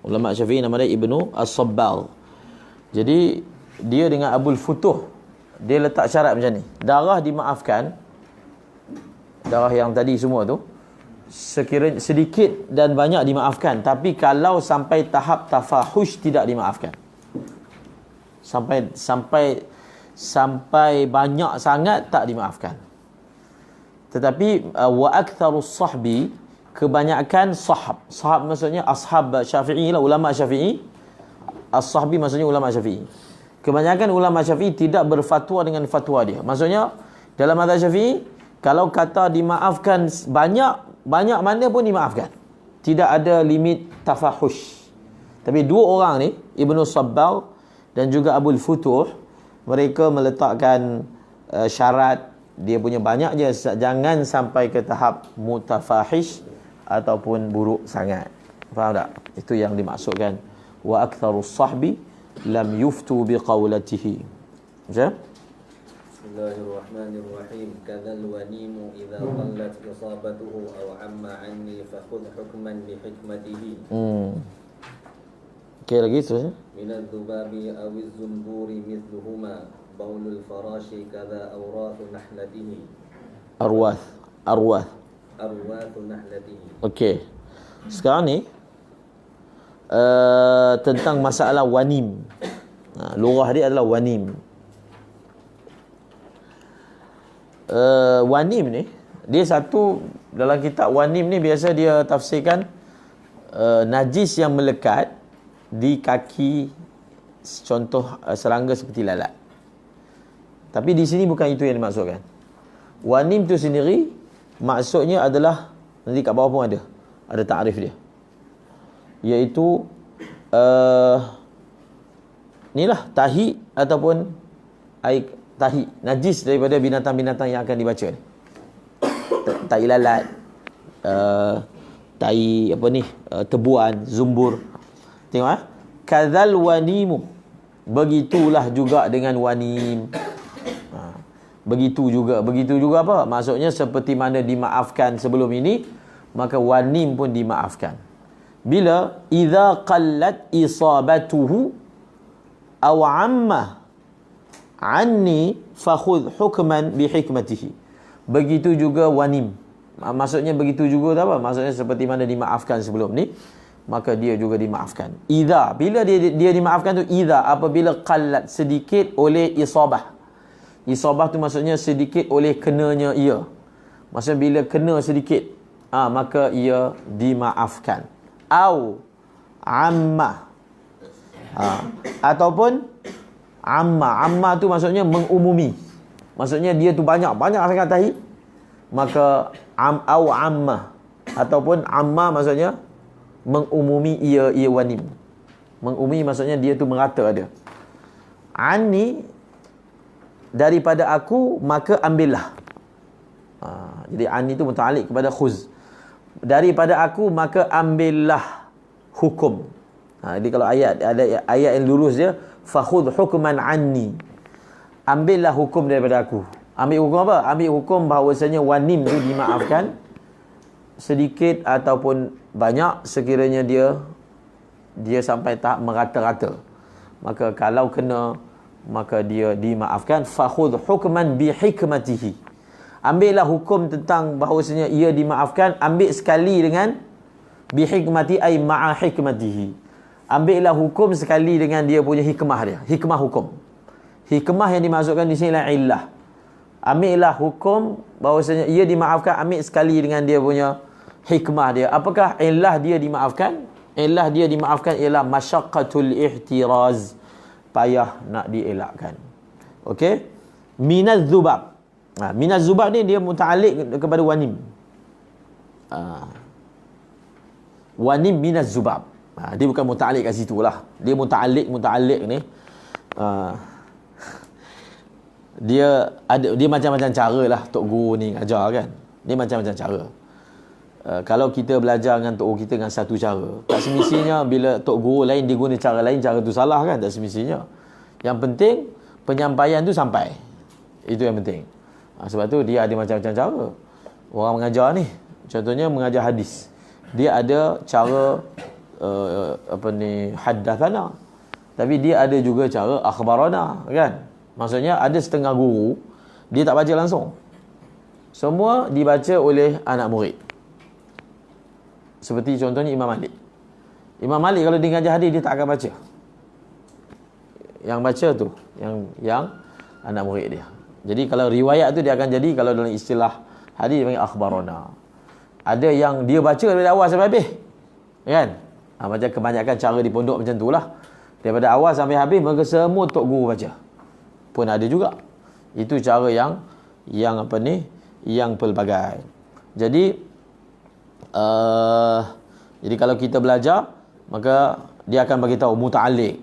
Ulama Syafi'i nama dia Ibnu As-Sabbagh. Jadi dia dengan Abul Futuh, dia letak syarat macam ni. Darah dimaafkan, darah yang tadi semua tu, sekiranya sedikit dan banyak dimaafkan, tapi kalau sampai tahap tafahush tidak dimaafkan. Sampai banyak sangat tak dimaafkan. Tetapi wa aktsarus sahbi, kebanyakan sahab maksudnya ashab Syafi'i lah, ulama Syafi'i. As-sahbi maksudnya ulama Syafi'i. Kebanyakan ulama Syafi'i tidak berfatwa dengan fatwa dia. Maksudnya dalam mazhab Syafi'i, kalau kata dimaafkan banyak mana pun dimaafkan, tidak ada limit tafahush. Tapi dua orang ni, Ibnu Sabbagh dan juga Abul Futuh, mereka meletakkan syarat dia punya banyak je, jangan sampai ke tahap mutafahish ataupun buruk sangat. Faham tak? Itu yang dimaksudkan wa aktsarus sahbi lam yuftu biqaulatihi. Macam? Bismillahirrahmanirrahim. Kadzal wanimu idza qallat isabatuhu aw amma anni fakhudh hukman bi hikmatihi. Okey, lagi terus. Minadh dhubabi aw az-zumburi mithluhuma baulul farashi kadza awrathu nahlatihi. Arwath nahlatihi. Okey. Sekarang ni tentang masalah wanim. Lurah dia adalah wanim. Wanim ni, dia satu dalam kitab wanim ni biasa dia tafsirkan najis yang melekat di kaki, contoh serangga seperti lalat. Tapi di sini bukan itu yang dimaksudkan. Wanim tu sendiri maksudnya adalah, nanti kat bawah pun ada takrif dia, iaitu inilah tahi ataupun air tahi, najis daripada binatang-binatang yang akan dibaca ni. Tai lalat, tai apa ni, tebuan, zumbur. Tengok kadzal wanimu, begitulah juga dengan wanim. Begitu juga apa? Maksudnya seperti mana dimaafkan sebelum ini, maka wanim pun dimaafkan. Bila idza qallat isabatuhu aw amma anni fakhudh hukman bi hikmatihi. Begitu juga wanim. Maksudnya begitu juga apa? Maksudnya seperti mana dimaafkan sebelum ni, maka dia juga dimaafkan. Idza, bila dia dimaafkan tu idza, apabila qallat, sedikit oleh isabah. Isabah tu maksudnya sedikit oleh kenanya ia. Maksudnya bila kena sedikit, maka ia dimaafkan. Au amma, ataupun amma tu maksudnya mengumumi. Maksudnya dia tu banyak sangat tahi, maka au amma, ataupun amma maksudnya mengumumi ia wanim. Mengumumi maksudnya dia tu merata ada. Ani, daripada aku, maka ambillah. Jadi ani itu muta'alliq kepada khuz. Daripada aku, maka ambillah hukum. Jadi kalau ada ayat yang lurus dia, fakhudh hukman anni, ambillah hukum daripada aku. Ambil hukum apa? Ambil hukum bahawasanya wanim itu dimaafkan sedikit ataupun banyak, sekiranya dia sampai tahap merata-rata. Maka kalau kena, maka dia dimaafkan. Fakhudh hukman bi hikmatihi, ambillah hukum tentang bahawasanya ia dimaafkan, ambil sekali dengan bi hikmati ay ma'a hikmatihi, ambillah hukum sekali dengan dia punya hikmah dia, hikmah hukum. Hikmah yang dimasukkan di sini adalah illah. Ambillah hukum bahawasanya ia dimaafkan, ambil sekali dengan dia punya hikmah dia. Apakah illah dia dimaafkan? Illah dia dimaafkan ialah masyaqqatul ihtiraz, payah nak dielakkan. Okey? Minaz zubab. Minaz zubab ni dia muta'alliq kepada wanim. Wanim minaz zubab. Dia bukan muta'alliq kat situ lah. Dia muta'alliq ni. Dia macam-macam cara lah Tok Guru ni ajar kan. Dia macam-macam cara. Kalau kita belajar dengan Tok Guru kita dengan satu cara, tak semestinya bila Tok Guru lain dia guna cara lain, cara tu salah kan, tak semestinya. Yang penting penyampaian tu sampai. Itu yang penting. Sebab tu dia ada macam-macam cara. Orang mengajar ni, contohnya mengajar hadis. Dia ada cara haddathana. Tapi dia ada juga cara akhbarana, kan? Maksudnya ada setengah guru dia tak baca langsung. Semua dibaca oleh anak murid. Seperti contohnya Imam Malik. Imam Malik kalau dia mengajar hadis dia tak akan baca. Yang baca tu yang anak murid dia. Jadi kalau riwayat tu dia akan jadi, kalau dalam istilah hadis dia panggil akhbarana. Ada yang dia baca dari awal sampai habis, kan? Macam kebanyakan cara di pondok macam tu lah. Daripada awal sampai habis maka semua tok guru baca. Pun ada juga. Itu cara yang yang pelbagai. Jadi jadi kalau kita belajar, maka dia akan bagi tahu muta'alliq.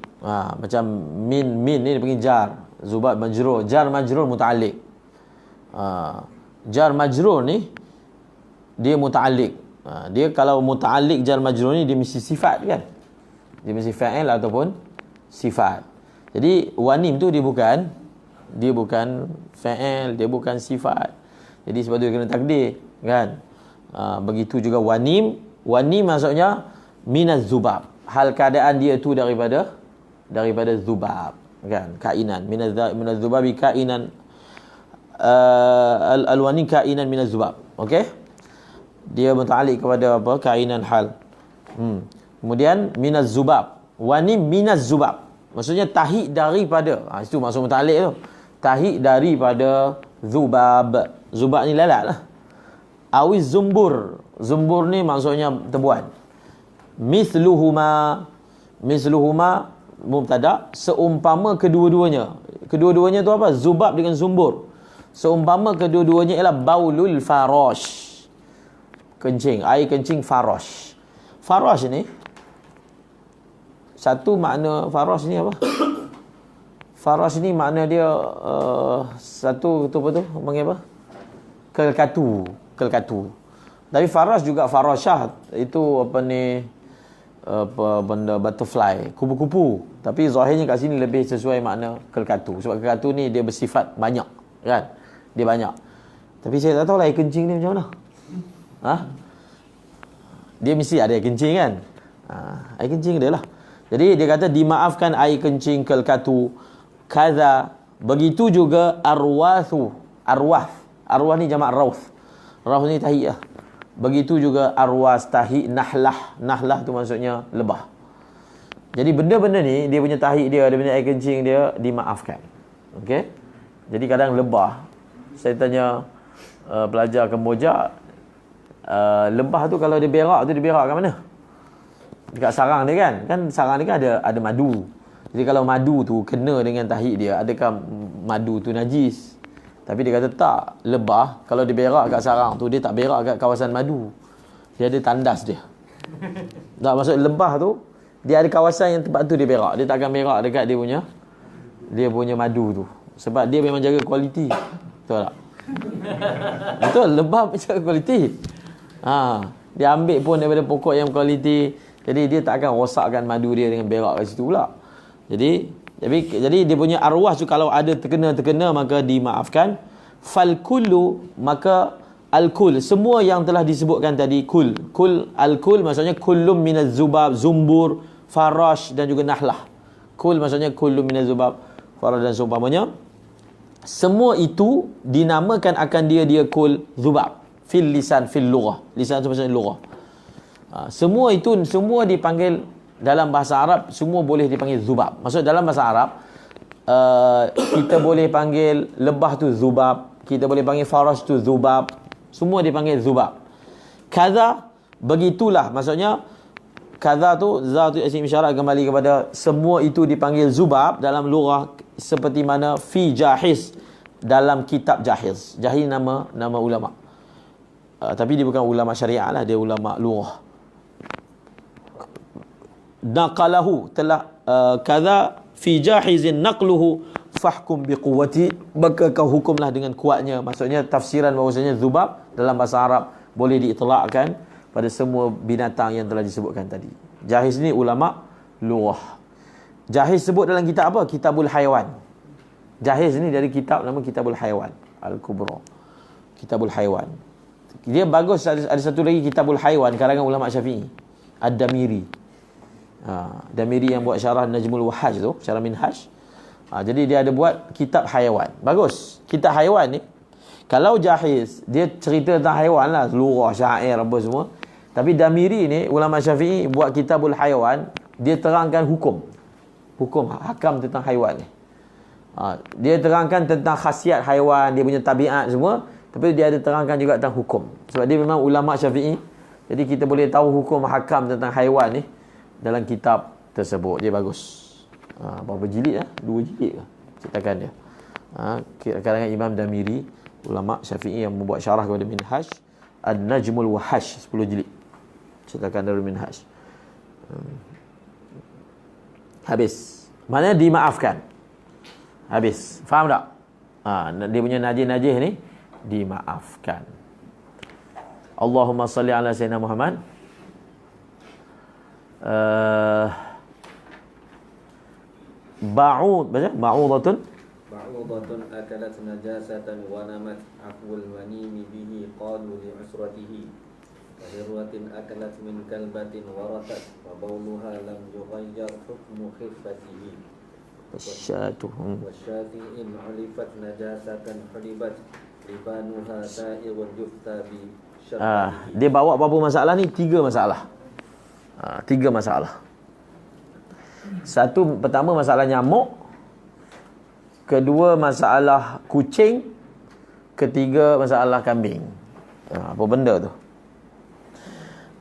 Macam min ni dia panggil jar, zubab majrur, jar majrur muta'alliq. Jar majrur ni dia muta'alliq. Dia kalau muta'alliq jar majrur ni dia mesti sifat, kan? Dia mesti fa'il ataupun sifat. Jadi wanim tu dia bukan fa'il, dia bukan sifat. Jadi sebab tu dia kena takdir, kan? Begitu juga wanim maksudnya minaz zubab. Hal keadaan dia tu daripada zubab, kan? Kainan minaz zubabi kainan, al-wanim kainan minaz zubab. Okey? Dia muta'alliq kepada apa? Kainan hal. Kemudian minaz zubab. Wanim minaz zubab. Maksudnya tahi daripada. Itu maksud muta'alliq tu. Tahi daripada zubab. Zubab ni lalat lah. Awiz zumbur. Zumbur ni maksudnya tebuan. Mithluhuma mubtada, seumpama kedua-duanya. Kedua-duanya tu apa? Zubab dengan zumbur. Seumpama kedua-duanya ialah baulul farash. Kencing, air kencing farash. Farash ni satu makna farash ni apa? Farash ni makna dia satu tu apa tu? Panggil apa? Kelkatu. Tapi farash juga farashah, itu apa ni, apa benda butterfly, kupu-kupu. Tapi zahirnya kat sini lebih sesuai makna kelkatu. Sebab kelkatu ni dia bersifat banyak, kan? Dia banyak. Tapi saya tak tahu lah air kencing ni macam mana. Dia mesti ada air kencing, kan? Air kencing dia lah. Jadi dia kata dimaafkan air kencing kelkatu. Kaza, begitu juga arwathu. Arwah ni jamak rauth. Rauth ni tahi lah. Begitu juga arwas, tahi, nahlah. Nahlah tu maksudnya lebah. Jadi benda-benda ni, dia punya tahi dia punya air kencing dia dimaafkan. Okey? Jadi kadang lebah, saya tanya pelajar Kemboja, lebah tu kalau dia berak tu, dia berak kat mana? Dekat sarang dia, kan? Kan sarang dia kan ada madu. Jadi kalau madu tu kena dengan tahi dia, adakah madu tu najis? Tapi dia kata tak. Lebah kalau dia berak kat sarang tu, dia tak berak kat kawasan madu. Dia ada tandas dia. Tak, maksud lebah tu dia ada kawasan yang tempat tu dia berak. Dia tak akan berak dekat dia punya madu tu. Sebab dia memang jaga kualiti. Betul tak? Betul, lebah jaga kualiti. Dia ambil pun daripada pokok yang kualiti. Jadi dia tak akan rosakkan madu dia dengan berak kat situ pula. Jadi dia punya arwah tu kalau ada terkena maka dimaafkan. Fal kullu, maka al-kul, semua yang telah disebutkan tadi, kul al-kul maksudnya kullum minaz zubab, zumbur, farash dan juga nahlah. Kul maksudnya kullum minaz zubab, farash dan seumpamanya. Semua itu dinamakan akan dia kul zubab fil lisan, fil lughah. Lisan tu maksudnya lughah. Semua itu semua dipanggil dalam bahasa Arab, semua boleh dipanggil zubab. Maksud dalam bahasa Arab, kita boleh panggil lebah tu zubab, kita boleh panggil farash tu zubab, semua dipanggil zubab. Kaza, begitulah, maksudnya kaza tu, za tu isim isyarat kembali kepada semua itu dipanggil zubab dalam lughah, seperti mana fi Jahiz, dalam kitab Jahiz. Jahiz nama ulama. Tapi dia bukan ulama syariah lah, dia ulama lughah. Naqalahu, telah kaza fi Jahizin naqluhu fahkum biquwwati, maka kau hukumlah dengan kuatnya. Maksudnya tafsiran bahawasanya zubab dalam bahasa Arab boleh diitlaqkan pada semua binatang yang telah disebutkan tadi. Jahiz ni ulama lughah. Jahiz sebut dalam kitab apa? Kitabul Hayawan. Jahiz ni dari kitab nama Kitabul Hayawan. Al-Kubra. Kitabul Haiwan. Dia bagus, ada satu lagi Kitabul Haiwan karangan ulama Syafi'i. Ad-Damiri. Damiri yang buat syarah Najmul Wahhaj tu, syarah Minhaj. Jadi dia ada buat kitab haiwan. Bagus. Kitab haiwan ni, kalau Jahiz, dia cerita tentang haiwan lah, lurah, syair, apa semua. Tapi Damiri ni, ulama Syafi'i buat Kitabul Haiwan, dia terangkan hukum, hakam tentang haiwan ni. Dia terangkan tentang khasiat haiwan, dia punya tabiat semua. Tapi dia ada terangkan juga tentang hukum. Sebab dia memang ulama Syafi'i. Jadi kita boleh tahu hukum hakam tentang haiwan ni dalam kitab tersebut. Dia bagus. Berapa jilid lah? 2 jilid ke cetakan dia. Karangan Imam Damiri, ulama Syafi'i yang membuat syarah kepada Minhaj, An-Najmul Wahhaj, 10 jilid cetakan Darul Minhaj. Habis. Maknanya dimaafkan. Habis. Faham tak? Dia punya najih-najih ni dimaafkan. Allahumma salli ala Sayyidina Muhammad. Ba'udatun akalat najasatan wa namat afwal manimi bihi qalu li usratihi wa hirwatin akalat min kalbatin waratat wa bawluha lam yughayyar hukmu khiffatihi wasyati'in ulifat najasatan hulibat libanuha sa'irun yufta bi syaratihi. Dia bawa berapa masalah ni? 3 masalah. 3 masalah. Satu, pertama masalah nyamuk, kedua masalah kucing, ketiga masalah kambing. Apa benda tu?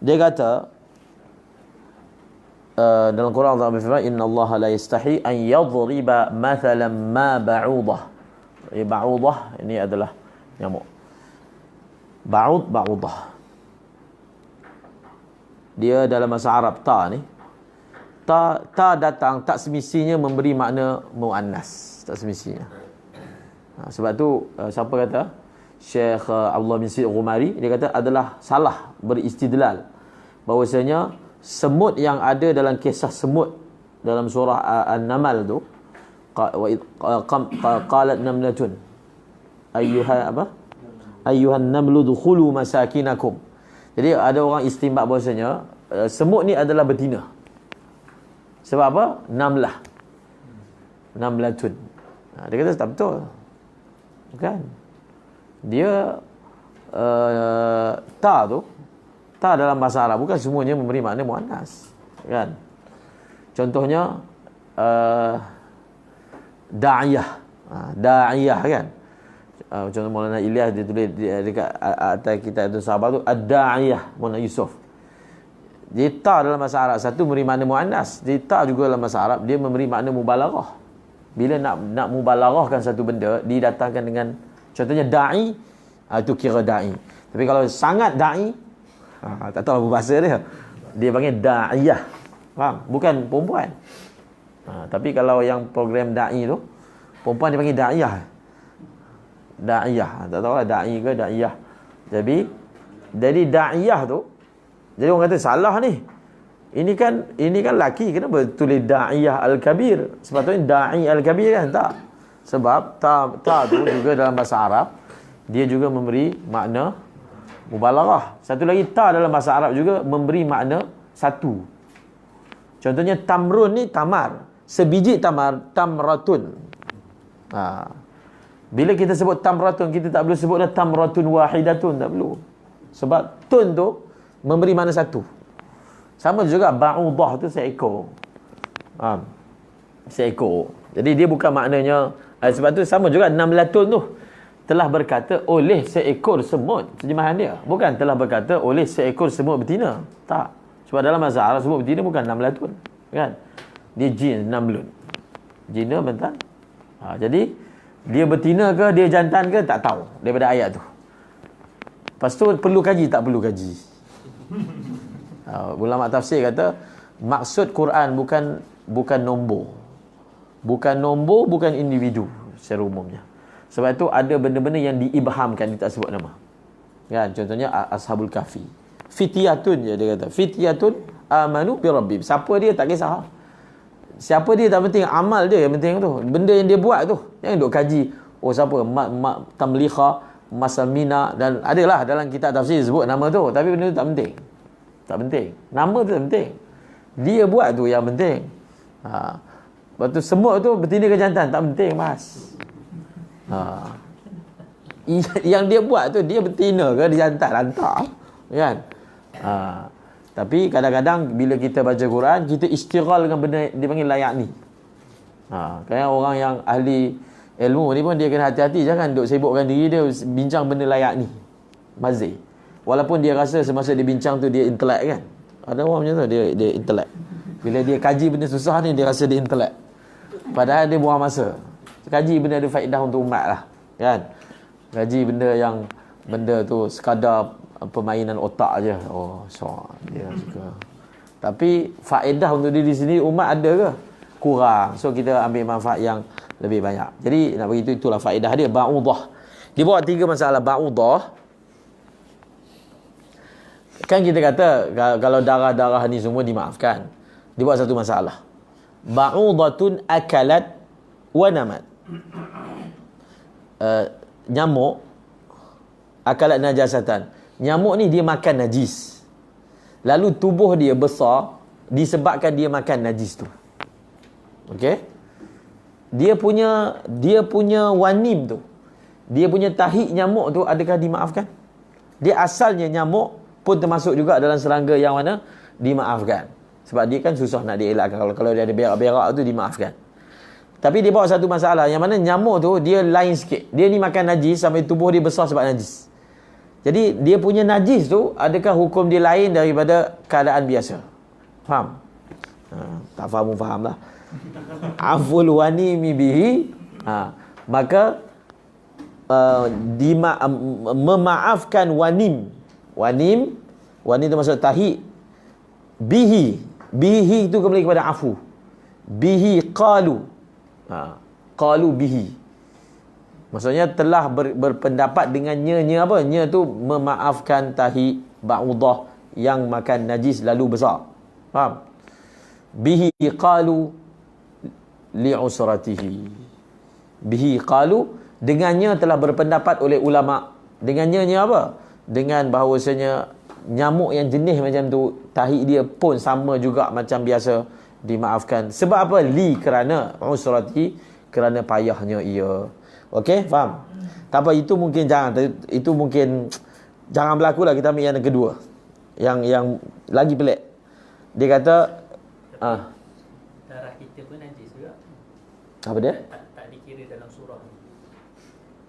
Dia kata dalam Quran Allah berfirman, innallaha la yastahi an yadhriba mathalan ma ba'udah. Ba'udah ini adalah nyamuk. Ba'udah. Dia dalam bahasa Arab ta ni, ta datang tak semestinya memberi makna muannas, tak semestinya. Sebab tu siapa kata? Syekh Abdullah bin Sa'id Ghumari, dia kata adalah salah beristidlal bahawasanya semut yang ada dalam kisah semut dalam surah An-Naml tu, qalat namlatun ayyuhan namlu dukhulu masakinakum. Jadi ada orang istinbat bahawasanya semut ni adalah betina. Sebab apa? Namlatun. Dia kata tak betul. Kan? Dia ta dalam bahasa Arab bukan semuanya memberi makna muannas. Kan? Contohnya da'iyah. Da'iyah kan? Contoh Maulana Ilyas dia tulis dekat atas kitab itu sahabat tu, ad-da'iyah Maulana Yusuf. Dia ta dalam bahasa Arab satu memberi makna muannas, dia ta juga dalam bahasa Arab dia memberi makna mubalaghah. Bila nak mubalaghahkan satu benda, didatangkan dengan contohnya da'i, itu kira da'i. Tapi kalau sangat da'i, tak tahu apa bahasa dia. Dia panggil da'iyah. Faham? Bukan perempuan. Tapi kalau yang program da'i tu, perempuan dia panggil da'iyah. Da'iyah. Tak tahu lah da'i ke da'iyah. Jadi da'iyah tu, jadi orang kata salah ni. Ini kan laki, kenapa tulis da'iyah al-kabir? Sepatutnya da'i al-kabir kan? Tak. Sebab ta tu juga dalam bahasa Arab, dia juga memberi makna mubalaghah. Satu lagi ta dalam bahasa Arab juga memberi makna satu. Contohnya tamrun ni tamar. Sebiji tamar, tamratun. Bila kita sebut tamratun, kita tak perlu sebutlah tamratun wahidatun, tak perlu. Sebab tun tu memberi makna satu. Sama juga ba'udah tu seekor. Seekor. Jadi dia bukan maknanya, sebab tu sama juga namlatun tu telah berkata oleh seekor semut, terjemahan dia. Bukan telah berkata oleh seekor semut betina. Tak. Sebab dalam bahasa Arab semut betina bukan namlatun. Kan? Dia jin, namlun. Jina bentar. Jadi dia betina ke dia jantan ke tak tahu daripada ayat tu. Lepas tu perlu kaji tak perlu kaji. Ulama tafsir kata maksud Quran bukan nombor. Bukan nombor, bukan individu secara umumnya. Sebab itu ada benda-benda yang diibhamkan, dia tak sebut nama. Kan? Contohnya Ashabul Kahfi. Fityatun je dia kata. Fityatun amanu bi rabbihim. Siapa dia tak kisah. Siapa dia tak penting, amal dia yang penting tu. Benda yang dia buat tu. Yang duk kaji Oh siapa? Tamlikha, Masamina, dan adalah dalam kitab tafsir sebut nama tu, tapi benda tu tak penting. Tak penting. Nama tu tak penting. Dia buat tu yang penting. Lepas tu semut tu betina ke jantan tak penting, Mas. Yang dia buat tu dia betina ke dia jantan, lantak kan. Tapi kadang-kadang bila kita baca Quran, kita istighal dengan benda dipanggil layak ni. Kadang orang yang ahli ilmu ni pun dia kena hati-hati, jangan duk sibukkan diri dia bincang benda layak ni, mazih. Walaupun dia rasa semasa dia bincang tu dia intelek kan. Ada orang macam tu, dia intelek. Bila dia kaji benda susah ni, dia rasa dia intelek, padahal dia buang masa. Kaji benda ada faedah untuk umat lah kan. Kaji benda tu sekadar permainan otak je. Oh so dia suka, tapi faedah untuk diri sendiri umat ada ke? Kurang. So kita ambil manfaat yang lebih banyak. Jadi nak begitu, itulah faedah dia. Ba'udah, dia bawa 3 masalah. Ba'udah, kan kita kata kalau darah-darah ni semua dimaafkan. Dia buat satu masalah. Ba'udatun akalat wa namat. Nyamuk akalat najasatan. Nyamuk ni dia makan najis, lalu tubuh dia besar disebabkan dia makan najis tu. Okey? Dia punya wanim tu, dia punya tahi nyamuk tu, adakah dimaafkan? Dia asalnya nyamuk pun termasuk juga dalam serangga yang mana dimaafkan. Sebab dia kan susah nak dielakkan. Kalau dia ada berak-berak tu dimaafkan. Tapi dia bawa satu masalah yang mana nyamuk tu dia lain sikit. Dia ni makan najis sampai tubuh dia besar sebab najis. Jadi dia punya najis tu, adakah hukum dia lain daripada keadaan biasa? Faham? Tak faham pun faham lah. Aful wanimi bihi, maka memaafkan wanim tu maksud tahi. Bihi itu kembali kepada afu. Bihi qalu, qalu bihi, maksudnya telah berpendapat dengan nya apa? Nya tu memaafkan tahi ba'udah yang makan najis lalu besar. Faham? Bihi qalu li'usratihi. Bihi qalu, dengannya telah berpendapat oleh ulama. Dengannya apa? Dengan bahawasanya nyamuk yang jenis macam tu, tahi dia pun sama juga macam biasa, dimaafkan. Sebab apa? Kerana usrati, kerana payahnya ia. Okey, faham? Tak apa, itu mungkin jangan berlaku lah. Kita ambil yang kedua, yang lagi pelik. Dia kata darah kita pun najis juga. Apa dia? Tak dikira dalam surah ni.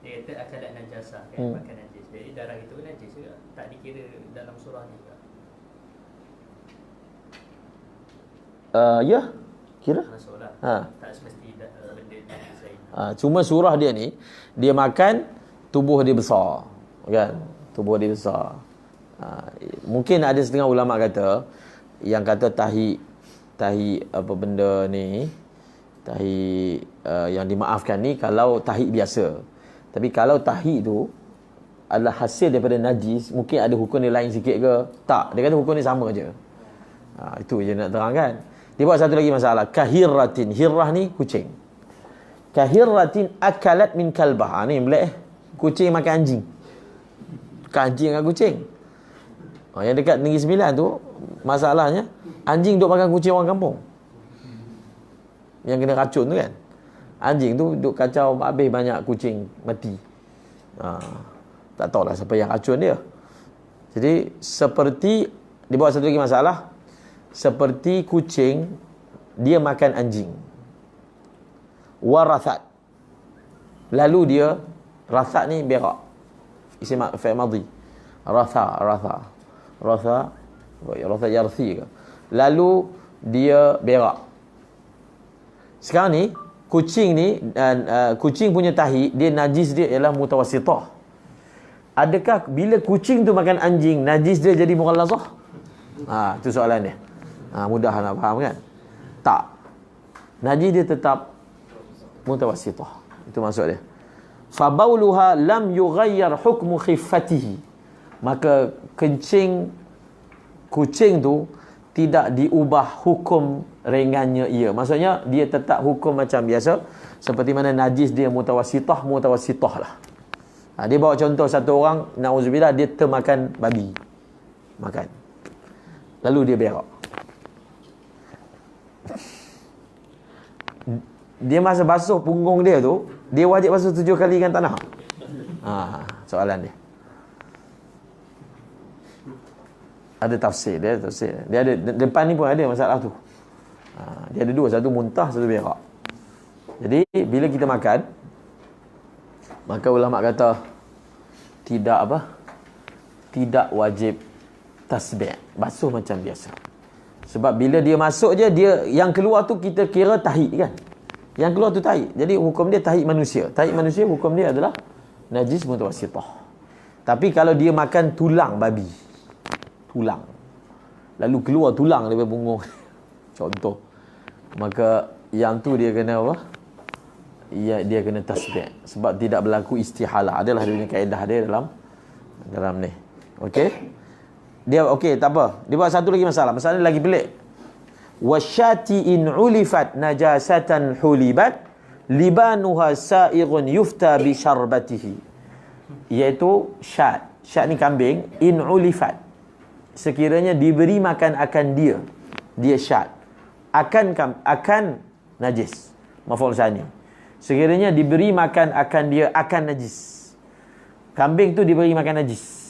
Dia kata akalat najasah kan, makan najis. Jadi darah itu pun najis juga, tak dikira dalam surah ni juga. Ya, kira masuklah. Tak semesti benda najis lain. Cuma surah dia ni, dia makan, tubuh dia besar kan, tubuh dia besar. Mungkin ada setengah ulama kata, yang kata tahi apa benda ni, tahi yang dimaafkan ni kalau tahi biasa. Tapi kalau tahi tu adalah hasil daripada najis, mungkin ada hukum dia lain sikit ke? Tak, dia kata hukum dia sama je. Itu je nak terangkan. Dia buat satu lagi masalah. Kahirratin, hirrah ni kucing. Kahirratin akalat min kalbah. Ni boleh kucing makan anjing. Anjing dengan kucing. Yang dekat Negeri Sembilan tu, masalahnya anjing duk makan kucing orang kampung yang kena racun tu kan. Anjing tu duk kacau habis banyak kucing mati. Tak tahulah siapa yang racun dia. Jadi seperti, dia bawa satu lagi masalah, seperti kucing dia makan anjing, warathat, lalu dia rathat ni berak, isim fa'il madhi, ratha yarthi ke, lalu dia berak. Sekarang ni kucing ni, kucing punya tahi dia najis dia ialah mutawassithah. Adakah bila kucing tu makan anjing, najis dia jadi mughallazah? Itu soalan dia. Mudah nak faham kan? Tak. Najis dia tetap mutawassithah. Itu maksud dia. Fabauluha lam yughayyar hukmu khiffatihi. Maka kencing kucing tu tidak diubah hukum ringannya ia. Maksudnya dia tetap hukum macam biasa. Seperti mana najis dia mutawasitah lah. Dia bawa contoh satu orang, na'udzubillah, dia termakan babi. Makan. Lalu dia berak. Dia masa basuh punggung dia tu, dia wajib basuh 7 kali dengan tanah. Soalan dia. Ada tafsir dia, Dia ada depan ni pun ada masalah tu. Dia ada dua, satu muntah, satu berak. Jadi bila kita makan, maka ulama kata tidak wajib tasbih, basuh macam biasa. Sebab bila dia masuk je, dia yang keluar tu kita kira tahi kan. Yang keluar tu tahi. Jadi hukum dia tahi manusia. Tahi manusia hukum dia adalah najis mutawassithah. Tapi kalau dia makan tulang babi, lalu keluar tulang daripada punggung contoh, maka yang tu dia kena apa? Dia kena tasbih. Sebab tidak berlaku istihalah. Adalah dia punya kaedah dia dalam ni. Okey? Dia okey, tak apa. Dia buat satu lagi masalah. Masalah lagi pelik. Wasyati in ulifat najasatan hulibat libanuha sa'ighun yufta bi syarbatihi. Iaitu syat. Syat ni kambing, in ulifat. Sekiranya diberi makan akan dia syat. Akan najis. Maf'ul tsani. Sekiranya diberi makan akan dia akan najis. Kambing tu diberi makan najis.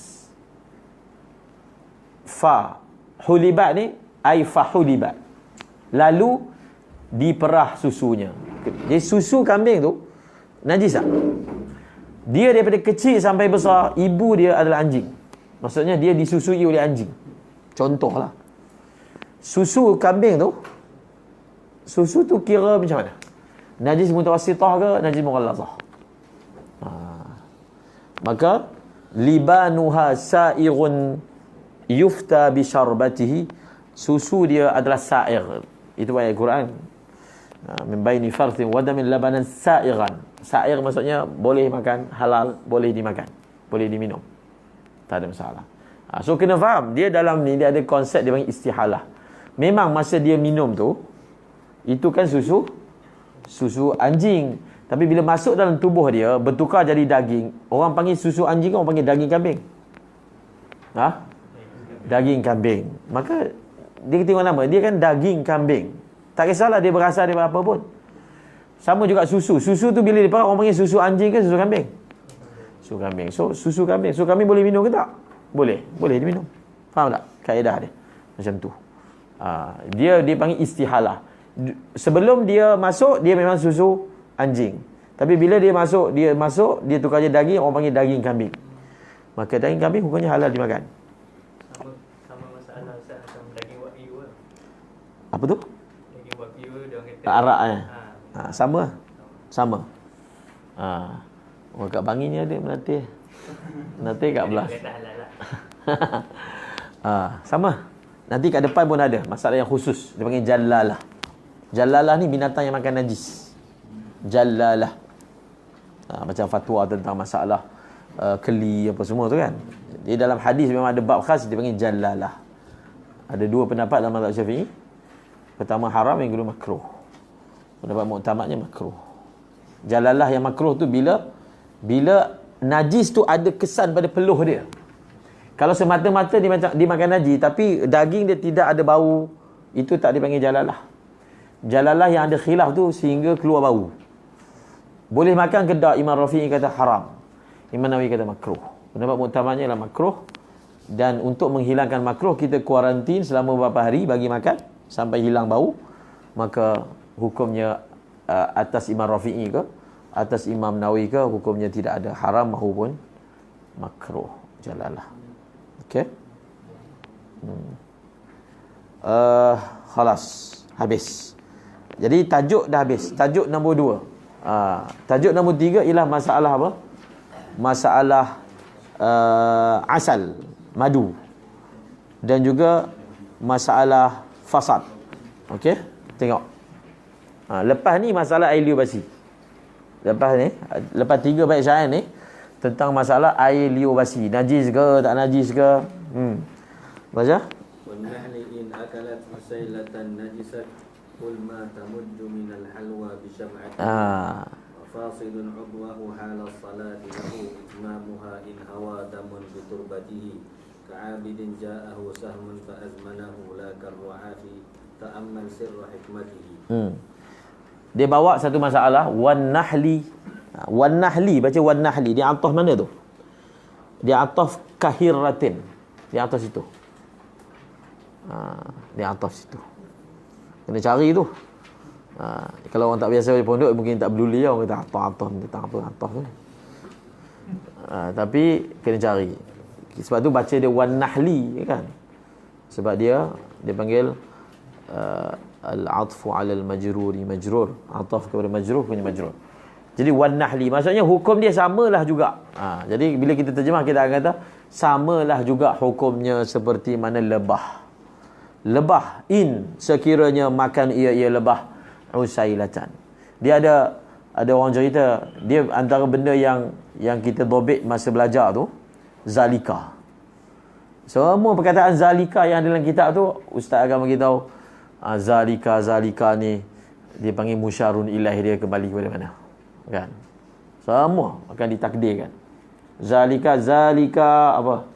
Fa hulibat ni ai fa hulibat. Lalu diperah susunya. Jadi susu kambing tu najis tak? Dia daripada kecil sampai besar, ibu dia adalah anjing. Maksudnya dia disusui oleh anjing. Contohlah. Susu kambing tu, susu tu kira macam mana? Najis mutawassithah ke najis mughallazah? Maka libanuha sa'ighun yufta bi syarbatihi, susu dia adalah sa'ir. Itu ayat Quran. Min baini farthin wa damin labanan sa'ighan. Sa'ir maksudnya boleh makan, halal, boleh dimakan, boleh diminum. Tak ada masalah. So kena faham, dia dalam ni dia ada konsep dia panggil istihalah. Memang masa dia minum tu, itu kan susu anjing. Tapi bila masuk dalam tubuh dia, bertukar jadi daging. Orang panggil susu anjing, orang panggil daging kambing. Daging kambing. Maka dia tengok nama, dia kan daging kambing. Tak kisahlah dia berasal daripada apa pun. Sama juga susu. Susu tu bila diperah, orang panggil susu anjing ke susu kambing? Susu kambing. So susu kambing. Susu kambing boleh minum ke tak? Boleh diminum. Faham tak kaedah dia? Macam tu. Dia panggil istihalah. Sebelum dia masuk, dia memang susu anjing. Tapi bila dia masuk, dia tukar je daging, orang panggil daging kambing. Maka daging kambing hukumnya halal dimakan. Sama masalah macam daging wagyu lah. Apa tu? Daging wagyu dia orang kata Arak sama. Orang kat Bangi ni ada Melati kat belah. Sama. Nanti kat depan pun ada masalah yang khusus. Dia panggil jallalah. Jallalah ni binatang yang makan najis. Jallalah. Macam fatwa tentang masalah keli apa semua tu kan. Di dalam hadis memang ada bab khas dia panggil jallalah. Ada dua pendapat dalam mazhab Syafi'i. Pertama haram, yang kedua makruh. Pendapat muktamadnya makruh. Jallalah yang makruh tu bila najis tu ada kesan pada peluh dia. Kalau semata-mata dia makan najis tapi daging dia tidak ada bau, itu tak dipanggil jallalah. Jallalah yang ada khilaf tu sehingga keluar bau. Boleh makan ke tak? Imam Rafi'i kata haram. Imam Nawawi kata makruh. Pendapat muktamadnya adalah makruh. Dan untuk menghilangkan makruh, kita kuarantin selama beberapa hari bagi makan sampai hilang bau. Maka hukumnya atas Imam Rafi'i ke, atas Imam Nawawi ke, hukumnya tidak ada haram maupun makruh jallalah. Okey. Khalas, habis. Jadi tajuk dah habis. Tajuk nombor 2. Tajuk nombor 3 ialah masalah apa? Masalah asal, madu. Dan juga masalah fasad. Okey? Tengok. Lepas ni masalah air liur basi. Lepas 3 bait syair ni tentang masalah air liur basi. Najis ke, tak najis ke? Baca. والنحل إن أكلت مسيلة نجست قل ما تمج من الحلوى بشمعته وفاصل عضوه حال الصلاة له إتمامها إن هوى دم بتربته كعابد جاءه سهم فأزمنه لا كالرعاف تأمل سر حكمته. Dia bawa satu masalah wan nahli. Wan nahli, baca wan nahli. Dia ataf mana tu? Dia ataf kahiratin. Dia atas situ. Dia atas situ. Kena cari tu. Kalau orang tak biasa di pondok mungkin tak peduli lah. Orang kata ataf ni tak apa ataf tu. Tapi kena cari. Sebab tu baca dia wan nahli kan. Sebab dia panggil al-atfu 'ala al-majruri majrur. Ataf kepada majrur punya majrur. Jadi wan nahli maksudnya hukum dia samalah juga. Jadi bila kita terjemah kita akan kata samalah juga hukumnya seperti mana lebah. Lebah in sekiranya makan ia lebah usailatan. Dia ada orang cerita dia antara benda yang kita dobit masa belajar tu zalika. Semua perkataan zalika yang ada dalam kitab tu ustaz akan bagi tahu zalika ni dia panggil musyarun ilaih, dia kembali kepada mana kan. Semua akan ditakdirkan. Zalika apa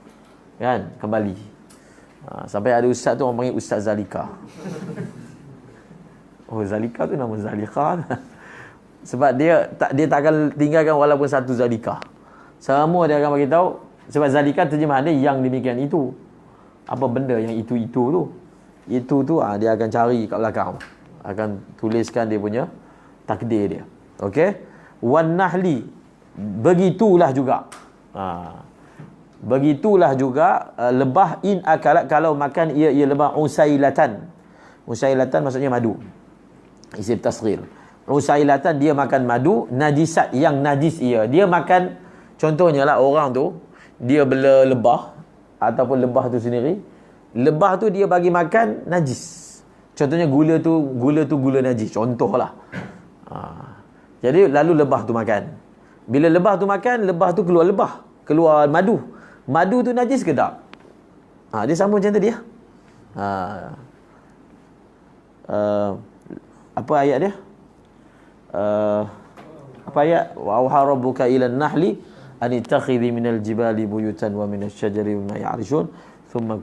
kan, kembali. Sampai ada ustaz tu orang panggil ustaz zalika. Oh zalika tu nama zalika. Sebab dia tak akan tinggalkan walaupun satu zalika. Semua dia akan bagi tahu. Sebab zalika terjemahan dia yang demikian itu. Apa benda yang itu tu? Itu tu dia akan cari kat belakang. Akan tuliskan dia punya takdir dia. Okey? Wan nahli, begitulah juga. Begitulah juga lebah in akalat kalau makan ia lebah usailatan. Usailatan maksudnya madu. Isim tasghir. Usailatan dia makan madu, najisat yang najis ia. Dia makan, contohnya lah orang tu dia bela lebah ataupun lebah tu sendiri. Lebah tu dia bagi makan najis. Contohnya gula tu gula najis. Contohlah. Jadi lalu lebah tu makan. Bila lebah tu makan, lebah tu keluar madu. Madu tu najis ke tak? Dia sama macam tadi ya. Apa ayat dia? Apa ayat? Wa auha rabbuka ila an-nahli an ittakhidhi minal jibali buyutan wa minasy syajari mimma ya'rishun thumma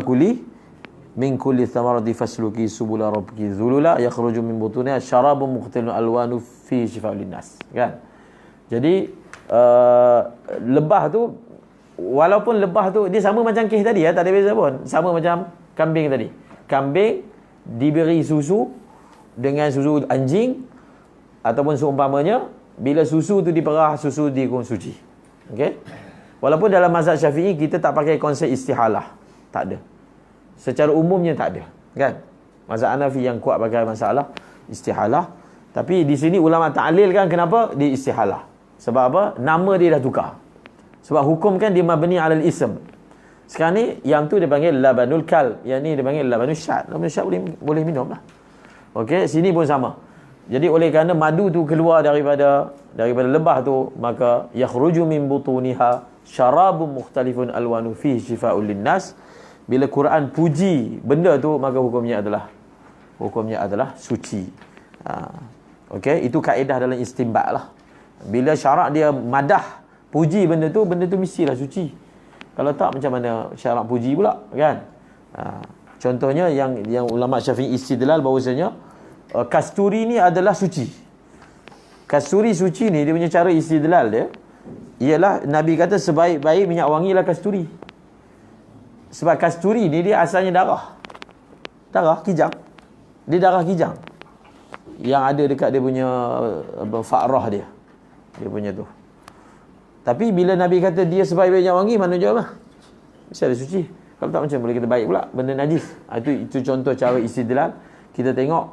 kuli min kulli thamarati fasluki subula rabbiki zulula yakhruju min butuniha syarabun mukhtalifun alwanu fi shifaa'un linnas. Kan? Jadi lebah tu, walaupun lebah tu dia sama macam kes tadi ya, tak ada beza pun. Sama macam kambing tadi. Kambing diberi susu dengan susu anjing ataupun seumpamanya, bila susu tu diperah, susu dikonsumsi. Okey? Walaupun dalam mazhab Syafi'i kita tak pakai konsep istihalah. Tak ada. Secara umumnya tak ada, kan? Mazhab Hanafi yang kuat pakai masalah istihalah. Tapi di sini ulama ta'lilkan kenapa dia istihalah. Sebab apa? Nama dia dah tukar. Sebab hukum kan dia mabni alal ism. Sekarang ni yang tu dia panggil labanul kal, yang ni dia panggil labanul syad. Labanul syad boleh minum lah. Okey, sini pun sama. Jadi oleh kerana madu tu keluar daripada lebah tu, maka yakhruju min butuniha syarabun mukhtalifun alwanu fihi shifaa'un linnas. Bila Quran puji benda tu, maka hukumnya adalah suci. Okey, itu kaedah dalam istinbat lah. Bila syarak dia madah puji benda tu mestilah suci. Kalau tak, macam mana syarak puji pula, kan? Contohnya yang ulama Syafi'i istidlal bahawasanya kasturi ni adalah suci. Kasturi suci ni, dia punya cara istidlal dia ialah Nabi kata sebaik-baik minyak wangi lah kasturi. Sebab kasturi ni dia asalnya darah kijang. Dia darah kijang yang ada dekat dia punya fa'rah dia punya tu. Tapi bila Nabi kata dia sebaik-baik minyak wangi, mana jawab lah, mesti ada suci. Kalau tak, macam boleh kita baik pula benda najis. Itu contoh cara istidlal. Kita tengok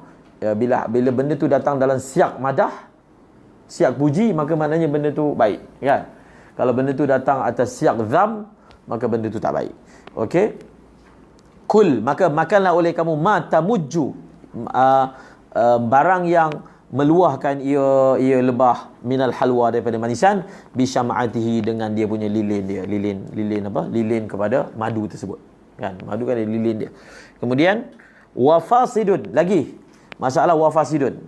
bila benda tu datang dalam siyak madah, siyak puji, maka maknanya benda tu baik, kan? Kalau benda tu datang atas siyak dham, maka benda tu tak baik. Okey, kul, maka makanlah oleh kamu ma tamujju, barang yang meluahkan ia lebah minal halwa, daripada manisan, bisyama'atihi, dengan dia punya lilin dia. Lilin apa? Lilin kepada madu tersebut, kan? Madu kan ada lilin dia. Kemudian Wa fasidun, lagi masalah wa fasidun.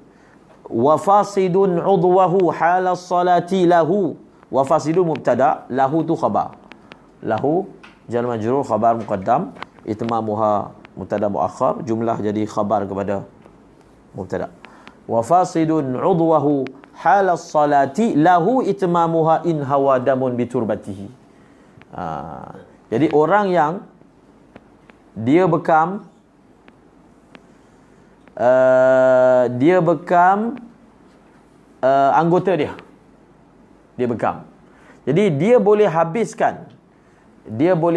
Wa fasidun udwahu halas salati lahu. Wa fasidun mubtada, lahu tu khabar. Lahu jar majrur khabar muqaddam, itmamuha mubtada muakhar, jumlah jadi khabar kepada mubtada. Wa fasidun udwahu halas salati lahu itmamuha in hawa damun biturbatihi. Jadi orang yang dia bekam anggota dia bekam. Jadi dia boleh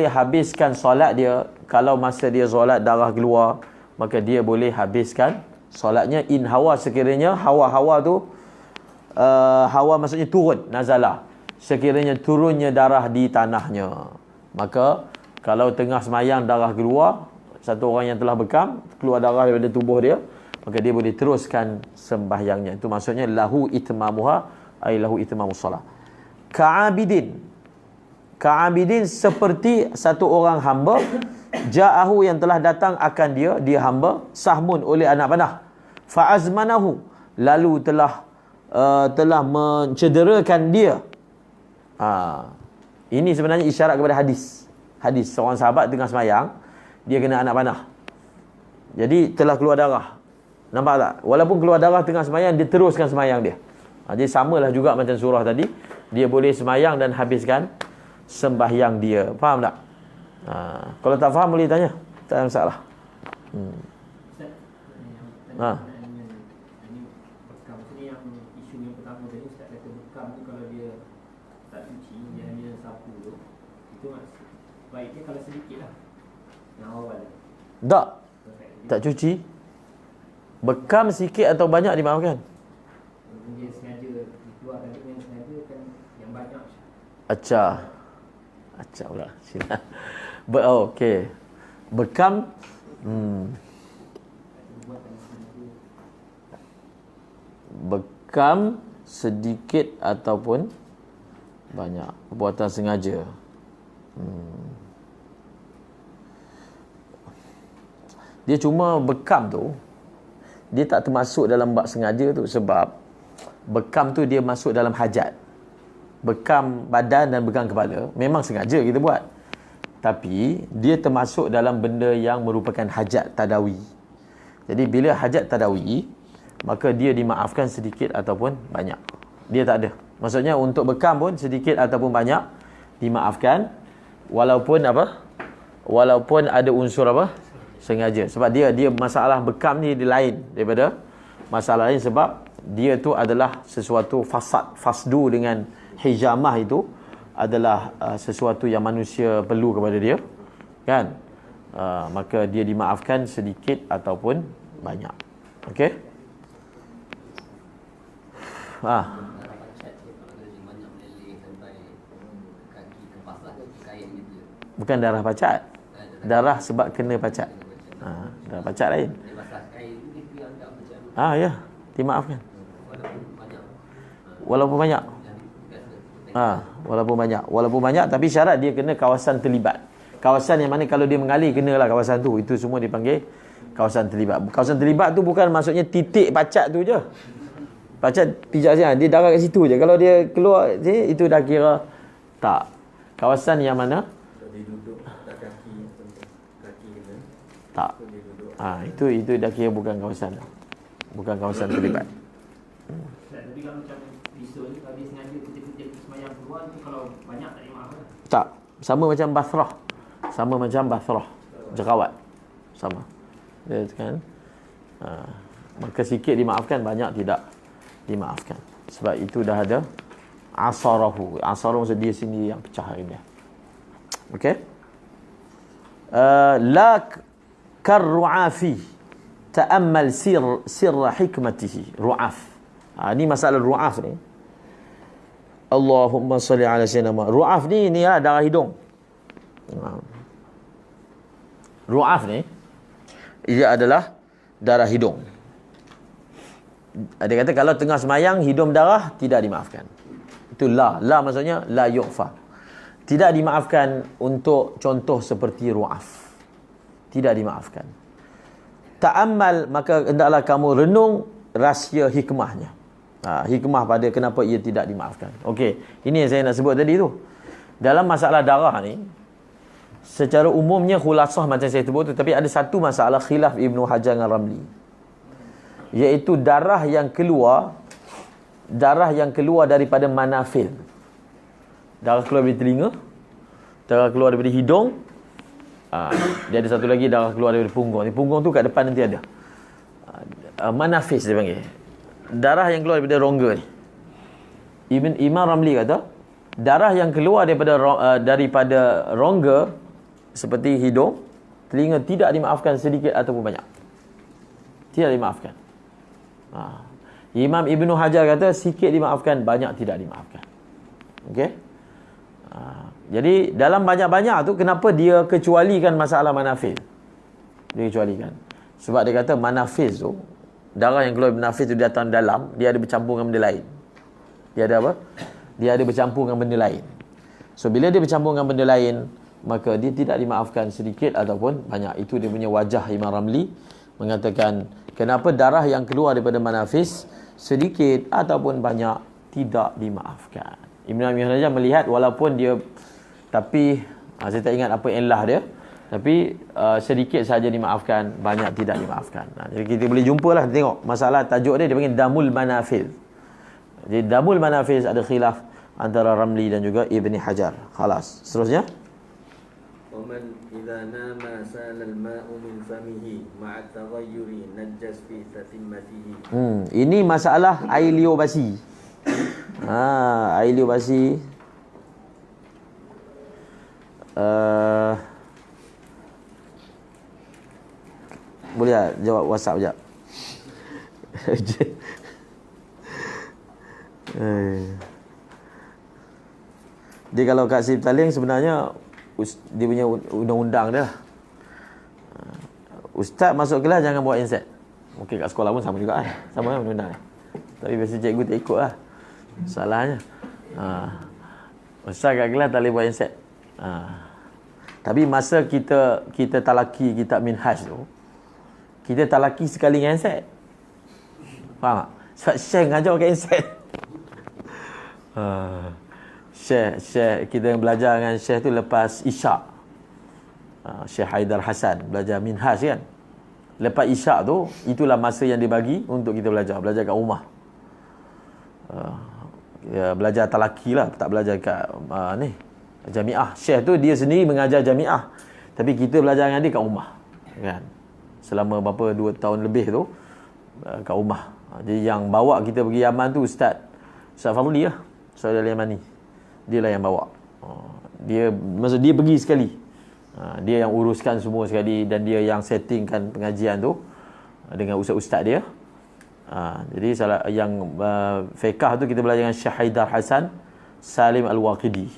habiskan solat dia. Kalau masa dia solat darah keluar, maka dia boleh habiskan solatnya in hawa, sekiranya hawa tu hawa maksudnya turun, nazalah, sekiranya turunnya darah di tanahnya. Maka kalau tengah semayang darah keluar, satu orang yang telah bekam, keluar darah daripada tubuh dia, maka dia boleh teruskan sembahyangnya. Itu maksudnya lahu itmamuha, ay lahu itmamus solat. Ka'abidin seperti satu orang hamba, ja'ahu yang telah datang akan dia hamba, sahmun oleh anak panah, fa'azmanahu, lalu telah mencederakan dia. Ini sebenarnya isyarat kepada hadis seorang sahabat tengah semayang, dia kena anak panah, jadi telah keluar darah. Nampak tak? Walaupun keluar darah tengah semayang, dia teruskan semayang dia. Jadi samalah juga macam surah tadi, dia boleh semayang dan habiskan sembahyang dia. Faham tak? Kalau tak faham boleh tanya, tak ada masalah. Ini bekam ni yang isu yang pertama tadi, Ustaz kata bekam tu kalau dia tak cuci, dia hanya sapu tu, itu baiknya kalau sedikit lah yang awal. Tak cuci. Bekam sikit atau banyak dimaafkan. Dia sengaja keluar tadi, yang sengaja kan yang banyak. Acah pula. Okey. Bekam bekam sedikit ataupun banyak, perbuatan sengaja. Dia cuma bekam tu, dia tak termasuk dalam bab sengaja tu, sebab bekam tu dia masuk dalam hajat. Bekam badan dan bekam kepala memang sengaja kita buat, tapi dia termasuk dalam benda yang merupakan hajat tadawi. Jadi bila hajat tadawi, maka dia dimaafkan sedikit ataupun banyak. Dia tak ada. Maksudnya untuk bekam pun sedikit ataupun banyak dimaafkan, walaupun ada unsur sengaja. Sebab dia masalah bekam ni dia lain daripada masalah lain, sebab dia tu adalah sesuatu fasdu dengan hijamah, itu adalah sesuatu yang manusia perlu kepada dia, kan? Maka dia dimaafkan sedikit ataupun banyak. Okey? Bukan darah pacat. Darah sebab kena pacat. Darah pacat lain. Ya, dimaafkan. Walaupun banyak. Walaupun banyak, tapi syarat dia kena kawasan terlibat. Kawasan yang mana kalau dia mengalir, kenalah kawasan tu. Itu semua dipanggil kawasan terlibat. Kawasan terlibat tu bukan maksudnya titik pacat tu je. Pacat pijak sini, dia darah kat situ je. Kalau dia keluar sini, itu dah kira tak. Kawasan yang mana? Dia duduk tak kaki kena. Tak. Itu dah kira bukan kawasan terlibat. Tapi kalau macam bisul ni, kalau dia sengaja kecil-kecil semayang keluar tu, kalau banyak tak dimaafkan? Tak. Sama macam basrah. Jerawat. Sama. Dia kan? Maka sikit dimaafkan, banyak tidak dimaafkan. Sebab itu dah ada asarahu. Asarahu maksud dia sendiri yang pecah hari ni. Okey? La karru'afi ta'ammal sirra hikmatihi. Ru'af. Ni masalah ru'af ni. Allahumma salli ala sayyidina Muhammad. Ru'af ni lah darah hidung. Ru'af ni ia adalah darah hidung. Dia kata kalau tengah semayang hidung darah, tidak dimaafkan. Itu la maksudnya la yughfar. Tidak dimaafkan untuk contoh seperti ru'af. Tidak dimaafkan. ta'ammal, maka hendaklah kamu renung rahsia hikmahnya. Hikmah pada kenapa ia tidak dimaafkan. Okey, ini yang saya nak sebut tadi tu. Dalam masalah darah ni, secara umumnya khulasah macam saya sebut tu, tapi ada satu masalah khilaf Ibnu Hajar dengan Ramli, iaitu darah yang keluar daripada manafil. Darah keluar dari telinga, darah keluar daripada hidung, dia ada satu lagi darah keluar daripada punggung. Punggung tu kat depan nanti ada. Manafis dia panggil. Darah yang keluar daripada rongga ni. Imam Ramli kata, darah yang keluar daripada rongga seperti hidung, telinga tidak dimaafkan sedikit ataupun banyak. Tidak dimaafkan. Imam Ibnu Hajar kata sikit dimaafkan, banyak tidak dimaafkan. Okey? Jadi dalam banyak-banyak tu, kenapa dia kecualikan masalah manafis? Dia kecualikan sebab dia kata manafis tu, darah yang keluar dari manafis tu datang dalam, dia ada bercampur dengan benda lain. Dia ada apa? Dia ada bercampur dengan benda lain. So bila dia bercampur dengan benda lain, maka dia tidak dimaafkan sedikit ataupun banyak. Itu dia punya wajah Imam Ramli, mengatakan kenapa darah yang keluar daripada manafis sedikit ataupun banyak tidak dimaafkan. Ibn Hajar melihat walaupun dia, tapi saya tak ingat apa elah dia, tapi sedikit saja dimaafkan, banyak tidak dimaafkan. Jadi kita boleh jumpalah, tengok masalah tajuk dia panggil damul manafil. Jadi damul manafil ada khilaf antara Ramli dan juga Ibn Hajar. Khalas. Seterusnya, ومن إذا نام سال الماء من فمه مع التغير نجس في تتمته. Ini masalah ailio basi. Ailio basi. Boleh tak jawab WhatsApp sekejap? Dia kalau kat Sip Taling sebenarnya dia punya undang-undang dia. Ustaz masuk kelas jangan bawa handset. Mungkin kat sekolah pun sama juga kan. Sama kan undang-undang. Tapi biasa cikgu tak ikut lah. Salahnya. Ustaz kat kelas tak boleh bawa handset. Tapi masa kita talaki kitab Minhaj tu, kita talaki sekali dengan handset. Faham tak? Sebab Syekh ngajar pakai handset. Syekh kita belajar dengan Syekh tu lepas Isyak. Syekh Haidar Hasan belajar Minhaj kan. Lepas Isyak tu, itulah masa yang dibagi untuk kita belajar kat rumah. Belajar talaki lah, tak belajar kat jamiah. Syekh tu dia sendiri mengajar jamiah, tapi kita belajar dengan dia kat rumah kan. Selama berapa 2 tahun lebih tu kat rumah. Jadi yang bawa kita pergi Yaman tu Ustaz Fadli lah, Saudara Yamani. Dia lah yang bawa. Maksud dia pergi sekali. Dia yang uruskan semua sekali, dan dia yang settingkan pengajian tu dengan ustaz-ustaz dia. Jadi salah yang fiqh tu kita belajar dengan Syekh Haidar Hasan Salim Al-Waqidi.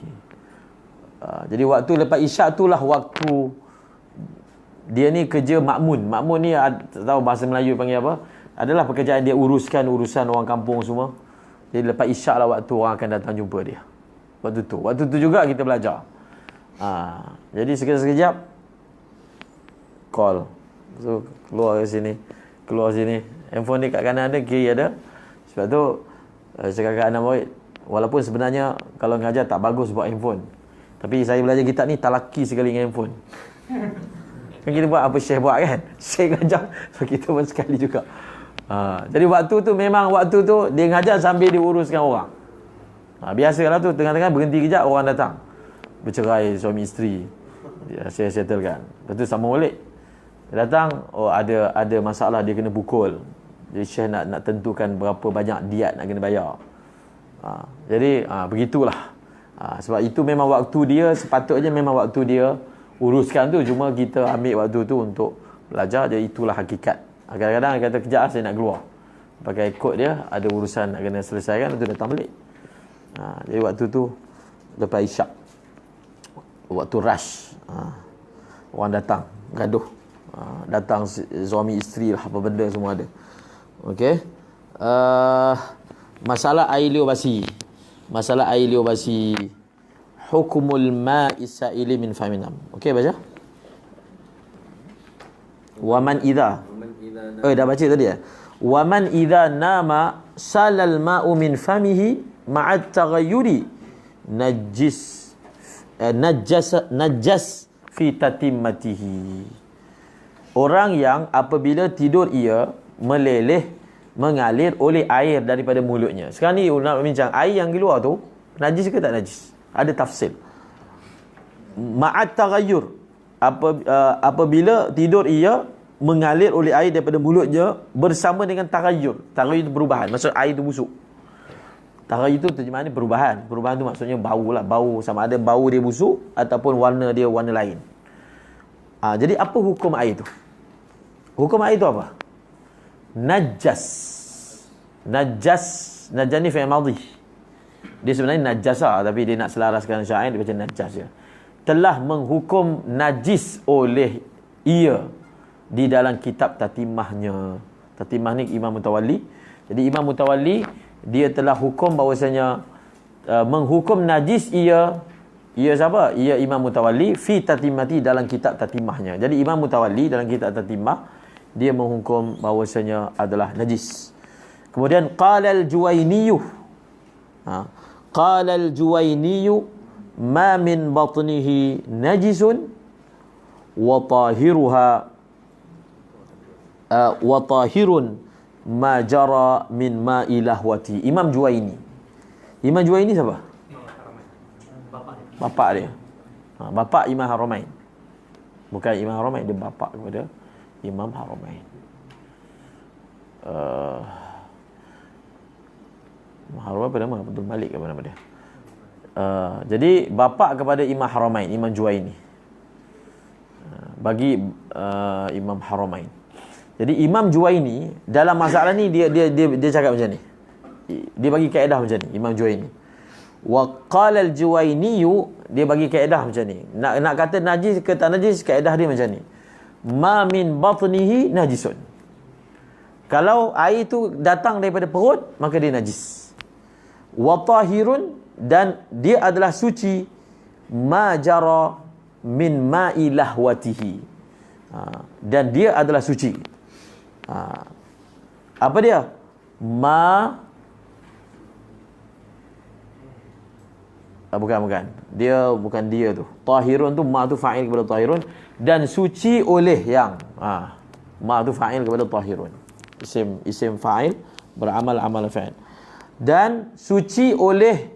Jadi waktu lepas Isyak tu lah waktu dia ni kerja makmun. Makmun ni tak tahu bahasa Melayu panggil apa. Adalah pekerjaan dia uruskan urusan orang kampung semua. Jadi lepas Isyak lah waktu orang akan datang jumpa dia. Waktu tu juga kita belajar. Jadi sekejap call. So keluar sini. Handphone ni kat kanan ada, kiri ada. Sebab tu cakap kat anak murid, walaupun sebenarnya kalau ngajar tak bagus buat handphone, tapi saya belajar kitab ni talaki sekali dengan handphone. Kan kita buat apa Syekh buat kan. Syekh ngajar, so kita pun sekali juga. Jadi waktu tu memang dia ngajar sambil dia uruskan orang. Biasalah tu tengah-tengah berhenti kejap, orang datang bercerai suami isteri, saya settlekan. Lepas tu sambung balik. Dia datang, ada masalah, dia kena pukul. Jadi Syekh nak tentukan berapa banyak diat nak kena bayar. Jadi begitulah. Sebab itu memang waktu dia, sepatutnya memang waktu dia uruskan tu, cuma kita ambil waktu tu untuk belajar. Jadi itulah hakikat. Kadang-kadang dia kata kejap saya nak keluar, pakai kod dia, ada urusan nak kena selesaikan, lepas tu datang balik. Jadi waktu tu lepas Isyak, waktu rush, orang datang gaduh, datang suami isteri lah, apa benda semua ada. Okey, masalah ailio basi, hukumul ma'i sa'ili min faminam. Okey, baca. Waman idza idza dah baca tadi ya. Wa man idza nama salal ma'u min famihi ma'at taghayyuri najas fi tatimmatihi. Orang yang apabila tidur ia meleleh mengalir oleh air daripada mulutnya. Sekarang ni nak bincang air yang keluar tu najis ke tak najis? Ada tafsir. Ma'at taghayyur, apabila tidur ia mengalir oleh air daripada mulutnya bersama dengan taghayyur. Taghayyur itu perubahan, maksud air itu busuk. Taghayyur itu terjemahan perubahan. Perubahan tu maksudnya bau lah, bau, sama ada bau dia busuk ataupun warna dia warna lain. Jadi apa hukum air itu? Hukum air itu apa? Najas. Najas ni fi'il madhi. Dia sebenarnya najasa, tapi dia nak selaraskan syair, dia baca najas je. Telah menghukum najis oleh ia di dalam kitab tatimahnya. Tatimah ni Imam Mutawalli. Jadi Imam Mutawalli dia telah hukum bahawasanya menghukum najis ia siapa? Ia Imam Mutawalli fi tatimati, dalam kitab tatimahnya. Jadi Imam Mutawalli dalam kitab tatimah dia menghukum bahawasanya adalah najis. Kemudian qala al-Juwayni, qala al-Juwayni ma min batnihi najisun wa tahirun ma jara min ma'i lahwati. Imam Juwayni. Imam Juwayni siapa? Bapak dia. Bapak Imam Haramain. Bukan Imam Haramain, dia bapak kepada Imam Haramain. Imam Haramain apa nama? Abdul Malik apa nama dia? Jadi bapak kepada Imam Haramain, Imam Juwayni. Bagi Imam Haramain. Jadi Imam Juwayni dalam masalah ni dia cakap macam ni. Dia bagi kaedah macam ni, Imam Juwayni. Wa qala al-Juwayni, dia bagi kaedah macam ni. Nak kata najis ke tak najis, kaedah dia macam ni. Ma min batnihi najisun. Kalau air tu datang daripada perut, maka dia najis. Wa tahirun, dan dia adalah suci, ma jara min ma'i lahwatihi. Dan dia adalah suci. Apa dia? Bukan. Dia bukan dia tu. Tahirun tu, ma tu fa'il kepada tahirun, dan suci oleh yang. Ma tu fa'il kepada tahirun. Isim fa'il beramal amal fa'il. Dan suci oleh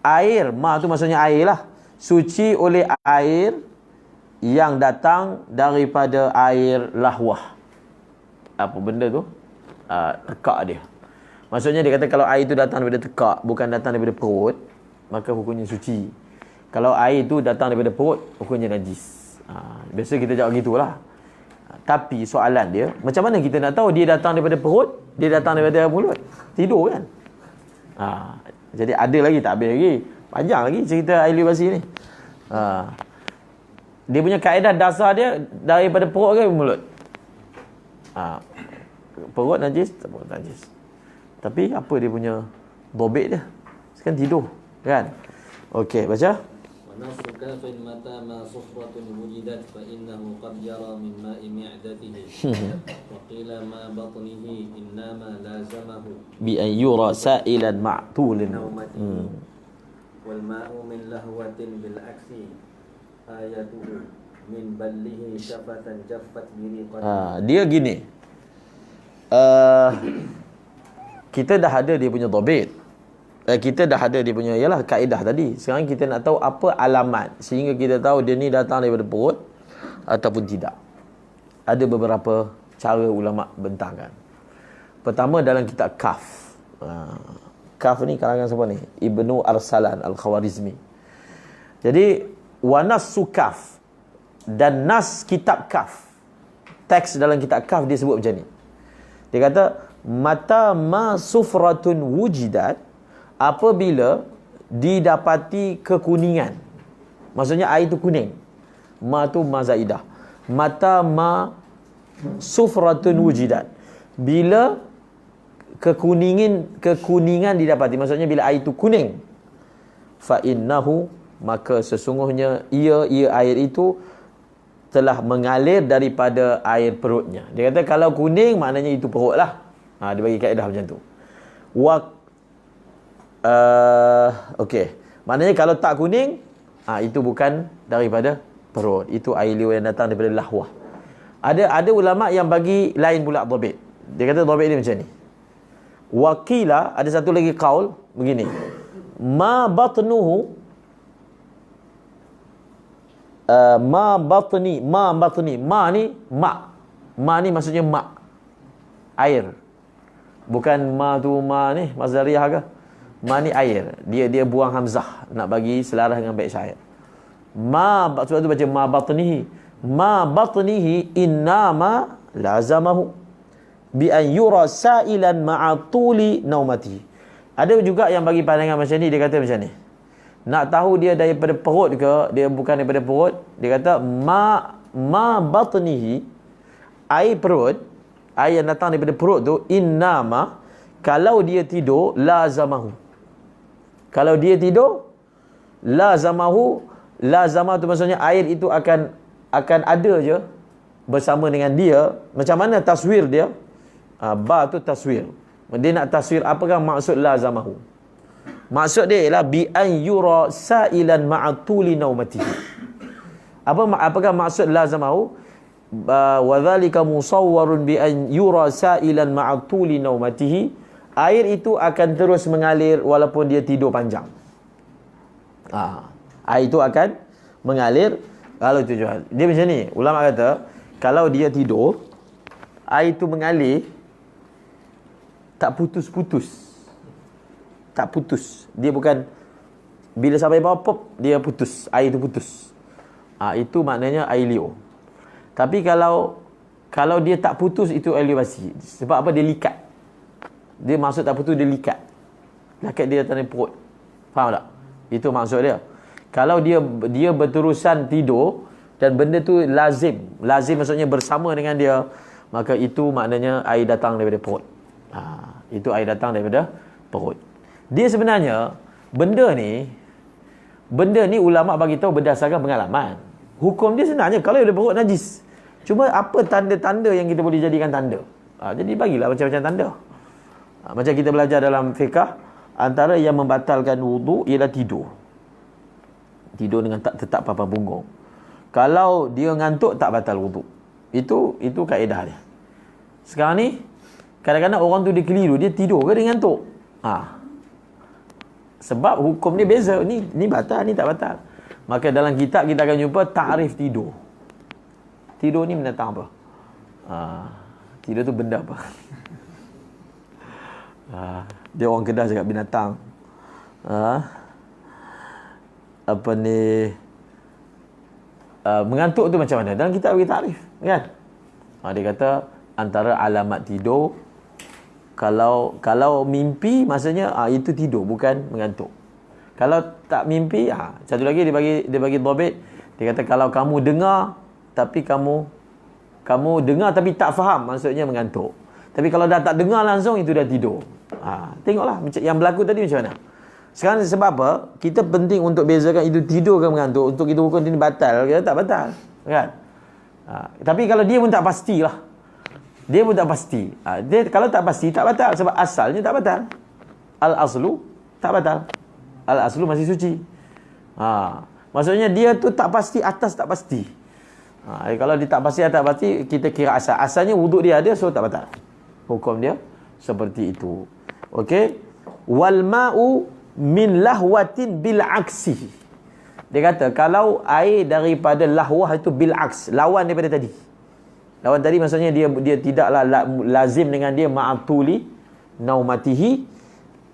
air. Ma tu maksudnya air lah. Suci oleh air yang datang daripada air lahwah. Apa benda tu? Tekak dia. Maksudnya dia kata kalau air tu datang daripada tekak, bukan datang daripada perut, maka hukumnya suci. Kalau air tu datang daripada perut, hukumnya najis. Biasa kita jawab gitulah. Tapi soalan dia, macam mana kita nak tahu dia datang daripada perut, dia datang daripada mulut? Tidur kan? Jadi ada lagi, tak habis lagi. Panjang lagi cerita ahli basi ni. Dia punya kaedah dasar dia daripada perut ke mulut? Perut najis, perut najis. Tapi apa dia punya dobit dia? Sekarang tidur, kan? Okey, baca. ونص كاف متى ما صفرة وجدت فإنه قد يرى من ماء معدته وقيل ما بطنه إنما لازمه بأن يرى سائلا معطول نومته والماء من لهوة بالعكس آيته من بله شفة جفت بريقته. Dia gini, kita dah ada dia punya dobit. Kita dah ada dia punya, ialah kaedah tadi. Sekarang kita nak tahu apa alamat sehingga kita tahu dia ni datang daripada perut ataupun tidak. Ada beberapa cara ulama bentangkan. Pertama dalam kitab Kaf. Kaf ni karangan siapa ni? Ibnu Arsalan Al-Khawarizmi. Jadi wanassu Kaf dan nas kitab Kaf, teks dalam kitab Kaf dia sebut macam ni. Dia kata mata ma sufratun wujidat, apabila didapati kekuningan. Maksudnya air itu kuning. Ma tu ma zaidah. Mata ma sufratun wujidat. Bila kekuningan didapati, maksudnya bila air itu kuning, fa innahu, maka sesungguhnya ia air itu telah mengalir daripada air perutnya. Dia kata kalau kuning maknanya itu perut lah. Dia bagi kaedah macam tu. Okey. Maknanya kalau tak kuning, itu bukan daripada perut. Itu air liur yang datang daripada lahwah. Ada ulama yang bagi lain pula dhabit. Dia kata dhabit ni macam ni. Waqila, ada satu lagi qaul begini. Ma batnuhu ma batni ma ni maksudnya mak air, bukan ma tu ma ni mazdariyah ke, ma ni air, dia buang hamzah nak bagi selaras dengan bait syair. Sebab tu baca ma batnihi innama lazamahu bi an yura sa'ilan ma'a tuli naumati. Ada juga yang bagi pandangan macam ni, dia kata macam ni, nak tahu dia daripada perut ke, dia bukan daripada perut, dia kata ma batnihi, air perut, air yang datang daripada perut tu, innama, kalau dia tidur, lazamahu. Kalau dia tidur, lazamahu, lazamah tu maksudnya air itu akan ada je bersama dengan dia. Macam mana taswir dia? Ba tu taswir. Dia nak taswir apakah maksud lazamahu. Maksud dia ialah bi an yura sa'ilan ma'a tuli naumatihi. Apakah maksud lazamahu? Wa dhalika musawwarun bi an yura sa'ilan ma'a tuli naumatihi. Air itu akan terus mengalir walaupun dia tidur panjang. Air itu akan mengalir kalau tujuan. Dia macam ni, ulama kata kalau dia tidur, air itu mengalir tak putus-putus. Tak putus. Dia bukan bila sampai bawah pop dia putus, air itu putus. Itu maknanya air liur. Tapi kalau dia tak putus, itu air liur basi. Sebab apa? Dia likat. Dia maksud tak putus, dia likat. Likat dia datang dari perut. Faham tak? Itu maksud dia. Kalau dia berterusan tidur dan benda tu lazim maksudnya bersama dengan dia, maka itu maknanya air datang daripada perut. Itu air datang daripada perut. Dia sebenarnya benda ni ulama bagi tahu berdasarkan pengalaman. Hukum dia sebenarnya kalau dia perut najis. Cuma apa tanda-tanda yang kita boleh jadikan tanda? Jadi bagilah macam-macam tanda. Macam kita belajar dalam fiqh, antara yang membatalkan wudu ialah tidur. Tidur dengan tak tetap papan punggung. Kalau dia ngantuk tak batal wudu. Itu kaedah dia. Sekarang ni kadang-kadang orang tu dia keliru, dia tidur ke dia ngantuk? Sebab hukum dia beza. Ni batal, ni tak batal. Maka dalam kitab kita akan jumpa ta'rif tidur. Tidur ni binatang apa? Tidur tu benda apa? Dia orang Kedah cakap binatang. Apa ni? Mengantuk tu macam mana? Dalam kitab bagi ta'rif, kan? Dia kata antara alamat tidur, kalau mimpi maksudnya itu tidur, bukan mengantuk. Kalau tak mimpi, satu lagi dia bagi dhabit. Dia kata kalau kamu dengar tapi kamu dengar tapi tak faham, maksudnya mengantuk. Tapi kalau dah tak dengar langsung, itu dah tidur. Tengoklah yang berlaku tadi macam mana. Sekarang sebab apa? Kita penting untuk bezakan itu tidur ke mengantuk. Untuk kita hukum ini batal ke tak batal, kan? Tapi kalau dia pun tak pastilah. Dia pun tak pasti. Dia kalau tak pasti tak batal sebab asalnya tak batal. Al-aslu tak batal. Al-aslu masih suci. Maksudnya dia tu tak pasti atas tak pasti. Kalau dia tak pasti atas tak pasti, kita kira asal. Asalnya wuduk dia ada, so tak batal. Hukum dia seperti itu. Okey. Wal ma'u min lahwatin bil aksi. Dia kata kalau air daripada lahwah itu bil aks, lawan daripada tadi. Lawan tadi maksudnya dia tidaklah lazim dengan dia ma'atuli naumatihi,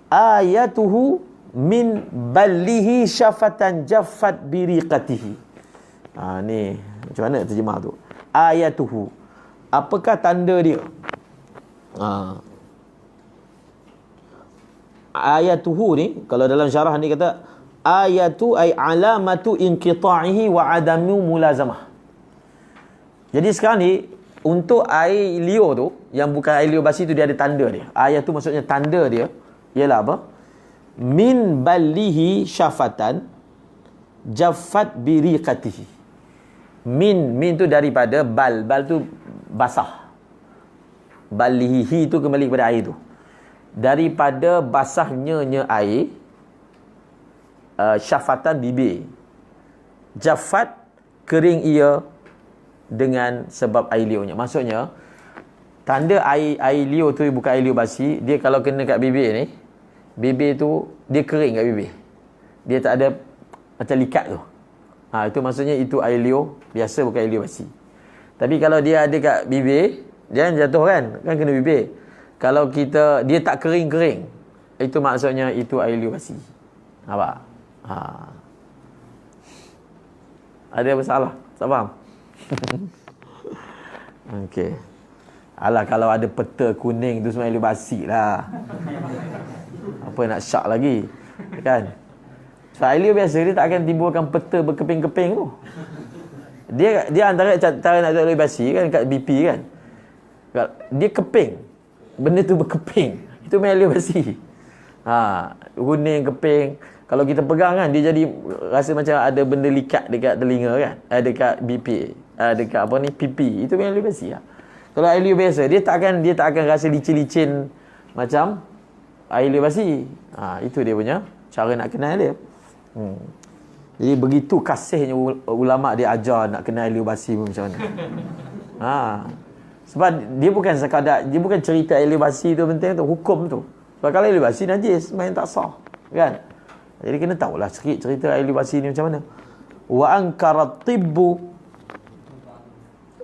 ayatuhu min ballihi syafatan jaffat biriqatihi. Ni macam mana terjemah tu? Ayatuhu, apakah tanda dia? Ayatuhu ni kalau dalam syarah ni kata ayatu ay alamatu inqita'ihi wa adamu mulazamah. Jadi sekarang ni untuk air liur tu, yang bukan air liur basi tu, dia ada tanda dia. Ayat tu maksudnya tanda dia ialah apa? Min ballihi syafatan jaffat biriqatihi. Min tu daripada bal tu basah. Balihi tu kembali kepada air tu. Daripada basahnya air, syafatan bibir. Jaffat, kering ia dengan sebab air liurnya. Maksudnya tanda air liur tu bukan air liur basi, dia kalau kena kat bibir ni, bibir tu dia kering kat bibir. Dia tak ada macam likat tu. Itu maksudnya itu air liur biasa, bukan air liur basi. Tapi kalau dia ada kat bibir, jangan jatuh kan kena bibir. Kalau dia tak kering-kering, itu maksudnya itu air liur basi. Nampak? Ada masalah? Tak faham? Okey. Alah, kalau ada peta kuning tu semua air liur basi lah. Apa nak syak lagi? Kan? So, air liur biasa dia tak akan timbulkan peta berkeping-keping tu. Dia antara cara nak tahu air basi kan kat BP kan. Dia keping. Benda tu berkeping. Itu air liur basi. Kuning, keping. Kalau kita pegang kan, dia jadi rasa macam ada benda likat dekat telinga kan. Dekat BP. Dekat apa ni, pipi. Itu air liur basi lah. Kalau air liur biasa, dia tak akan rasa licin-licin macam air liur basi. Itu dia punya cara nak kenal dia. Jadi begitu kasihnya ulama dia ajar nak kenal air liur basi pun macam mana. Sebab dia bukan sekadar, dia bukan cerita air liur basi tu penting tu, hukum tu. Sebab kalau air liur basi najis, main tak sah. Kan? Jadi kena tahulah sikit cerita air liur basi ni macam mana. Wa ankara tibbu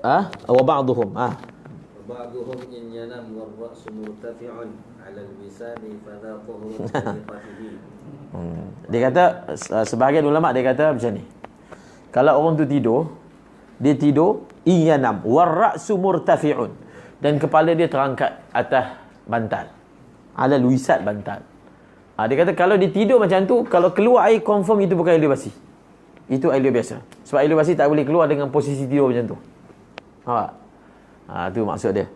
wa ba'duhum ba'duhum in yanam war ra'su murtafi'un 'ala al-wisadi fa dha tuhurun tariqatihi. Dia kata, sebahagian ulama dia kata macam ni. Kalau orang tu dia tidur iyanam war ra'su murtafi'un, dan kepala dia terangkat atas bantal. 'Ala al-wisad, bantal. Dia kata kalau dia tidur macam tu, kalau keluar air confirm itu bukan air liur basi. Itu air liur biasa. Sebab air liur basi tak boleh keluar dengan posisi tidur macam tu. Tu maksud dia.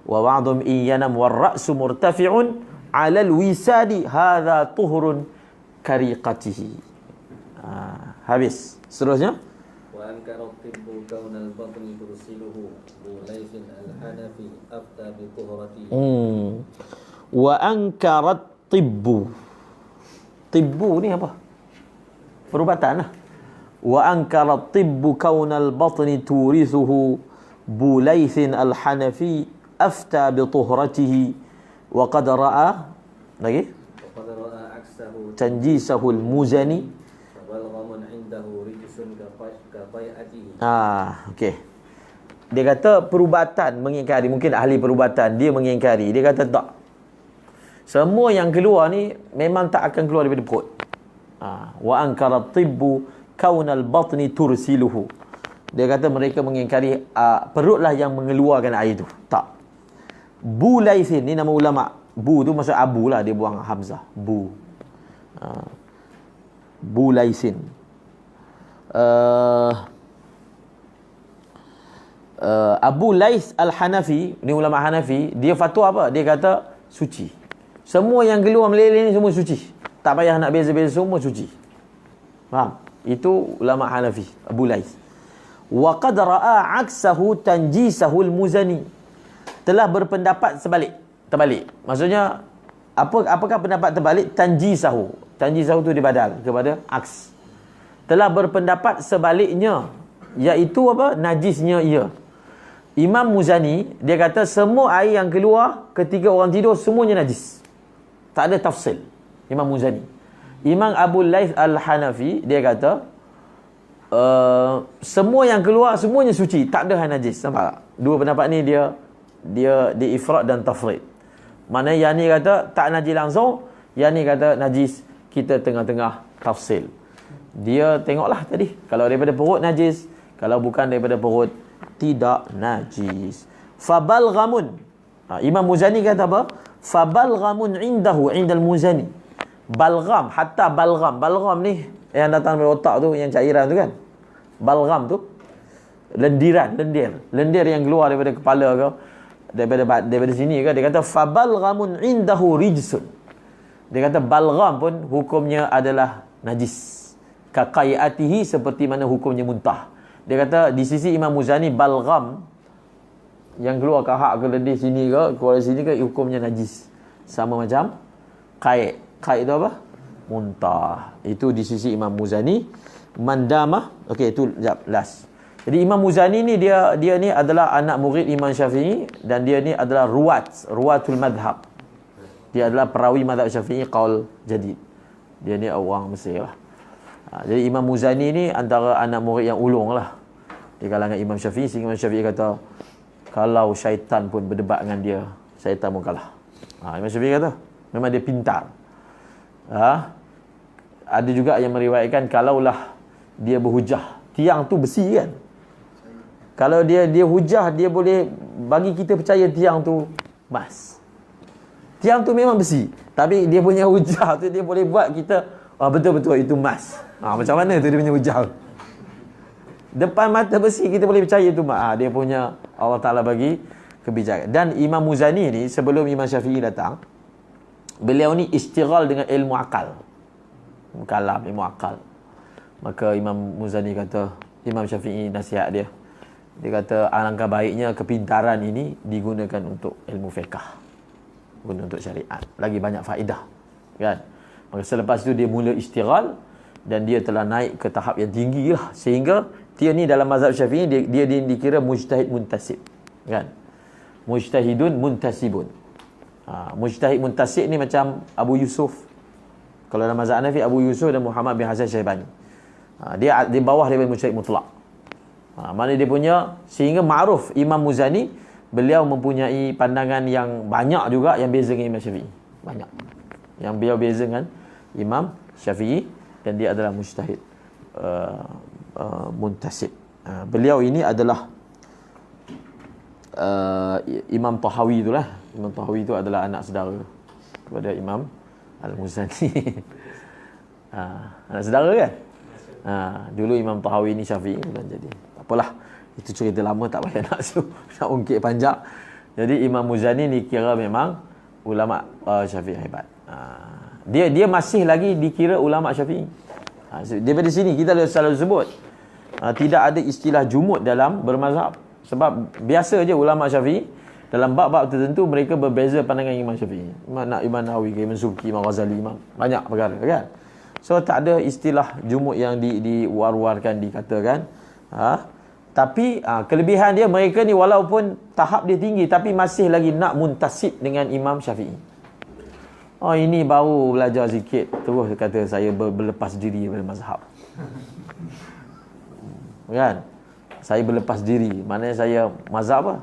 Wa ba'dhum iyanam war ra'su murtafi'un 'ala al-wisadi hadha tuhurun kariqatihi. Habis. Seterusnya, wa ankara tibbu kaunal batni tursiluhu bulaysin al-hanafi afta bi tuhuratihi. Wa ankara tibbu. Tibbu ni apa? Perubatan lah. Wa ankara tibbu kaunal batni turithuhu bulaysin al-hanafi afta bi tuhuratihi wa qad ra'a lagi tanjisahu al-muzani walghamun indahu rijsun kafai'atihi. Okey. Dia kata perubatan mengingkari, mungkin ahli perubatan dia mengingkari. Dia kata tak. Semua yang keluar ni memang tak akan keluar daripada perut. Wa ankara tibbu kaunal batni tursiluhu. Dia kata mereka mengingkari perutlah yang mengeluarkan air tu. Tak. Bulaysin ni nama ulama. Bu tu maksud abu lah, dia buang hamzah. Bulaysin. Abu Lais Al-Hanafi, ni ulama Hanafi, dia fatwa apa? Dia kata suci. Semua yang keluar meleleh ni semua suci. Tak payah nak beza-beza, semua suci. Faham? Itu ulama Hanafi, Abu Lais. Wa qad ra'a aksahu tanjisahu al-Muzani. Telah berpendapat terbalik. Maksudnya apakah pendapat terbalik? Tanjisahu. Tanjisahu tu dibadal kepada aks. Telah berpendapat sebaliknya, iaitu apa? Najisnya ia. Imam Muzani dia kata semua air yang keluar ketika orang tidur semuanya najis. Tak ada tafsil. Imam Muzani. Imam Abu Laith Al-Hanafi dia kata semua yang keluar semuanya suci, tak ada yang najis. Nampak tak? Dua pendapat ni dia ifrat dan tafrid. Mana yang ni kata tak najis langsung, yang ni kata najis, kita tengah-tengah tafsil. Dia tengoklah tadi, kalau daripada perut najis, kalau bukan daripada perut tidak najis. Fabalghamun. Imam Muzani kata apa? Fabalghamun indal Muzani. Balgham, hatta balgham. Balgham ni yang datang dari otak tu, yang cairan tu kan. Balgham tu lendir yang keluar daripada kepala ke, daripada sini ke. Dia kata fabalghamun indahu rijsun. Dia kata balgham pun hukumnya adalah najis. Kaqai'atihi, seperti mana hukumnya muntah. Dia kata di sisi Imam Muzani balgham yang keluar kahak ke lendir sini ke, keluar sini ke, hukumnya najis. Sama macam qaid. Qaid itu apa? Muntah. Itu di sisi Imam Muzani. Mandamah. Okey, itu jap last. Jadi Imam Muzani ni dia ni adalah anak murid Imam Syafi'i dan dia ni adalah ruwatul madhab. Dia adalah perawi mazhab Syafi'i qaul jadid. Dia ni orang Mesir lah. Jadi Imam Muzani ni antara anak murid yang ulung lah di kalangan Imam Syafi'i. Sehingga Imam Syafi'i kata kalau syaitan pun berdebat dengan dia, syaitan pun kalah. Imam Syafi'i kata memang dia pintar. Ada juga yang meriwayatkan kalaulah dia berhujah, tiang tu besi kan, kalau dia hujah, dia boleh bagi kita percaya tiang tu emas. Tiang tu memang besi, tapi dia punya hujah tu dia boleh buat kita betul-betul itu emas. Macam mana tu dia punya hujah? Depan mata besi kita boleh percaya itu emas. Dia punya Allah Ta'ala bagi kebijakan. Dan Imam Muzani ni sebelum Imam Syafi'i datang, beliau ni istighal dengan ilmu akal. Kalam, ilmu akal. Maka Imam Muzani kata, Imam Syafi'i nasihat dia. Dia kata alangkah baiknya kepintaran ini digunakan untuk ilmu fiqh, guna untuk syariat. Lagi banyak faedah. Kan? Maka selepas itu dia mula istighal dan dia telah naik ke tahap yang tinggi lah. Sehingga dia ni dalam mazhab Syafi'i dia dikira mujtahid muntasib. Kan? Mujtahidun muntasibun. Mujtahid muntasib ni macam Abu Yusuf. Kalau dalam mazhab Hanafi, Abu Yusuf dan Muhammad bin Hasan Syaibani. Dia di bawah daripada mujtahid mutlak. Mana dia punya, sehingga ma'ruf Imam Muzani, beliau mempunyai pandangan yang banyak juga yang beza dengan Imam Syafi'i. Banyak. Yang beliau beza dengan Imam Syafi'i dan dia adalah mujtahid muntasib. Beliau ini adalah Imam Tahawi itulah. Imam Tahawi itu adalah anak saudara kepada Imam Al-Muzani. Anak saudara kan? Dulu Imam Tahawi ni Syafi'i dan jadi apalah, itu cerita lama, tak payah nak ungkit panjang. Jadi Imam Muzani ni kira memang ulama Syafi'i hebat. Dia masih lagi dikira ulama Syafi'i. Daripada sini kita selalu sebut tidak ada istilah jumud dalam bermazhab. Sebab biasa je ulama Syafi'i dalam bab-bab tertentu mereka berbeza pandangan Imam Syafi'i. Imam Nawawi, Imam Subki, Imam Ghazali, banyak perkara kan. So tak ada istilah jumud yang diwar-warkan, dikatakan. Tapi kelebihan dia, mereka ni walaupun tahap dia tinggi tapi masih lagi nak muntasib dengan Imam Syafi'i. Ini baru belajar sikit terus kata saya berlepas diri daripada mazhab. Kan? Saya berlepas diri. Maknanya saya mazhab apa?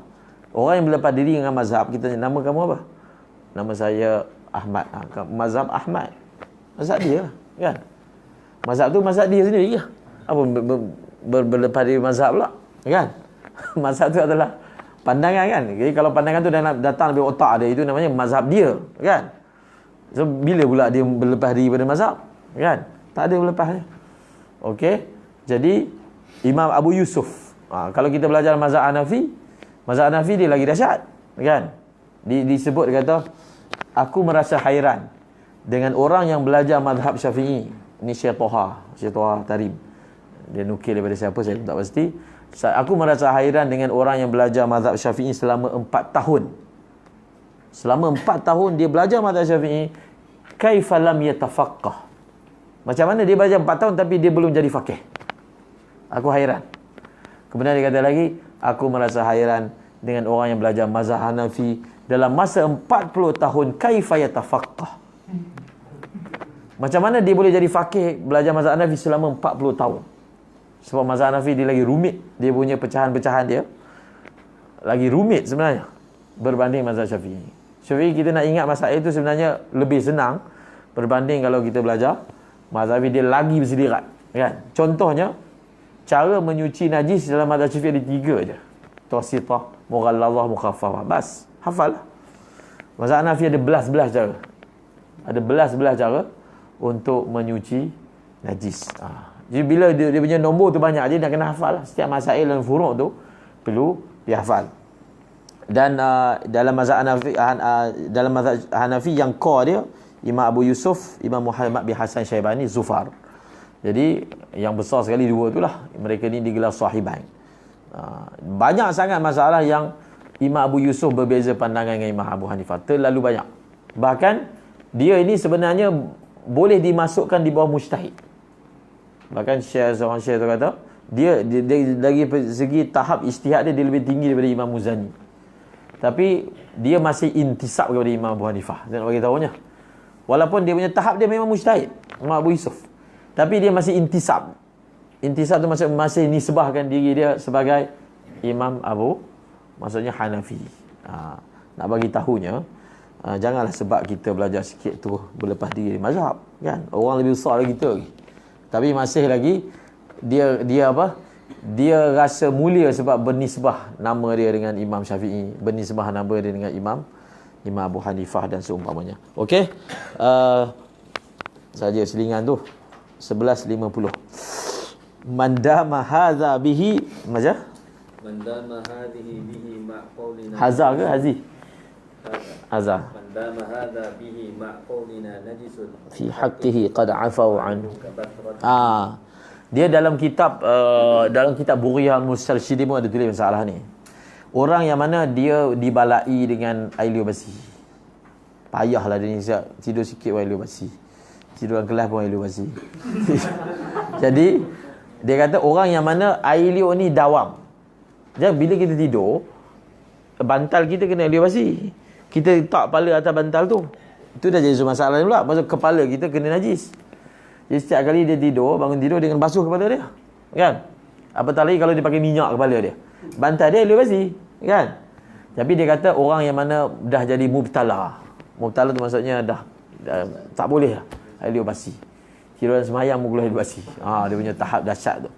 Orang yang berlepas diri dengan mazhab, kita nama kamu apa? Nama saya Ahmad. Mazhab Ahmad. Mazhab dia lah. Kan? Mazhab tu mazhab dia sendiri lah. Apa berlepas diri mazhab pula? Kan? Mazhab tu adalah pandangan kan. Jadi kalau pandangan tu datang dari otak dia, itu namanya mazhab dia. Kan? So bila pula dia berlepas diri pada mazhab? Kan? Tak ada berlepasnya. Okey. Jadi Imam Abu Yusuf. Kalau kita belajar mazhab Hanafi dia lagi dahsyat. Kan? Disebut, dia kata, aku merasa hairan dengan orang yang belajar mazhab Syafi'i. Ini Syekh Toha Tarim. Dia nukil daripada siapa saya tak pasti. Aku merasa hairan dengan orang yang belajar mazhab Syafi'i selama 4 tahun. Selama 4 tahun dia belajar mazhab Syafi'i, kaifa lam yatafaqqah. Macam mana dia belajar 4 tahun tapi dia belum jadi faqih. Aku hairan. Kemudian dia kata lagi, aku merasa hairan dengan orang yang belajar mazhab Hanafi dalam masa 40 tahun, kaifa yatafaqqah. Macam mana dia boleh jadi faqih belajar mazhab Hanafi selama 40 tahun? Sebab mazhab Hanafi dia lagi rumit. Dia punya pecahan-pecahan dia lagi rumit sebenarnya berbanding mazhab Syafi'i. Syafi'i kita nak ingat masalah itu sebenarnya lebih senang berbanding kalau kita belajar mazhab Hanafi, dia lagi bersedirat. Kan? Contohnya, cara menyuci najis dalam mazhab Syafi'i ada 3 je. Tawsitah, mughalladhah, mukhaffafah. Bas, hafal. Mazhab Hanafi ada belas-belas cara. Ada belas-belas cara untuk menyuci najis. Jadi bila dia punya nombor tu banyak, dia nak kena hafal lah. Setiap masail dan furuk tu perlu dihafal. Dan dalam mazhab Hanafi yang core dia Imam Abu Yusuf, Imam Muhammad bin Hasan Syaibani, Zufar. Jadi yang besar sekali dua itulah. Mereka ni digelar sahibain. Banyak sangat masalah yang Imam Abu Yusuf berbeza pandangan dengan Imam Abu Hanifah. Terlalu banyak. Bahkan dia ini sebenarnya boleh dimasukkan di bawah mujtahid. Bahkan seorang syekh tu kata dia dari segi tahap ijtihad dia lebih tinggi daripada Imam Muzani. Tapi dia masih intisab kepada Imam Abu Hanifah. Saya nak bagi tahunya. Walaupun dia punya tahap dia memang mujtahid, Imam Abu Yusuf. Tapi dia masih intisab. Intisab tu masih nisbahkan diri dia sebagai Imam Abu, maksudnya Hanafi. Nak bagi tahunya, janganlah sebab kita belajar sikit tu berlepas diri mazhab, kan? Orang lebih besar dari kita lagi. Tapi masih lagi dia apa? Dia rasa mulia sebab bernisbah nama dia dengan Imam Syafi'i, bernisbah nama dia dengan Imam Abu Hanifah dan seumpamanya. Okey. Saja selingan tu 11.50. Mandama hadza bihi maja? Mandama hadhihi bihi ma' qawlina. Hazar ke hazi? Hazar. Mandama hadza bihi ma' qawlina najisun Fi haqqihi qad afau anhu. Dia dalam kitab Buriyah Mustarsyidin ada tulis masalah ni. Orang yang mana dia dibalai dengan air liur basi. Payahlah dia ni tidur sikit air liur basi. Tidur dalam kelas pun air liur basi. Jadi dia kata orang yang mana air liur ni dawam. Jadi bila kita tidur, bantal kita kena air liur basi. Kita letak kepala atas bantal tu. Itu dah jadi masalah pula. Maksud kepala kita kena najis. Jadi setiap kali dia tidur, bangun tidur dengan basuh kepala dia, kan? Apatah lagi kalau dia pakai minyak kepala dia, bantal dia boleh basi, kan? Tapi dia kata orang yang mana dah jadi mubtala. Mubtala tu maksudnya dah tak boleh lah air liur basi. Kira semayang pun boleh basi. Dia punya tahap dahsyat tu.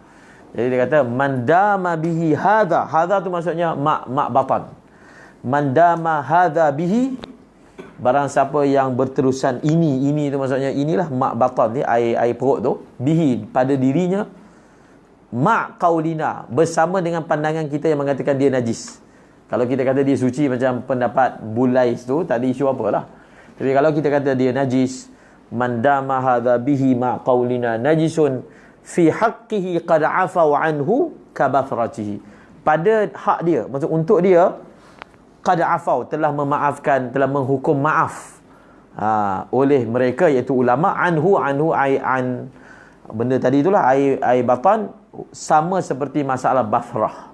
Jadi dia kata mandama bihi hadza. Hadza tu maksudnya mak batan. Mandama hadza bihi, barang siapa yang berterusan ini tu maksudnya inilah mak batan ni, air perut tu, bihi pada dirinya, mak qaulina bersama dengan pandangan kita yang mengatakan dia najis. Kalau kita kata dia suci macam pendapat Bulais tu, tak ada isu apalah. Tapi kalau kita kata dia najis, mandama hadza bihi ma qaulina najisun fi haqqihi qad afau anhu kabathratihi. Pada hak dia, maksud untuk dia, qad afau telah memaafkan, telah menghukum maaf oleh mereka iaitu ulama, anhu an benda tadi itulah air batan, sama seperti masalah basrah,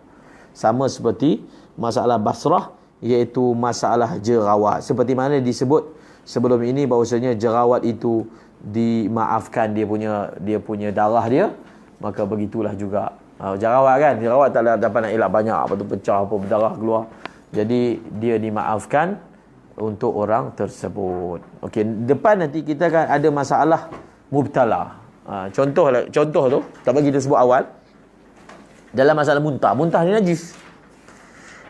sama seperti masalah basrah iaitu masalah jerawat. Seperti mana disebut sebelum ini bahawasanya jerawat itu dimaafkan dia punya darah dia, maka begitulah juga jerawat, kan? Jerawat tak dapat nak elak banyak, apa tu pecah, apa berdarah keluar. Jadi dia dimaafkan untuk orang tersebut. Okey, depan nanti kita akan ada masalah mubtala. Contoh tu tak bagi kita sebut awal. Dalam masalah muntah ni najis.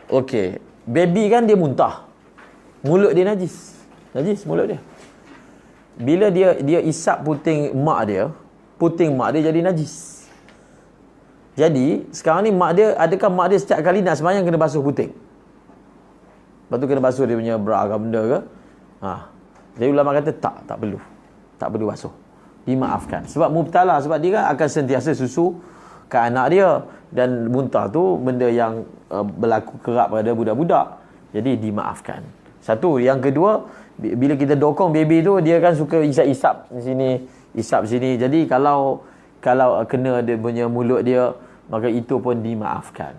Okey, baby kan dia muntah. Mulut dia najis. Najis mulut dia. Bila dia isap puting mak dia jadi najis. Jadi sekarang ni adakah mak dia setiap kali nak sembahyang kena basuh puting? Lepas tu kena basuh dia punya bra ke benda ke? Jadi ulama kata tak perlu. Tak perlu basuh. Dimaafkan. Sebab mubtala, sebab dia kan akan sentiasa susu ke anak dia, dan muntah tu benda yang berlaku kerap pada budak-budak. Jadi dimaafkan. Satu, yang kedua, bila kita dokong baby tu, dia kan suka isap-isap sini, isap sini. Jadi kalau kena dia punya mulut dia, maka itu pun dimaafkan.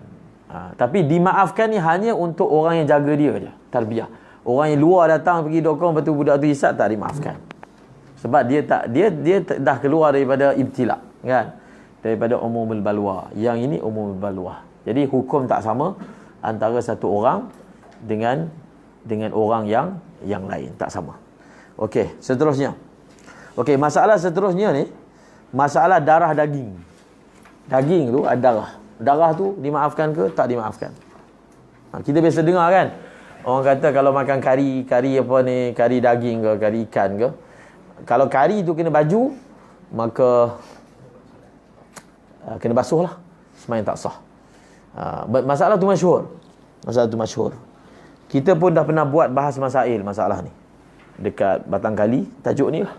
Tapi dimaafkan ni hanya untuk orang yang jaga dia je, tarbiyah. Orang yang luar datang pergi dokong, lepas tu budak tu isap, tak dimaafkan. Sebab dia dah keluar daripada ibtila, kan? Daripada umumul balwa. Yang ini umumul balwa. Jadi hukum tak sama antara satu orang dengan orang yang lain, tak sama. Okey, seterusnya. Okey, masalah seterusnya ni masalah darah daging. Daging tu ada darah. Darah tu dimaafkan ke tak dimaafkan? Kita biasa dengar kan, orang kata kalau makan kari apa ni, kari daging ke, kari ikan ke, kalau kari tu kena baju, maka kena basuh lah, sembahyang tak sah. Masalah tu masyhur. Kita pun dah pernah buat bahas masalah ni dekat Batang Kali, tajuk ni lah.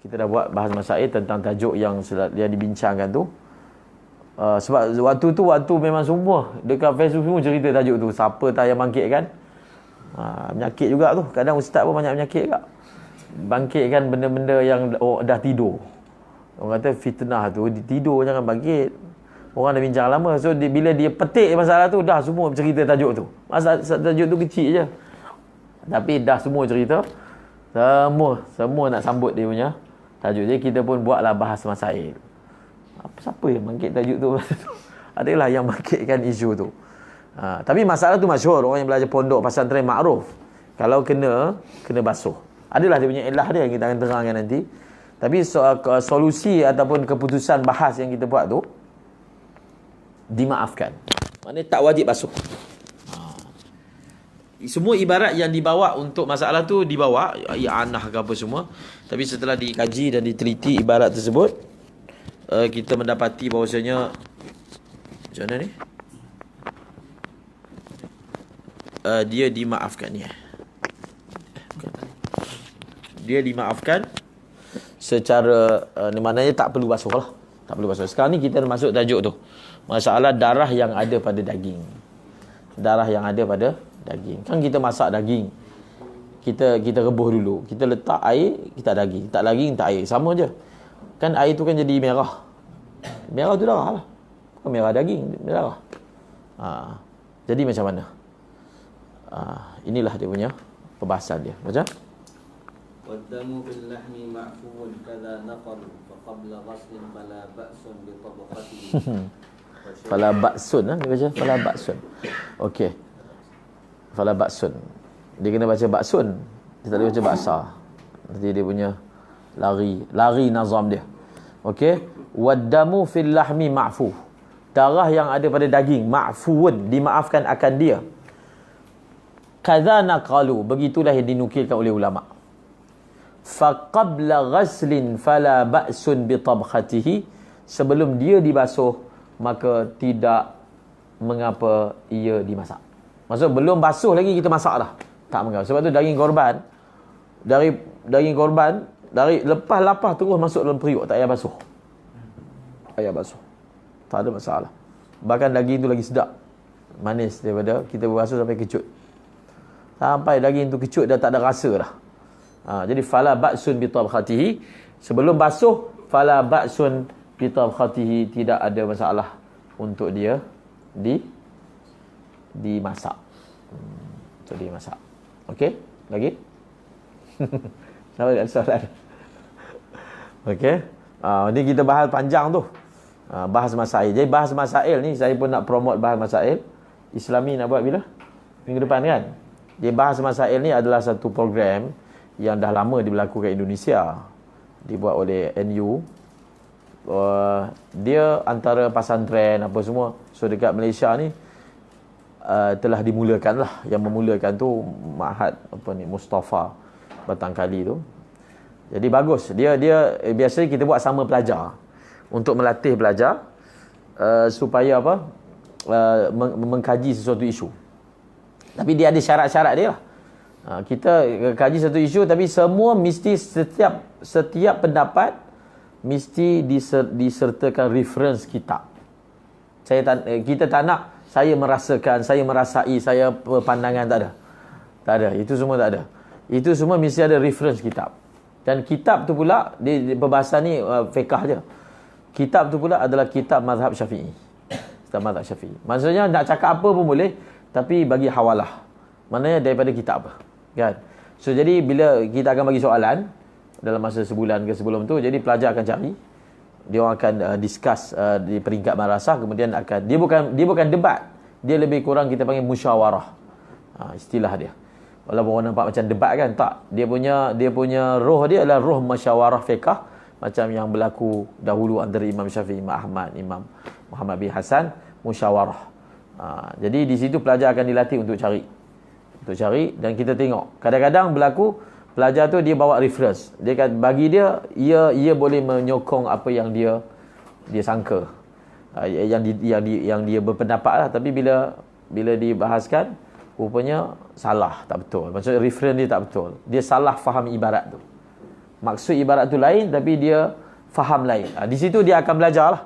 Kita dah buat bahas masail tentang tajuk yang dibincangkan tu. Sebab waktu memang semua dekat Facebook semua cerita tajuk tu. Siapa tak yang bangkit kan? Menyakit juga tu. Kadang ustaz pun banyak menyakit juga. Bangkitkan benda-benda yang dah tidur. Orang kata fitnah tu, tidur jangan bangkit. Orang dah bincang lama. So bila dia petik masalah tu, dah semua cerita tajuk tu. Masalah tajuk tu kecil je, tapi dah semua cerita. Semua nak sambut dia punya tajuk. Jadi kita pun buatlah bahas masail. Siapa yang bangkit tajuk tu? Adalah yang bangkitkan isu tu. Tapi masalah tu masyhur. Orang yang belajar pondok pesantren makruf. Kalau kena basuh. Adalah dia punya elah dia yang kita akan terangkan nanti. Tapi solusi ataupun keputusan bahas yang kita buat tu dimaafkan. Maknanya tak wajib basuh. Semua ibarat yang dibawa untuk masalah tu dibawa, i'anah ke apa semua. Tapi setelah dikaji dan diteliti ibarat tersebut, kita mendapati bahawasanya macam mana ni? Dia dimaafkan ya. Dia dimaafkan secara maknanya tak perlu basuh lah. Tak perlu basuh. Sekarang ni kita masuk tajuk tu. Masalah darah yang ada pada daging. Darah yang ada pada daging. Kan kita masak daging. Kita rebus dulu. Kita letak air, kita daging. Tak daging, tak air. Sama je. Kan air tu kan jadi merah. Merah tu darah lah. Bukan merah daging, merah. Jadi macam mana? Inilah dia punya perbahasan dia. Macam? والدم في اللحم معفو كذا نقل فقبل غسل فلا بأس بطبخته. Fala ba'sun dia baca fala ba'sun. Okey. Fala ba'sun. Dia kena baca ba'sun. Dia tak boleh baca ba'sa. Nanti dia punya lari nazam dia. Okey. Waddamu fil lahmi ma'fu. Darah yang ada pada daging ma'fuun, dimaafkan akan dia. Kadza naqalu, begitulah yang dinukilkan oleh ulama. Faqabla ghaslin fala ba'sun bi tabkhatihi, sebelum dia dibasuh maka tidak mengapa ia dimasak. Maksud belum basuh lagi kita masak dah, tak mengapa. Sebab tu daging korban, dari lepas lapar terus masuk dalam periuk, tak payah basuh. Tak payah basuh, tak ada masalah. Bahkan daging tu lagi sedap, manis daripada kita basuh sampai kecut. Sampai daging tu kecut dah tak ada rasa dah. Jadi fala ba'sun bi tabkhatihi, sebelum basuh fala ba'sun bi tabkhatihi, tidak ada masalah untuk dia dimasak. Untuk dimasak. Okey? Lagi? Siapa ada soalan? Okey. Ni kita bahas panjang tu. Bahas masail. Jadi bahas masail ni saya pun nak promote bahas masail. Islami nak buat bila? Minggu depan kan? Jadi bahas masail ni adalah satu program yang dah lama diberlakukan Indonesia. Dibuat oleh NU. Dia antara pesantren apa semua. So dekat Malaysia ni telah dimulakan lah. Yang memulakan tu Ma'had Mustafa Batangkali tu. Jadi bagus. Dia biasanya kita buat sama pelajar untuk melatih pelajar supaya apa? Mengkaji sesuatu isu. Tapi dia ada syarat-syarat dia lah. Kita kaji satu isu, tapi semua mesti setiap pendapat mesti disertakan reference kitab. Kita tak nak saya merasakan, saya merasai, saya pandangan, tak ada. Tak ada. Itu semua tak ada. Itu semua mesti ada reference kitab. Dan kitab tu pula perbahasan ni fiqh je. Kitab tu pula adalah kitab mazhab Syafi'i. Kitab mazhab Syafi'i. Maksudnya nak cakap apa pun boleh, tapi bagi hawalah. Maknanya daripada kitab kan. So jadi bila kita akan bagi soalan dalam masa sebulan ke sebelum tu, jadi pelajar akan cari, dia orang akan discuss di peringkat madrasah, kemudian akan dia bukan debat, dia lebih kurang kita panggil musyawarah. Istilah dia. Walaupun orang nampak macam debat kan, tak. Dia punya roh dia adalah roh musyawarah fiqh, macam yang berlaku dahulu antara Imam Syafi'i, Imam Ahmad, Imam Muhammad bin Hasan, musyawarah. Jadi di situ pelajar akan dilatih untuk cari, dan kita tengok kadang-kadang berlaku pelajar tu dia bawa reference, dia kan bagi dia boleh menyokong apa yang dia sangka, yang dia berpendapat lah, tapi bila dibahaskan rupanya salah, tak betul. Maksudnya reference dia tak betul, dia salah faham ibarat tu. Maksud ibarat tu lain, tapi dia faham lain. Di situ dia akan belajar lah.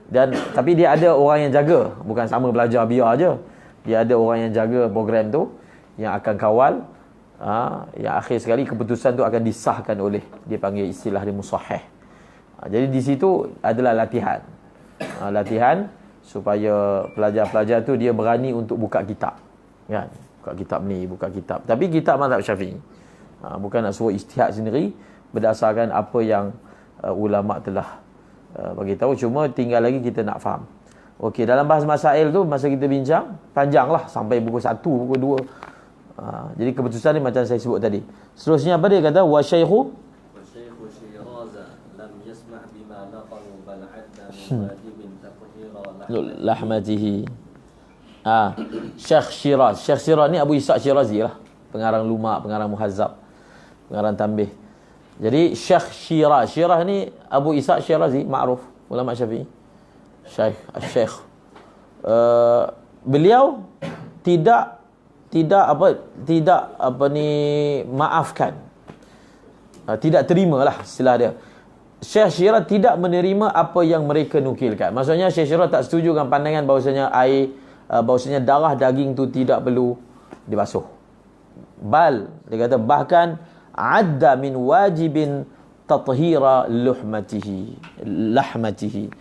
Dan tapi dia ada orang yang jaga, bukan sama belajar biar je. Dia ada orang yang jaga program tu, yang akan kawal. Yang akhir sekali keputusan tu akan disahkan oleh, dia panggil istilah dia musahih. Jadi di situ adalah latihan. Latihan supaya pelajar-pelajar tu dia berani untuk buka kitab. Kan? Buka kitab ni, buka kitab. Tapi kitab mazhab Syafi'i. Bukan nak suruh ijtihad sendiri berdasarkan apa yang ulama telah bagi tahu, cuma tinggal lagi kita nak faham. Okey, dalam bahas masail tu masa kita bincang panjanglah sampai pukul 1, pukul 2. Jadi keputusan ni macam saya sebut tadi. Seterusnya apa dia kata? Wa syaikhu Shiraza lam yasma' bima naqalu bal hadda min wajibin taqhira lahmatihi. Syekh Shiraz. Syekh Shiraz ni Abu Ishaq Shirazi lah. Pengarang Lumak, pengarang Muhazzab, pengarang Tanbih. Jadi Syekh Shiraz. Shiraz ni Abu Ishaq Shirazi, ma'ruf ulama Syafi'i. Syekh. Beliau tidak maafkan. Tidak terimalah istilah dia. Syekh Shiraz tidak menerima apa yang mereka nukilkan. Maksudnya Syekh Shiraz tak setuju dengan pandangan bahawasanya darah daging tu tidak perlu dibasuh. Bal, dia kata bahkan adda min wajibin tathira lahmatihi.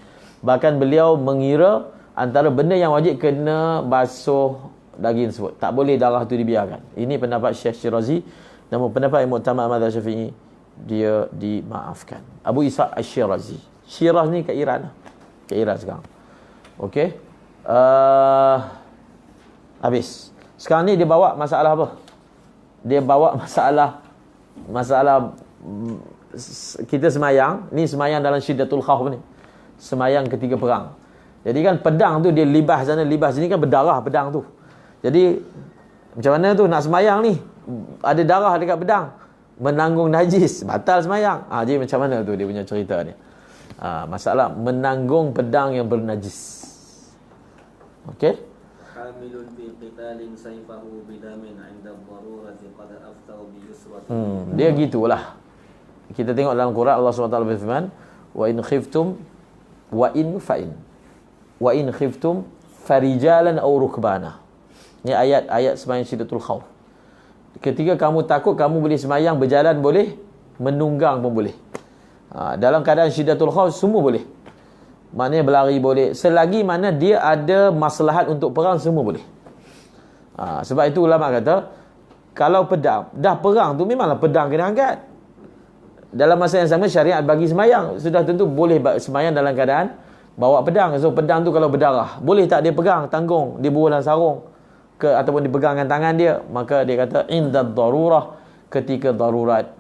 Bahkan beliau mengira antara benda yang wajib kena basuh daging tersebut. Tak boleh darah tu dibiarkan. Ini pendapat Syekh Shirazi. Namun pendapat yang muktamad mazhab Syafi'i, dia dimaafkan. Abu Ishaq Asy-Syirazi. Shiraz ni kat Iran. Kat Iran sekarang. Okey. Habis. Sekarang ni dia bawa masalah apa? Dia bawa masalah kita semayang. Ni semayang dalam Syiddatul Khawf ni. Semayang ketika perang. Jadi kan pedang tu dia libas sana, libas sini kan berdarah pedang tu. Jadi macam mana tu nak semayang ni? Ada darah dekat pedang. Menanggung najis, batal semayang. Jadi macam mana tu dia punya cerita ni? Masalah menanggung pedang yang bernajis. Okey? Hamilun fi qitalin sayfahu bidamin 'inda ad-darurati qad aftau bi yusrati. Dia gitulah. Kita tengok dalam Quran Allah SWT berfirman, wa in khiftum farijalan aw rukbana. Ini ayat sembahyang Syiddatul Khawf. Ketika kamu takut, kamu boleh sembahyang berjalan boleh, menunggang pun boleh. Dalam keadaan Syiddatul Khawf semua boleh. Maknanya berlari boleh. Selagi mana dia ada maslahat untuk perang, semua boleh. Sebab itu ulama kata, kalau pedang, dah perang tu memanglah pedang kena angkat. Dalam masa yang sama syariat bagi semayang. Sudah tentu boleh semayang dalam keadaan bawa pedang. So pedang tu kalau berdarah, boleh tak dia pegang, tanggung, dia buah dalam sarung ataupun dipegang dengan tangan dia. Maka dia kata indad darurah, ketika darurat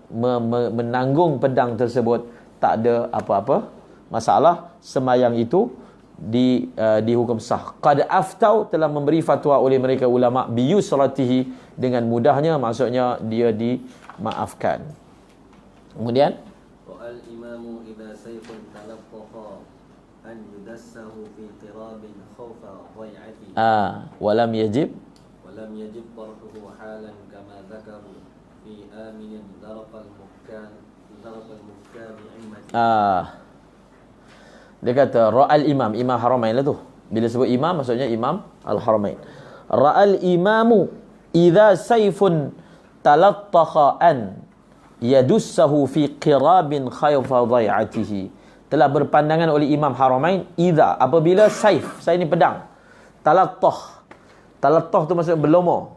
menanggung pedang tersebut, tak ada apa-apa masalah, semayang itu dihukum sah. Qad aftau, telah memberi fatwa oleh mereka ulama biyusratihi, dengan mudahnya, maksudnya dia dimaafkan. Kemudian Wa'al imamu idha sayfun talaqqa an yudassahu fi tirabin khawfa dhai'ati. Walam yajib tarkuhu halan kama dhakaru fi aminin darqal mukkan immati. Dia kata ra'al imam haramain lah tu. Bila sebut imam maksudnya imam al-haramain. Ra'al imamu idza sayfun talaqqaha an yadussahu fi qirabin khayfa dhai'atihi. Telah berpandangan oleh imam haramain idza, apabila saif ni pedang, talaqqah tu maksudnya berlomor.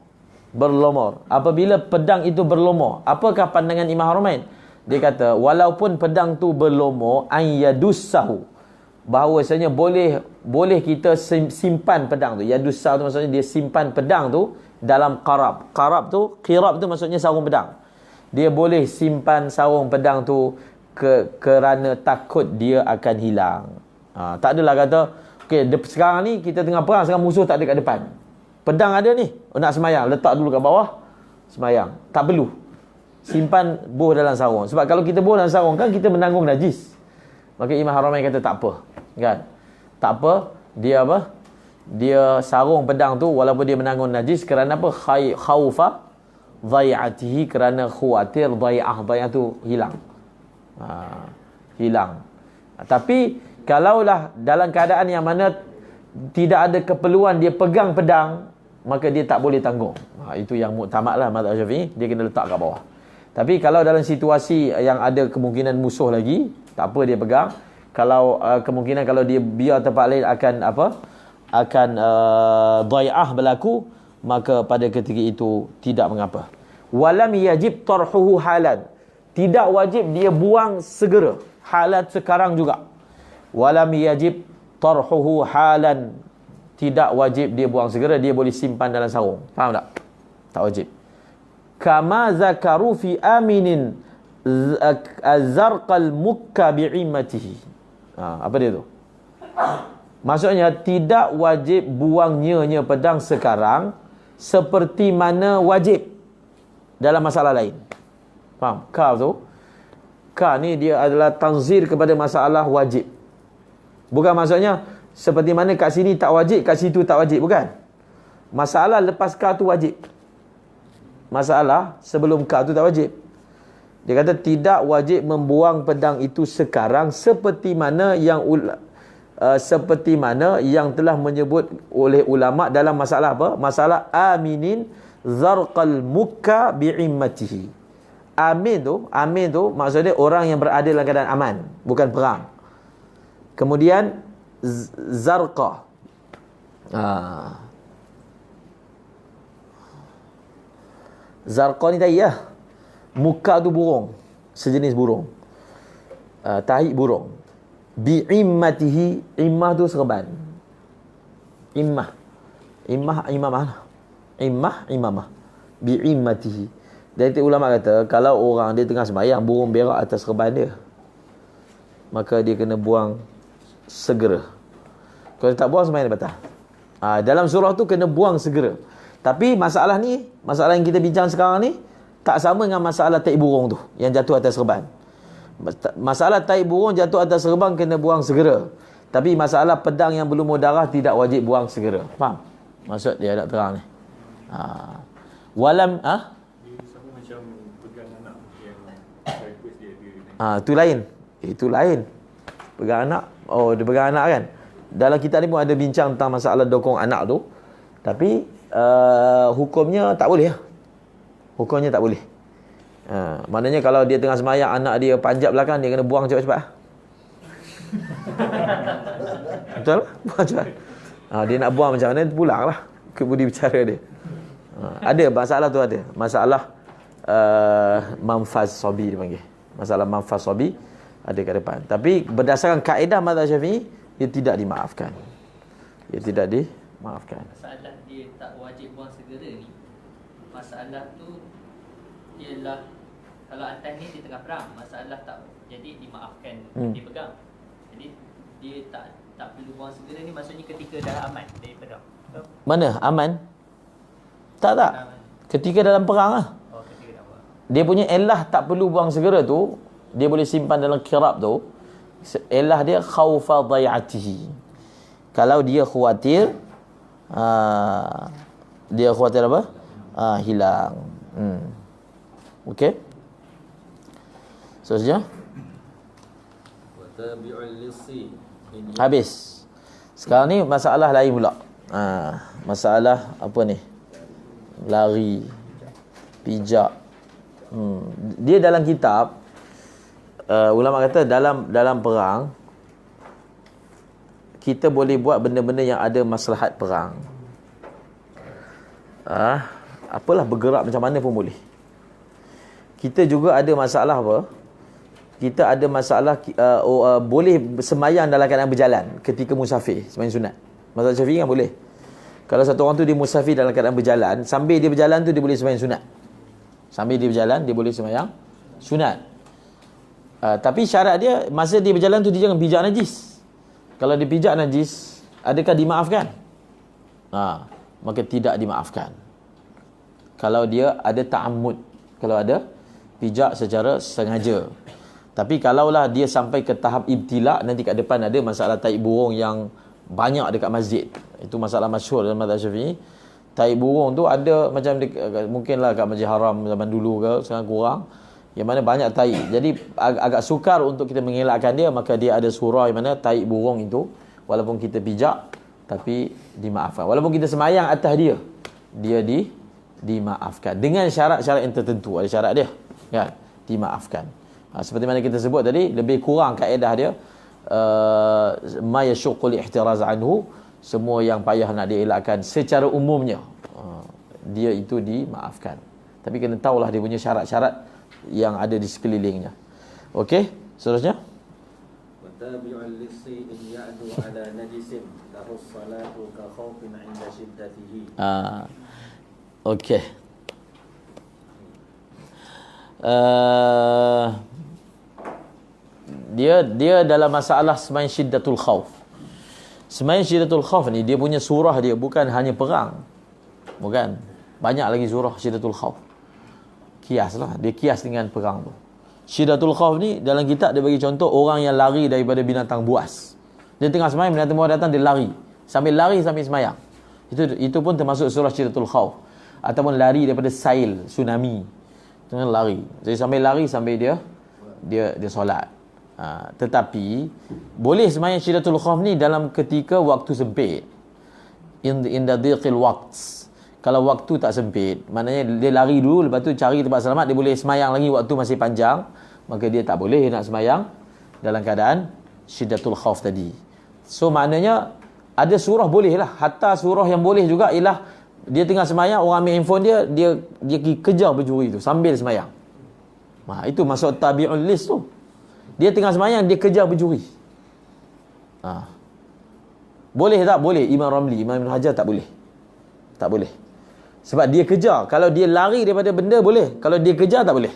Apabila pedang itu berlomor, apakah pandangan imam haramain? Dia kata walaupun pedang tu berlomor, an yadussahu, bahawasanya boleh kita simpan pedang tu. Yadussah tu maksudnya dia simpan pedang tu dalam qirab tu maksudnya sarung pedang. Dia boleh simpan sarung pedang tu kerana takut dia akan hilang. Tak adalah kata okey, sekarang ni kita tengah perang, sekarang musuh tak ada kat depan, pedang ada ni, nak semayang, letak dulu kat bawah, semayang. Tak perlu simpan buh dalam sarung. Sebab kalau kita buh dalam sarung kan kita menanggung najis. Maka Imam Haramain kata tak apa, kan? Tak apa, dia sarung pedang tu walaupun dia menanggung najis, kerana apa? Khaufa dhai'atihi, kerana khawatir dhai'ah tu hilang. Hilang. Tapi kalaulah dalam keadaan yang mana tidak ada keperluan dia pegang pedang, maka dia tak boleh tanggung. Itu yang muktamad lah mazhab Syafi'i, dia kena letak kat bawah. Tapi kalau dalam situasi yang ada kemungkinan musuh lagi, tak apa dia pegang. Kalau kemungkinan kalau dia biar tempat lain akan dhai'ah berlaku, maka pada ketika itu tidak mengapa. Walam yajib tarhuhu halan. Tidak wajib dia buang segera. Halat sekarang juga. Walam yajib tarhuhu halan. Tidak wajib dia buang segera, dia boleh simpan dalam sarung. Faham tak? Tak wajib. Kama zakaru fi aminin azarqal mukka bi'immatihi. Apa dia tu? Maksudnya tidak wajib buang nya pedang sekarang seperti mana wajib dalam masalah lain. Faham? Ka tu. Ka ni dia adalah tanzir kepada masalah wajib. Bukan maksudnya seperti mana kat sini tak wajib, kat situ tak wajib. Bukan. Masalah lepas ka tu wajib. Masalah sebelum ka tu tak wajib. Dia kata tidak wajib membuang pedang itu sekarang seperti mana yang telah menyebut oleh ulama dalam masalah apa? Masalah aminin zarqal mukka bi'immatihi. Amin tu maksudnya orang yang berada dalam keadaan aman, bukan perang. Kemudian zarqa. Zarqa ni tahi lah. Muka tu burung, sejenis burung. Tahi burung. Bi'immatihi, immah tu serban. Immah imamah. Bi'immatihi. Dan itu ulama kata, kalau orang dia tengah sembahyang, burung berak atas serban dia, maka dia kena buang segera. Kalau dia tak buang, sembahyang dia batal. Dalam surah tu kena buang segera. Tapi masalah yang kita bincang sekarang ni tak sama dengan masalah tahi burung tu yang jatuh atas serban. Masalah tahi burung jatuh atas serban kena buang segera. Tapi masalah pedang yang berlumur darah tidak wajib buang segera. Faham? Maksud dia nak terang ni. Walam sama macam pegang anak yang request dia itu lain. Pegang anak. Oh, dia pegang anak kan. Dalam kitab ni pun ada bincang tentang masalah dokong anak tu. Tapi hukumnya tak boleh lah. Hukumnya tak boleh. Maknanya kalau dia tengah semayang, anak dia panjat belakang, dia kena buang cepat-cepat. Betul? Buang cepat. Dia nak buang macam mana, pulang lah ke budi bicara dia. Ada masalah tu, ada masalah manfaz sobi dia panggil. Masalah manfaz sobi ada kat depan. Tapi berdasarkan kaedah mazhab Syafi'i, dia tidak dimaafkan. Masalah dia tak wajib buang segera ni, masalah tu ialah kalau atas ni dia tengah perang, masalah tak jadi dimaafkan, dipegang. Jadi dia tak perlu buang segera ni, maksudnya ketika dah aman daripada mana aman? Tak. Ketika dalam perang lah. Ketika dah perang. Dia punya elah tak perlu buang segera tu, dia boleh simpan dalam kirab tu. Elah dia khaufa dhai'atihi. Kalau dia khawatir apa? Hilang. Okey. Seterusnya. Habis. Sekarang ni masalah lain pula. Masalah apa ni? Lari, pijak. Dia dalam kitab ulama kata dalam perang kita boleh buat benda-benda yang ada maslahat perang. Apalah, bergerak macam mana pun boleh. Kita juga ada masalah apa? Kita ada masalah boleh sembahyang dalam keadaan berjalan ketika musafir, sembahyang sunat. Mazhab Syafi'i kan boleh. Kalau satu orang tu dia musafir dalam keadaan berjalan, sambil dia berjalan tu dia boleh sembahyang sunat. Sambil dia berjalan dia boleh sembahyang sunat. Tapi syarat dia masa dia berjalan tu dia jangan pijak najis. Kalau dia pijak najis, adakah dimaafkan? Maka tidak dimaafkan. Kalau dia ada ta'ammud, kalau ada pijak secara sengaja. Tapi kalaulah dia sampai ke tahap ibtila, nanti kat depan ada masalah tahi burung yang banyak dekat masjid. Itu masalah masyhur dalam mazhab Syafi'i. Tahi burung tu ada macam mungkinlah kat Masjid Haram zaman dulu ke, sekarang kurang. yang mana banyak tahi. Jadi agak sukar untuk kita mengelakkan dia, maka dia ada surah yang mana tahi burung itu walaupun kita pijak tapi dimaafkan. Walaupun kita semayang atas dia, dia dimaafkan dengan syarat-syarat yang tertentu. Ada syarat dia, kan? Dimaafkan. Seperti mana kita sebut tadi, lebih kurang kaedah dia ma yashuqqu al-ihtiraz anhu, semua yang payah nak dielakkan secara umumnya, dia itu dimaafkan. Tapi kena tahulah dia punya syarat-syarat yang ada di sekelilingnya. Okey, seterusnya. Watabi'ul lissi in ya'du ala najisin lahu salatu ka khawfin 'inda shiddatihi. Okey. Dia dalam masalah sembahyang syiddatul khauf. Sembahyang syiddatul khauf ni dia punya surah dia bukan hanya perang. Bukan. Banyak lagi surah syiddatul khauf. Kiaslah, dia kias dengan perang tu. Syiddatul khauf ni dalam kitab dia bagi contoh orang yang lari daripada binatang buas. Dia tengah sembahyang, binatang buas datang, dia lari. Sambil sembahyang. Itu pun termasuk surah syiddatul khauf. Ataupun lari daripada sail, tsunami. Jangan lari. Jadi sambil lari sambil dia solat. Tetapi boleh sembahyang syiddatul khauf ni dalam ketika waktu sempit. In the dhiqil waqts. Kalau waktu tak sempit, maknanya dia lari dulu, lepas tu cari tempat selamat, dia boleh semayang lagi waktu masih panjang, maka dia tak boleh nak semayang dalam keadaan syiddatul khauf tadi. So maknanya ada surah boleh lah. Hatta surah yang boleh juga ialah dia tengah semayang, orang ambil handphone dia kejar pencuri tu sambil semayang. Itu masuk tabi'ul lis tu. Dia tengah semayang, dia kejar pencuri. Boleh tak? Boleh. Imam Ramli, Imam Ibn Hajar tak boleh. Tak boleh. Sebab dia kejar. Kalau dia lari daripada benda boleh. Kalau dia kejar tak boleh.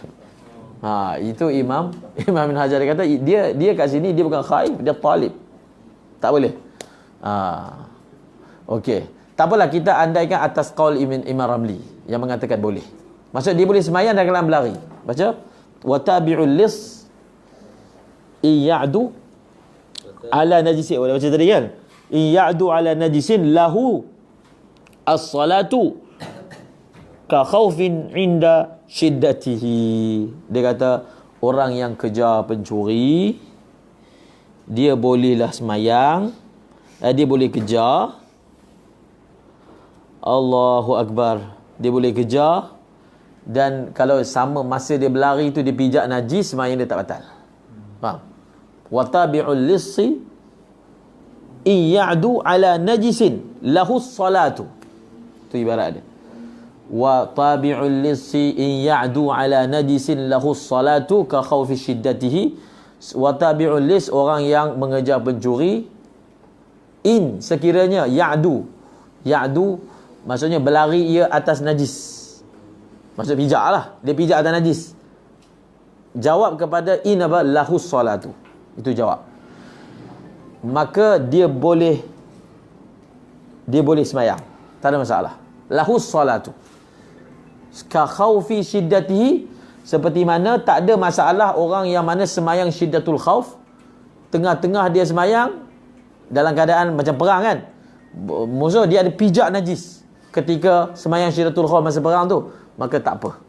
Itu Imam Ibn Hajar dia kata dia kat sini dia bukan khaif, dia talib. Tak boleh. Okey. Tak apalah, kita andaikan atas qaul Imam Ramli yang mengatakan boleh. Maksud dia boleh semayang dan kelam berlari. Baca watabi'ul lis iya'du ala najisin. Baca tadi kan? Iya'du ala najisin lahu as-salatu ka khawfin inda shiddatihi. Dia kata orang yang kejar pencuri dia bolehlah semayang, dia boleh kejar. Allahu Akbar. Dia boleh kejar, dan kalau sama masa dia berlari tu dia pijak najis, semayang dia tak batal. Faham? Watabi'ul lissi iya'du ala najisin lahu salatu. Tu ibarat dia. Wa tabi'ul lissi in ya'du ala najisin lahu salatu ka khawfi shiddatihi. Wa tabi'ul lis, orang yang mengejar pencuri, in sekiranya ya'du maksudnya berlari ia atas najis, maksud pijak lah, dia pijak atas najis. Jawab kepada in apa? Lahu salatu. Itu jawab. Maka dia boleh semayang, tak ada masalah. Lahu salatu ka khawfi shiddatihi, seperti mana tak ada masalah orang yang mana semayang syiddatul khauf, tengah-tengah dia semayang dalam keadaan macam perang kan, musuh dia ada pijak najis ketika semayang syiddatul khauf masa perang tu, maka tak apa.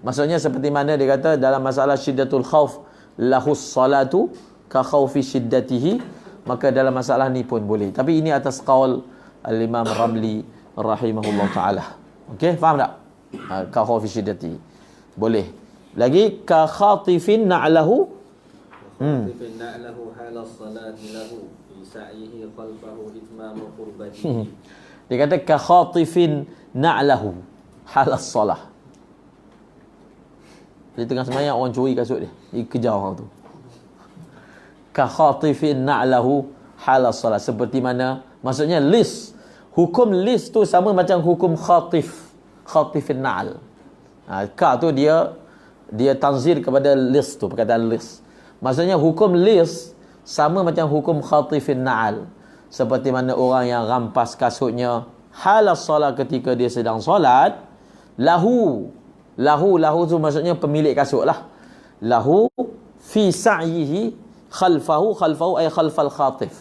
Maksudnya seperti mana dia kata dalam masalah syiddatul khauf lahu salatu ka khawfi shiddatihi, maka dalam masalah ni pun boleh. Tapi ini atas qaul al-Imam Ramli rahimahullah ta'ala. Okey, faham tak? Ka khawfi shiddatihi boleh. Lagi ka khatifin na'lahu, khatifin na'lahu halas salati lahu fi sa'yihi khalfahu itmamu qurbatihi. Dia kata ka khatifin na'lahu halas salah. Dia tengah semayang, orang curi kasut dia kejar orang tu. Ka khatifin na'lahu halas salah, seperti mana, maksudnya lis, hukum lis tu sama macam hukum khatifin na'al. Ka tu dia tanzir kepada lis tu, perkataan lis. Maksudnya hukum lis sama macam hukum khatifin na'al, seperti mana orang yang rampas kasutnya halas salat ketika dia sedang solat, lahu tu maksudnya pemilik kasut lah, lahu fi sa'yihi khalfahu ay khalfal khatif,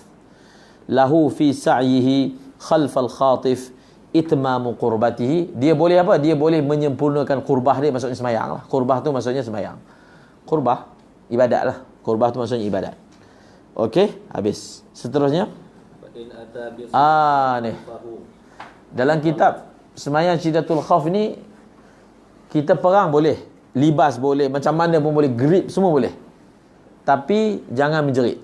lahu fi sa'yihi khalfal khatif itmamu qurbatihi. Dia boleh apa? Dia boleh menyempurnakan qurbah dia, maksudnya semayang lah. Qurbah tu maksudnya semayang. Qurbah, ibadat lah. Qurbah tu maksudnya ibadat. Okey, habis. Seterusnya. Fa in ata bi Ni. fahu. Dalam kitab sembahyang Syiddatul Khauf ni, kita perang boleh, libas boleh, macam mana pun boleh, grip semua boleh. Tapi jangan menjerit.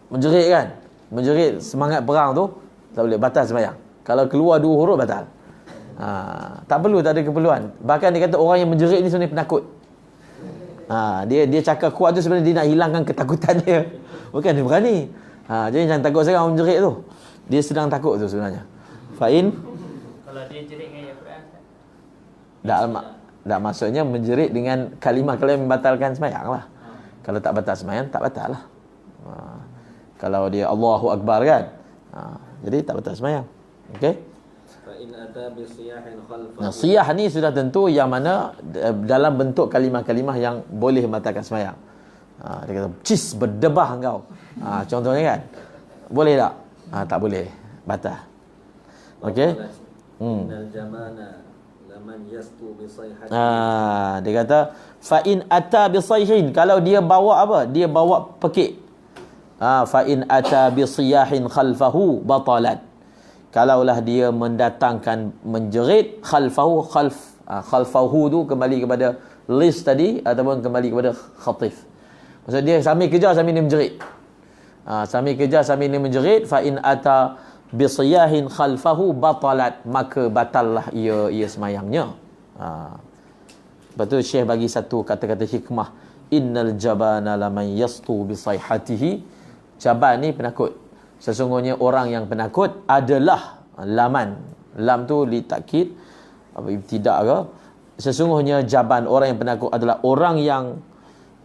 Menjerit kan? Menjerit semangat perang tu tak boleh, batal sembahyang. Kalau keluar 2 huruf batal. Tak perlu, tak ada keperluan. Bahkan dia kata orang yang menjerit ni sebenarnya penakut. Dia cakap kuat tu sebenarnya dia nak hilangkan ketakutan dia. Bukan dia berani. Jadi jangan takut sangat orang menjerit tu. Dia sedang takut tu sebenarnya. Fa'in Kalau dia jerit dengan ayat Quran, tak maksudnya menjerit dengan kalimah-kalimah membatalkan sembahyang lah. Kalau tak batal sembahyang, tak batal lah. Kalau dia Allahu Akbar kan, jadi tak batal sembahyang. Okey. Fa in ata bi siyahin khalfahu. Nah, siyah ni sudah tentu yang mana dalam bentuk kalimah-kalimah yang boleh membatalkan sembahyang. Dia kata cis berdebah engkau. Contohnya kan. Boleh tak? Tak boleh. Batal. Okey. Innal jamana laman yastu bi sayhati. Dia kata fa in ata bi sayhin, kalau dia bawa apa? Dia bawa pekik. Fa in ata bi siyahin khalfahu batalat. Kalaulah dia mendatangkan menjerit khalfahu tu kembali kepada list tadi ataupun kembali kepada khatif. Maksud dia sambil kejar sambil dia menjerit. Sambil kejar sambil dia menjerit, fa in ata bi siyahin khalfahu batalat, maka batallah ia semayangnya. Lepas tu Syekh bagi satu kata-kata hikmah, innal jabana laman yastu bi sayhatihi. Jaban ni penakut. Sesungguhnya orang yang penakut adalah laman. Lam tu li takkid apa ibtidak ke? Sesungguhnya jaban, orang yang penakut adalah orang yang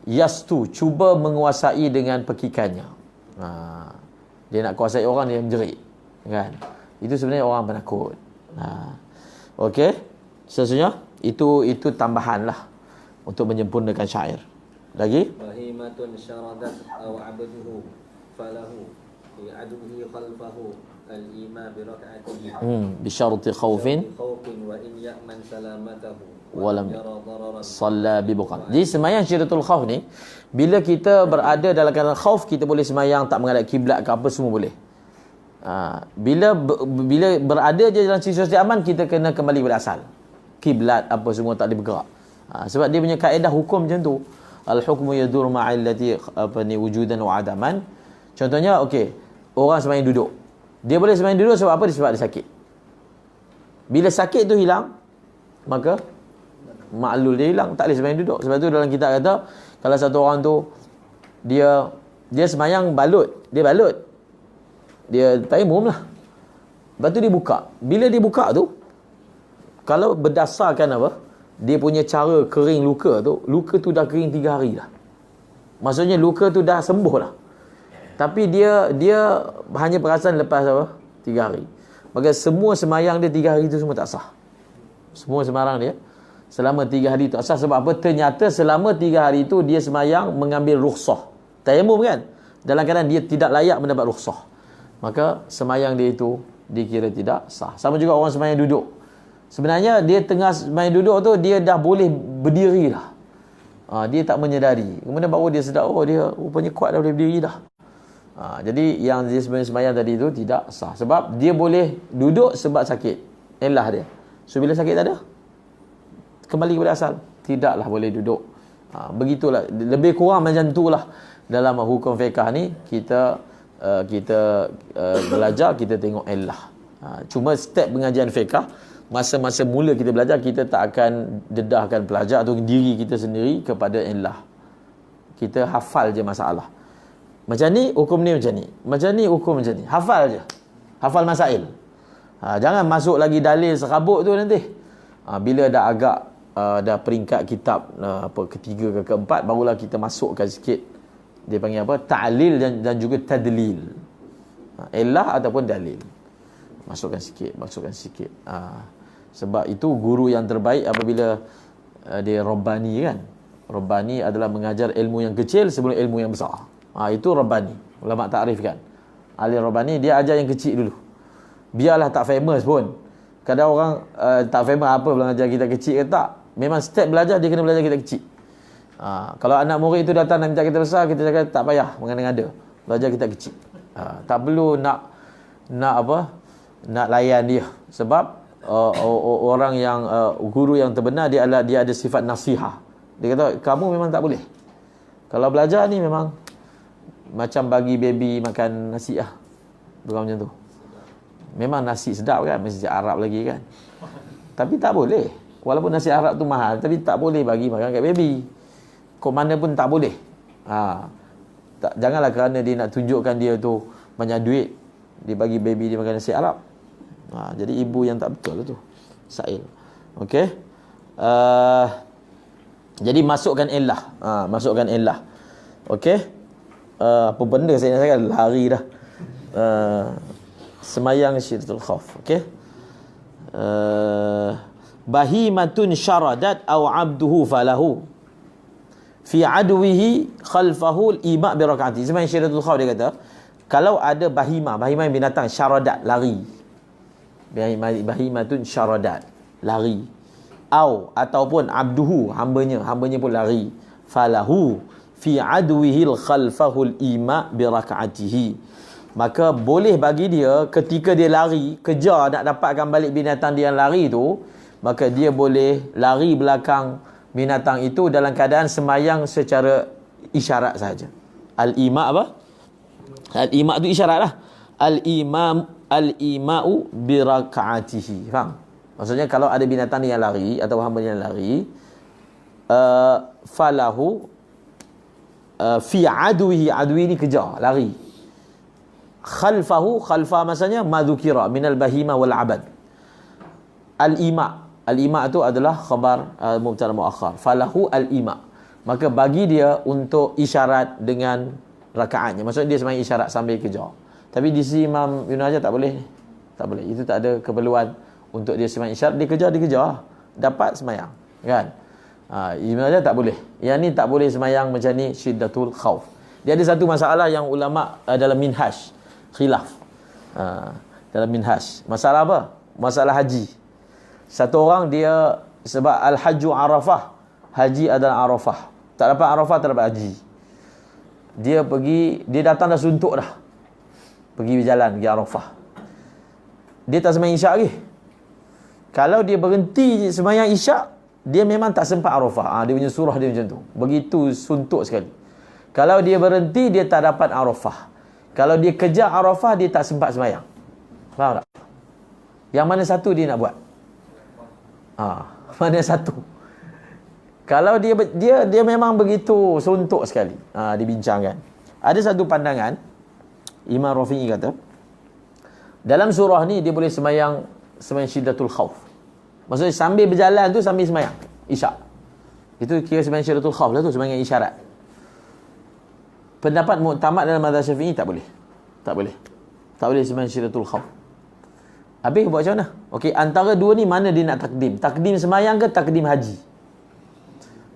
yastu, cuba menguasai dengan pekikannya. Dia nak kuasai orang, dia menjerit. Kan? Itu sebenarnya orang penakut. Okey. Sesungguhnya itu tambahan lah untuk menyempurnakan syair. Lagi? Bahimatun syaradat aw abduhu falahu fi aduhi khalfahu al-ima bi rak'atihi. Bi syarti khaufin wa in ya'man salamatahu walam yara dararan salla bi buqan. Jadi sembahyang Syiddatul Khauf ni, bila kita berada dalam keadaan khauf, kita boleh sembahyang tak menghadap kiblat ke apa, semua boleh. Bila berada je dalam situasi aman, kita kena kembali pada asal. Kiblat apa semua tak boleh bergerak. Sebab dia punya kaedah hukum macam tu. Al-hukmu yadur ma'illati wujudan wa adaman. Contohnya, okey, orang sembahyang duduk. Dia boleh sembahyang duduk sebab apa? Sebab dia sakit. Bila sakit tu hilang, maka maklul dia hilang, tak boleh sembahyang duduk. Sebab tu dalam kitab kata, kalau satu orang tu dia sembahyang balut, dia tayammum lah. Lepas tu dia buka. Bila dia buka tu, kalau berdasarkan apa, dia punya cara kering luka tu dah kering 3 hari dah. Maksudnya luka tu dah sembuh lah. Tapi dia hanya perasan lepas apa? 3 hari. Maka semua sembahyang dia 3 hari tu semua tak sah. Semua sembahyang dia selama 3 hari tu tak sah. Sebab apa? Ternyata selama 3 hari tu dia sembahyang mengambil rukhsah. Tayammum kan? Dalam keadaan dia tidak layak mendapat rukhsah. Maka sembahyang dia itu dikira tidak sah. Sama juga orang sembahyang duduk. Sebenarnya dia tengah sembahyang duduk tu, dia dah boleh berdiri dah. Dia tak menyedari. Kemudian baru dia sedar, dia rupanya kuat dah boleh berdiri dah. Jadi yang dia sembahyang tadi tu tidak sah. Sebab dia boleh duduk sebab sakit. Elah dia. So bila sakit tak ada, kembali kepada asal. Tidaklah boleh duduk. Begitulah. Lebih kurang macam itulah dalam hukum fiqh ni. Kita belajar, kita tengok elah. Cuma step pengajian fiqh, masa-masa mula kita belajar, kita tak akan dedahkan pelajar atau diri kita sendiri kepada elah. Kita hafal je masalah. Macam ni hukum ni, macam ni. Macam ni hukum macam ni. Hafal je. Hafal masail. Jangan masuk lagi dalil serabut tu nanti. Bila dah agak dah peringkat kitab ketiga ke keempat, barulah kita masukkan sikit. Dia panggil apa? Ta'lil dan juga tadlil. Elah ataupun dalil. Masukkan sikit. Sebab itu guru yang terbaik apabila dia Rabbani kan. Rabbani adalah mengajar ilmu yang kecil sebelum ilmu yang besar. Itu Rabbani. Ulama takrif kan. Ahli Rabbani dia ajar yang kecil dulu. Biarlah tak famous pun. Kadang orang tak famous apa belajar kita kecil ke tak. Memang step belajar dia kena belajar kita kecil. Kalau anak murid itu datang dan minta kita besar, kita cakap tak payah mengada-ngada. Belajar kita kecil. Tak perlu nak layan dia. Sebab orang yang guru yang terbenar dia ada sifat nasihah. Dia kata kamu memang tak boleh. Kalau belajar ni memang macam bagi baby makan nasi lah. Bukan macam tu. Memang nasi sedap kan, nasi Arab lagi kan. Tapi tak boleh. Walaupun nasi Arab tu mahal, tapi tak boleh bagi makan kat baby. Kok mana pun tak boleh. Janganlah kerana dia nak tunjukkan dia tu banyak duit, dia bagi baby dia makan nasi Arab. Jadi ibu yang tak betul lah tu. Sa'il. Okey. Jadi masukkan illah. Masukkan illah. Okey. Apa benda saya nak cakap, lari dah. Semayang syiddatul khauf. Okey. Bahimatun syaradat aw abduhu falahu fi adwihi khalfahu al-ima' bi rak'ati. Semayang syiddatul khauf dia kata, kalau ada bahimah yang binatang, syaradat, lari. Bahimatun syaradat, lari. Ataupun abduhu, hambanya pun lari. Falahu fi adwihi khalfahu al-ima' bi rak'atihi. Maka boleh bagi dia ketika dia lari, kejar nak dapatkan balik binatang dia yang lari tu, maka dia boleh lari belakang binatang itu dalam keadaan semayang secara isyarat saja. Al-ima' apa? Al-ima' tu isyarat lah. Al-ima'u bi raka'atihi. Faham? Maksudnya kalau ada binatang yang lari atau hamba yang lari, falahu fi adwihi, adwi ni kejar, lari. Khalfa maksudnya madzukira minal bahima wal abad. Al-ima tu adalah khabar mubtada muakhar. Falahu al-ima. Maka bagi dia untuk isyarat dengan rakaatnya. Maksudnya dia sembahyang isyarat sambil kejar. Tapi di sisi Imam Ibn Hajar tak boleh. Tak boleh. Itu tak ada keperluan untuk dia sembahyang isyarat. Dia kejar. Dapat sembahyang. Kan? Ibn Hajar tak boleh. Yang ni tak boleh sembahyang macam ni, syiddatul khauf. Dia ada satu masalah yang ulama dalam minhaj khilaf. Dalam minhaj. Masalah apa? Masalah haji. Satu orang dia, sebab al-hajju Arafah, haji adalah Arafah. Tak dapat Arafah, tak dapat haji. Dia datang dah suntuk dah. Pergi berjalan, pergi Arafah. Dia tak sembahyang isyak lagi. Kalau dia berhenti sembahyang isyak, dia memang tak sempat Arafah. Dia punya surah dia macam tu. Begitu suntuk sekali. Kalau dia berhenti, dia tak dapat Arafah. Kalau dia kejar Arafah, dia tak sempat sembahyang. Faham tak? Yang mana satu dia nak buat? Mana satu? Kalau dia memang begitu suntuk sekali. Dibincangkan. Ada satu pandangan, Imam Rafi'i kata, dalam surah ni dia boleh sembahyang syiddatul khauf. Maksudnya sambil berjalan tu sambil sembahyang isyak. Itu kira sembahyang syiddatul khauf lah tu, sembahyang isyarat. Pendapat muktamad dalam mazhab Syafi'i tak boleh. Tak boleh sembahyang syiddatul khauf. Habis buat macam mana? Okey, antara dua ni mana dia nak takdim? Takdim sembahyang ke takdim haji?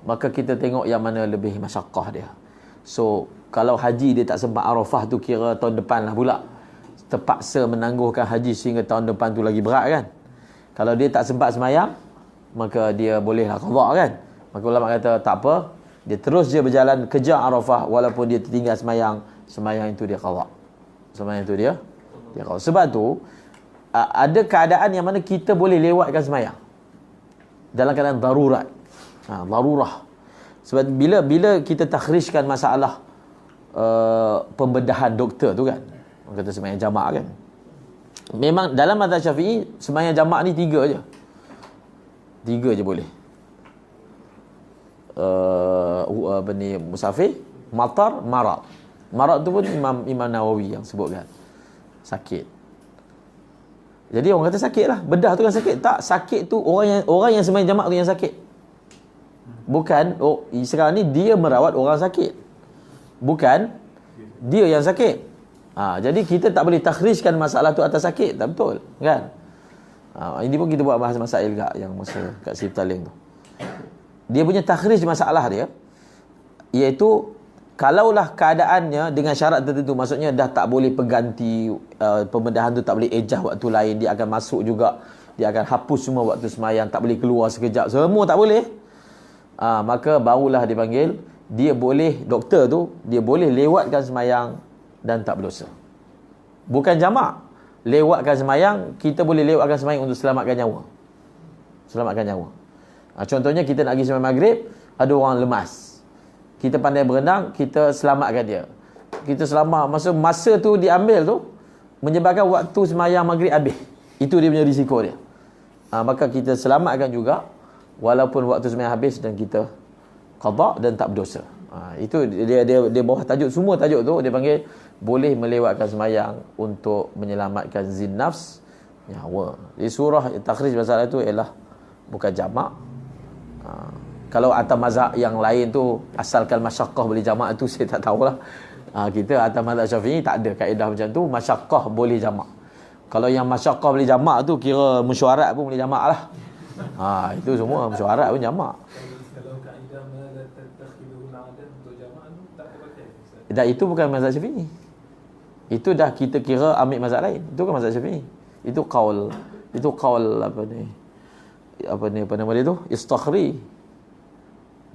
Maka kita tengok yang mana lebih masyaqqah dia. So, kalau haji dia tak sempat Arafah tu, kira tahun depan lah pula. Terpaksa menangguhkan haji sehingga tahun depan tu lagi berat kan. Kalau dia tak sempat sembahyang, maka dia bolehlah qada kan. Maka ulama kata tak apa, dia terus je berjalan kejar Arafah walaupun dia tertinggal sembahyang itu dia qada. Sembahyang itu dia qada. Sebab tu ada keadaan yang mana kita boleh lewatkan sembahyang dalam keadaan darurat. Darurah. Sebab bila kita takhrijkan masalah pembedahan doktor tu kan, orang kata sembahyang jamak kan, memang dalam mazhab Syafi'i sembahyang jamak ni 3 je boleh. Musafir, matar, marad tu pun Imam Nawawi yang sebutkan sakit. Jadi orang kata sakit lah, bedah tu kan sakit. Tak, sakit tu orang yang sembahyang jamak tu yang sakit. Bukan sekarang ni dia merawat orang sakit, bukan dia yang sakit. Jadi kita tak boleh takhrijkan masalah tu atas sakit. Tak betul kan? Ini pun kita buat bahas masail juga yang masa kat Siftaling tu. Dia punya takhrij masalah dia, iaitu kalaulah keadaannya dengan syarat tertentu, maksudnya dah tak boleh pengganti, pembedahan tu tak boleh ejah waktu lain, dia akan masuk juga, dia akan hapus semua waktu semayang, tak boleh keluar sekejap, semua tak boleh. maka barulah dipanggil, dia boleh, doktor tu dia boleh lewatkan semayang dan tak berdosa. Bukan jamak, lewatkan semayang, kita boleh lewatkan semayang untuk selamatkan nyawa. Contohnya kita nak pergi semayang maghrib, ada orang lemas, kita pandai berenang, kita selamatkan dia. Kita selamat, masa tu diambil tu menyebabkan waktu semayang maghrib habis. Itu dia punya risiko dia. Maka kita selamatkan juga walaupun waktu semayang habis dan kita qada dan tak berdosa. Itu dia bawah tajuk, semua tajuk tu dia panggil boleh melewatkan semayang untuk menyelamatkan zin nafs, nyawa. Di surah takhrij masalah itu ialah bukan jamak. Kalau atas mazhab yang lain tu asalkan masyaqqah boleh jamak, tu saya tak tahulah. Kita atas mazhab Syafi'i tak ada kaedah macam tu, masyaqqah boleh jamak. Kalau yang masyaqqah boleh jamak tu kira mesyuarat pun boleh jamak lah. Itu semua mesyuarat pun jamak. Kalau kaedah la tattakhidul adan untuk jamak tu tak terpakai. Dan itu bukan mazhab Syafi'i. Itu dah kita kira ambil mazhab lain. Itu kan mazhab Syafi'i. Itu qaul apa nama dia tu? Istakhri.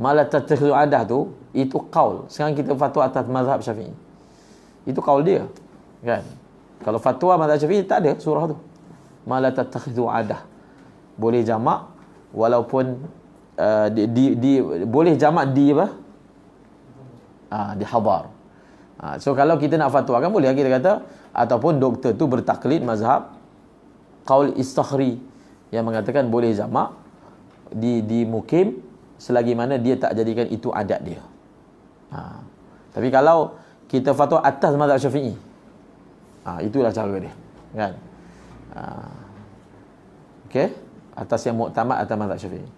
Mala tattakhidul adah tu, itu qaul. Sekarang kita fatwa atas mazhab Syafi'i. Itu qaul dia. Kan? Kalau fatwa mazhab Syafi'i tak ada surah tu. Mala tattakhidul adah. Boleh jamak walaupun boleh jamak di apa? Di hadar. So kalau kita nak fatwa kan boleh kita kata, ataupun doktor tu bertaklid mazhab qaul istakhri yang mengatakan boleh jamak di mukim selagi mana dia tak jadikan itu adat dia. Tapi kalau kita fatwa atas mazhab Syafi'i, itulah cara dia, kan? Okey, atas yang muktamad atas mazhab Syafi'i.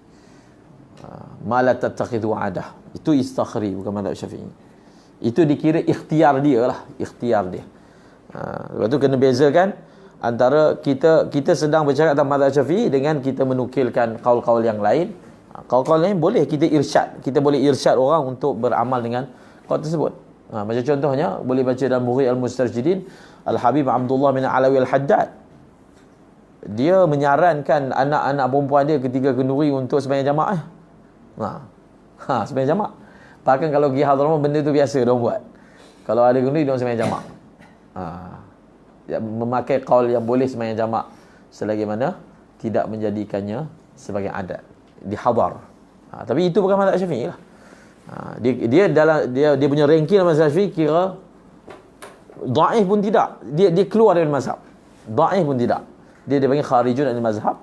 Ma la tattakhidhu adah, itu istakhri, bukan mazhab Syafi'i. Itu dikira ikhtiar dia lah, ikhtiar dia. Lepas tu kena bezakan antara kita sedang bercakap tentang mazhab Syafi'i dengan kita menukilkan qaul-qaul yang lain. Qaul-qaul lain boleh kita irsyad, kita boleh irsyad orang untuk beramal dengan qaul tersebut. Macam contohnya boleh baca dalam Mughni al-Mustarsyidin, Al-Habib Abdullah bin Alawi Al-Haddad. Dia menyarankan anak-anak perempuan dia ketika kenduri untuk sembahyang jamaah. Sembahyang jamaah. Bahkan kalau pergi Hadramaut, benda tu biasa dia buat. Kalau ada kenduri, dia sembahyang jamaah. Memakai qaul yang boleh sembahyang jamaah selagi mana tidak menjadikannya sebagai adat di hadar. Tapi itu bukan mazhab Syafi'i lah. Dia dalam dia punya ranking dalam mazhab Syafi'i kira dhaif pun tidak. Dia keluar dari mazhab. Dhaif pun tidak. Dia dipanggil kharijun dari mazhab.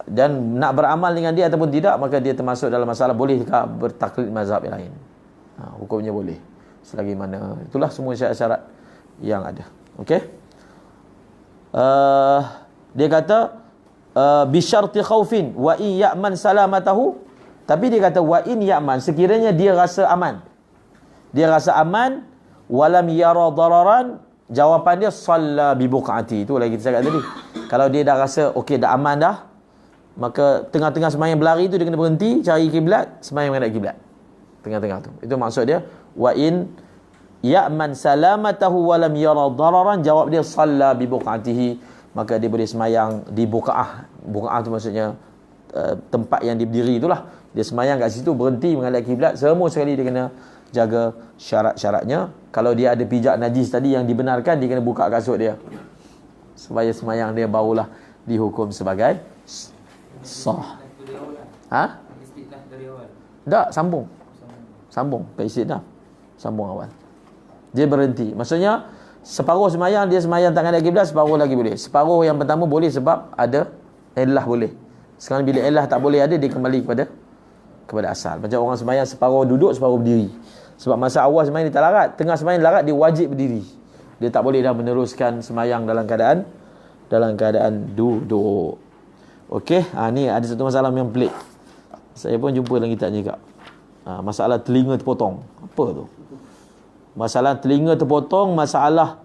Dan nak beramal dengan dia ataupun tidak, maka dia termasuk dalam masalah bolehkah bertaklid mazhab yang lain. Hukumnya boleh. Selagi mana itulah semua syarat-syarat yang ada. Okey. Dia kata bisyarti khaufin wa in ya'man salamatahu, tapi dia kata wa in ya'man, sekiranya dia rasa aman, walam yara dararan, jawapan dia salla bi buqati. Itu lagi kita cakap tadi. Kalau dia dah rasa okey, dah aman dah, maka tengah-tengah sembahyang berlari tu dia kena berhenti cari kiblat, sembahyang menghadap kiblat tengah-tengah tu. Itu maksud dia wa in ya'man salamatahu walam yara dararan, jawab dia salla bi buqatihi, maka dia boleh semayang di buqa'ah. Buqa'ah tu maksudnya tempat yang dia berdiri itulah. Dia semayang kat situ, berhenti menghadap kiblat. Semua sekali dia kena jaga syarat-syaratnya. Kalau dia ada pijak najis tadi yang dibenarkan, dia kena buka kasut dia supaya semayang dia barulah dihukum sebagai sah. Istiqlal dari awal. Tak, sambung ke istiqlal. Sambung awal. Dia berhenti. Maksudnya separuh semayang dia semayang tak menghadap kiblat, separuh lagi boleh. Separuh yang pertama boleh sebab ada illah boleh. Sekarang bila illah tak boleh ada, dia kembali kepada asal. Macam orang semayang separuh duduk, separuh berdiri. Sebab masa awal semayang dia tak larat, tengah semayang larat dia wajib berdiri. Dia tak boleh dah meneruskan semayang dalam keadaan duduk. Okey, ni ada satu masalah yang pelik. Saya pun jumpa dalam kitab juga. Masalah telinga terpotong. Apa tu? Masalah telinga terpotong, masalah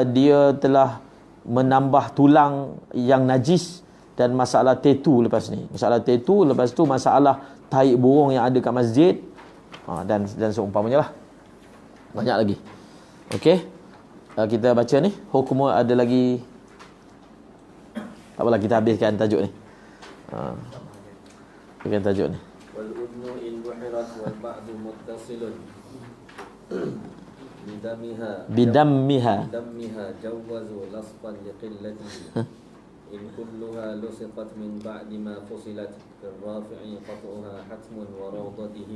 dia telah menambah tulang yang najis, dan masalah tattoo lepas ni. Masalah tattoo, lepas tu masalah tahi burung yang ada kat masjid, dan seumpamanya lah. Banyak lagi. Okey. Kita baca ni. Hukum ada lagi. Tak apalah, kita habiskan tajuk ni. Bagian tajuk ni. والأذن إن بحرت والبعض متصل Bidammiha. جوزوا لصقا لقلته إن كلها لصقت من بعد ما فصلت في الرافع قطعها حتم وروضته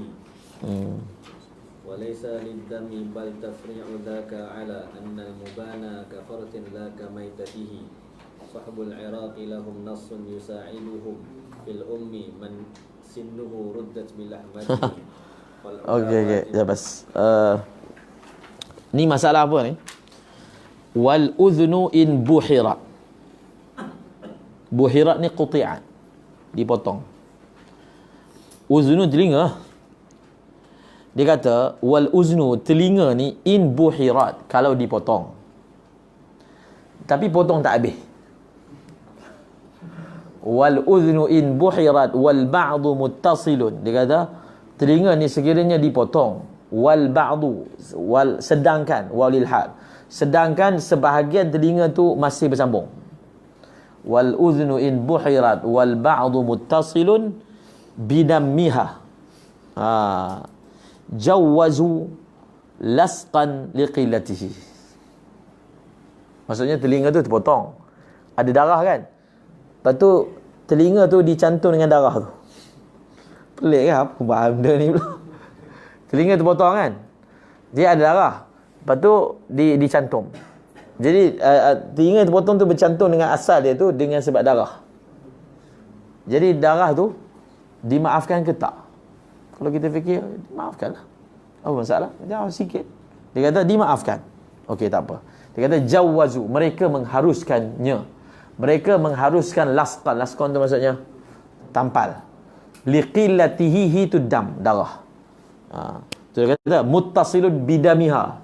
وليس للدم بل تفريع ذاك على أن المبانى كفرت لا كميتته صحب العراق لهم نص يساعدهم في الأم من سنه ردت بلحمته. Okey, ya bas. Ni masalah apa ni? Wal udhnu in buhirat. Buhirat ni quti'at, dipotong. Uznu telinga. Dia kata wal uznu telinga ni in buhirat, kalau dipotong. Tapi potong tak habis. Wal udhnu in buhirat wal ba'du muttasilun. Dia kata telinga ni sekiranya dipotong, wal ba'du, wal sedangkan, walil hal, sedangkan sebahagian telinga tu masih bersambung. Wal udhnu in buhirat wal ba'du muttasilun bidammiha. Jawazu lasqan liqillatihi. Maksudnya telinga tu terpotong, ada darah kan, lepas tu telinga tu dicantum dengan darah tu. Pelik kan, apa faham benda ni pula. Telinga terpotong kan, dia ada darah, lepas tu dicantum. Jadi telinga terpotong tu bercantum dengan asal dia tu dengan sebab darah. Jadi darah tu dimaafkan ke tak? Kalau kita fikir, dimaafkanlah. Apa masalah? Jangan sikit. Dia kata dimaafkan. Okey, tak apa. Dia kata jawazu, mereka mengharuskannya. Mereka mengharuskan lasqan. Lasqan tu maksudnya tampal. Liqillatihi tu dam, darah. Dia kata muttasilun bidammiha.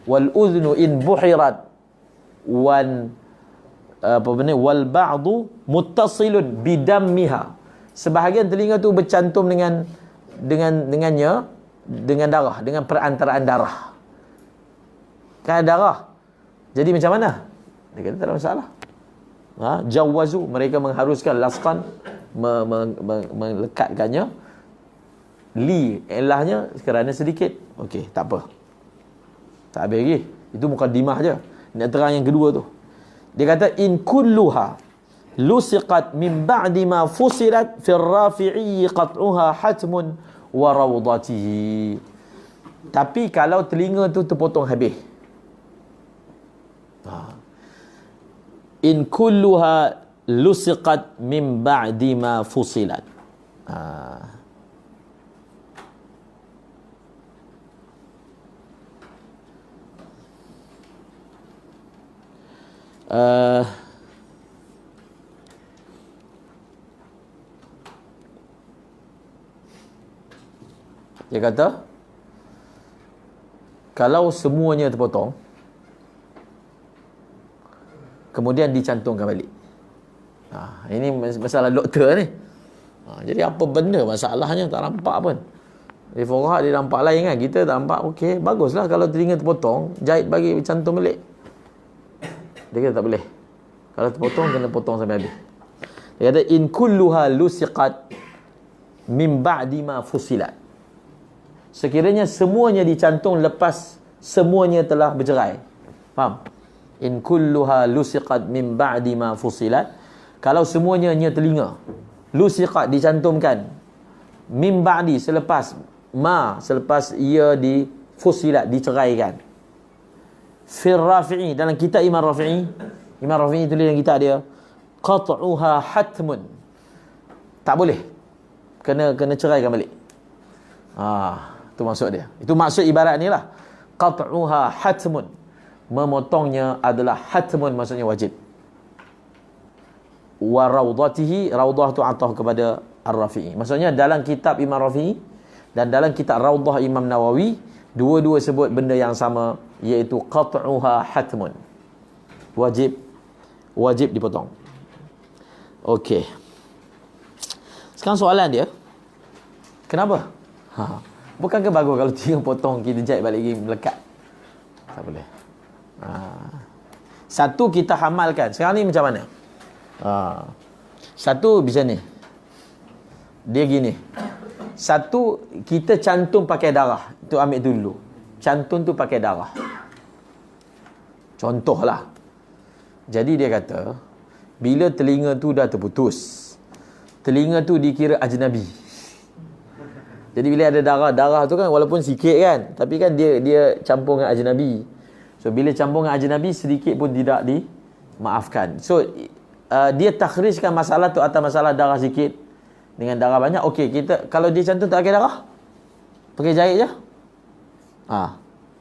Wal udhnu in buhirat wal ba'du muttasilun bidammiha. Sebahagian telinga tu bercantum dengannya, dengan darah, dengan perantaraan darah. Kan ada darah. Jadi macam mana? Dia kata tak ada masalah. Jawazu, mereka mengharuskan lasqan, melekatkannya. Li, elahnya kerana sedikit. Okey, tak apa. Tak habis lagi. Itu mukaddimah je. Nak terang yang kedua tu. Dia kata in kulluha lusiqat min ba'di ma fusilat fi rafi'i qat'uha hatmun wa rawdatihi. Tapi kalau telinga tu terpotong habis, in kulluha lusiqat min ba'di ma fusilat. Dia kata kalau semuanya terpotong kemudian dicantumkan balik. Ini masalah doktor ni. Jadi apa benda masalahnya tak nampak pun. Di fuqaha dia nampak lain kan, kita tak nampak. Okey, baguslah kalau telinga terpotong, jahit bagi cantum balik. Dia kata tak boleh. Kalau terpotong kena potong sampai habis. Dia kata in kulluha lusiqat min ba'di ma fusilat. Sekiranya semuanya dicantum lepas semuanya telah bercerai. Faham? In kulluha lusiqat min ba'di ma fusilat. Kalau semuanya hanya telinga, lusiqat dicantumkan, min ba'di selepas ia difusilat, diceraikan. Fir Rafi'i, dalam kitab Imam Rafi'i tulis dalam kitab dia, qat'uha hatmun. Tak boleh. Kena ceraikan balik. Itu maksud dia. Itu maksud ibarat ni lah. Qat'uha hatmun. Memotongnya adalah hatmun, maksudnya wajib. Wa rawdatihi, rawdah tu atah kepada Ar-Rafi'i. Maksudnya dalam kitab Imam Rafi'i dan dalam kitab Rawdah Imam Nawawi, dua-dua sebut benda yang sama, iaitu qat'uha hatmun. Wajib dipotong. Okey. Sekarang soalan dia, kenapa? Bukankah bagus kalau tiga potong kita jahit balik lagi melekat? Tak boleh. Satu kita hamalkan. Sekarang ni macam mana? Satu bisa ni. Dia gini. Satu, kita cantum pakai darah. Itu ambil dulu. Cantum tu pakai darah. Contohlah. Jadi dia kata, bila telinga tu dah terputus, telinga tu dikira ajnabi. Jadi bila ada darah tu kan walaupun sikit kan, tapi kan dia campur dengan ajnabi. So bila campur dengan ajnabi, sedikit pun tidak dimaafkan. So dia takhrijkan masalah tu atas masalah darah sikit dengan darah banyak. Okey, kita kalau dia cantum tak pakai darah, pakai jahit je,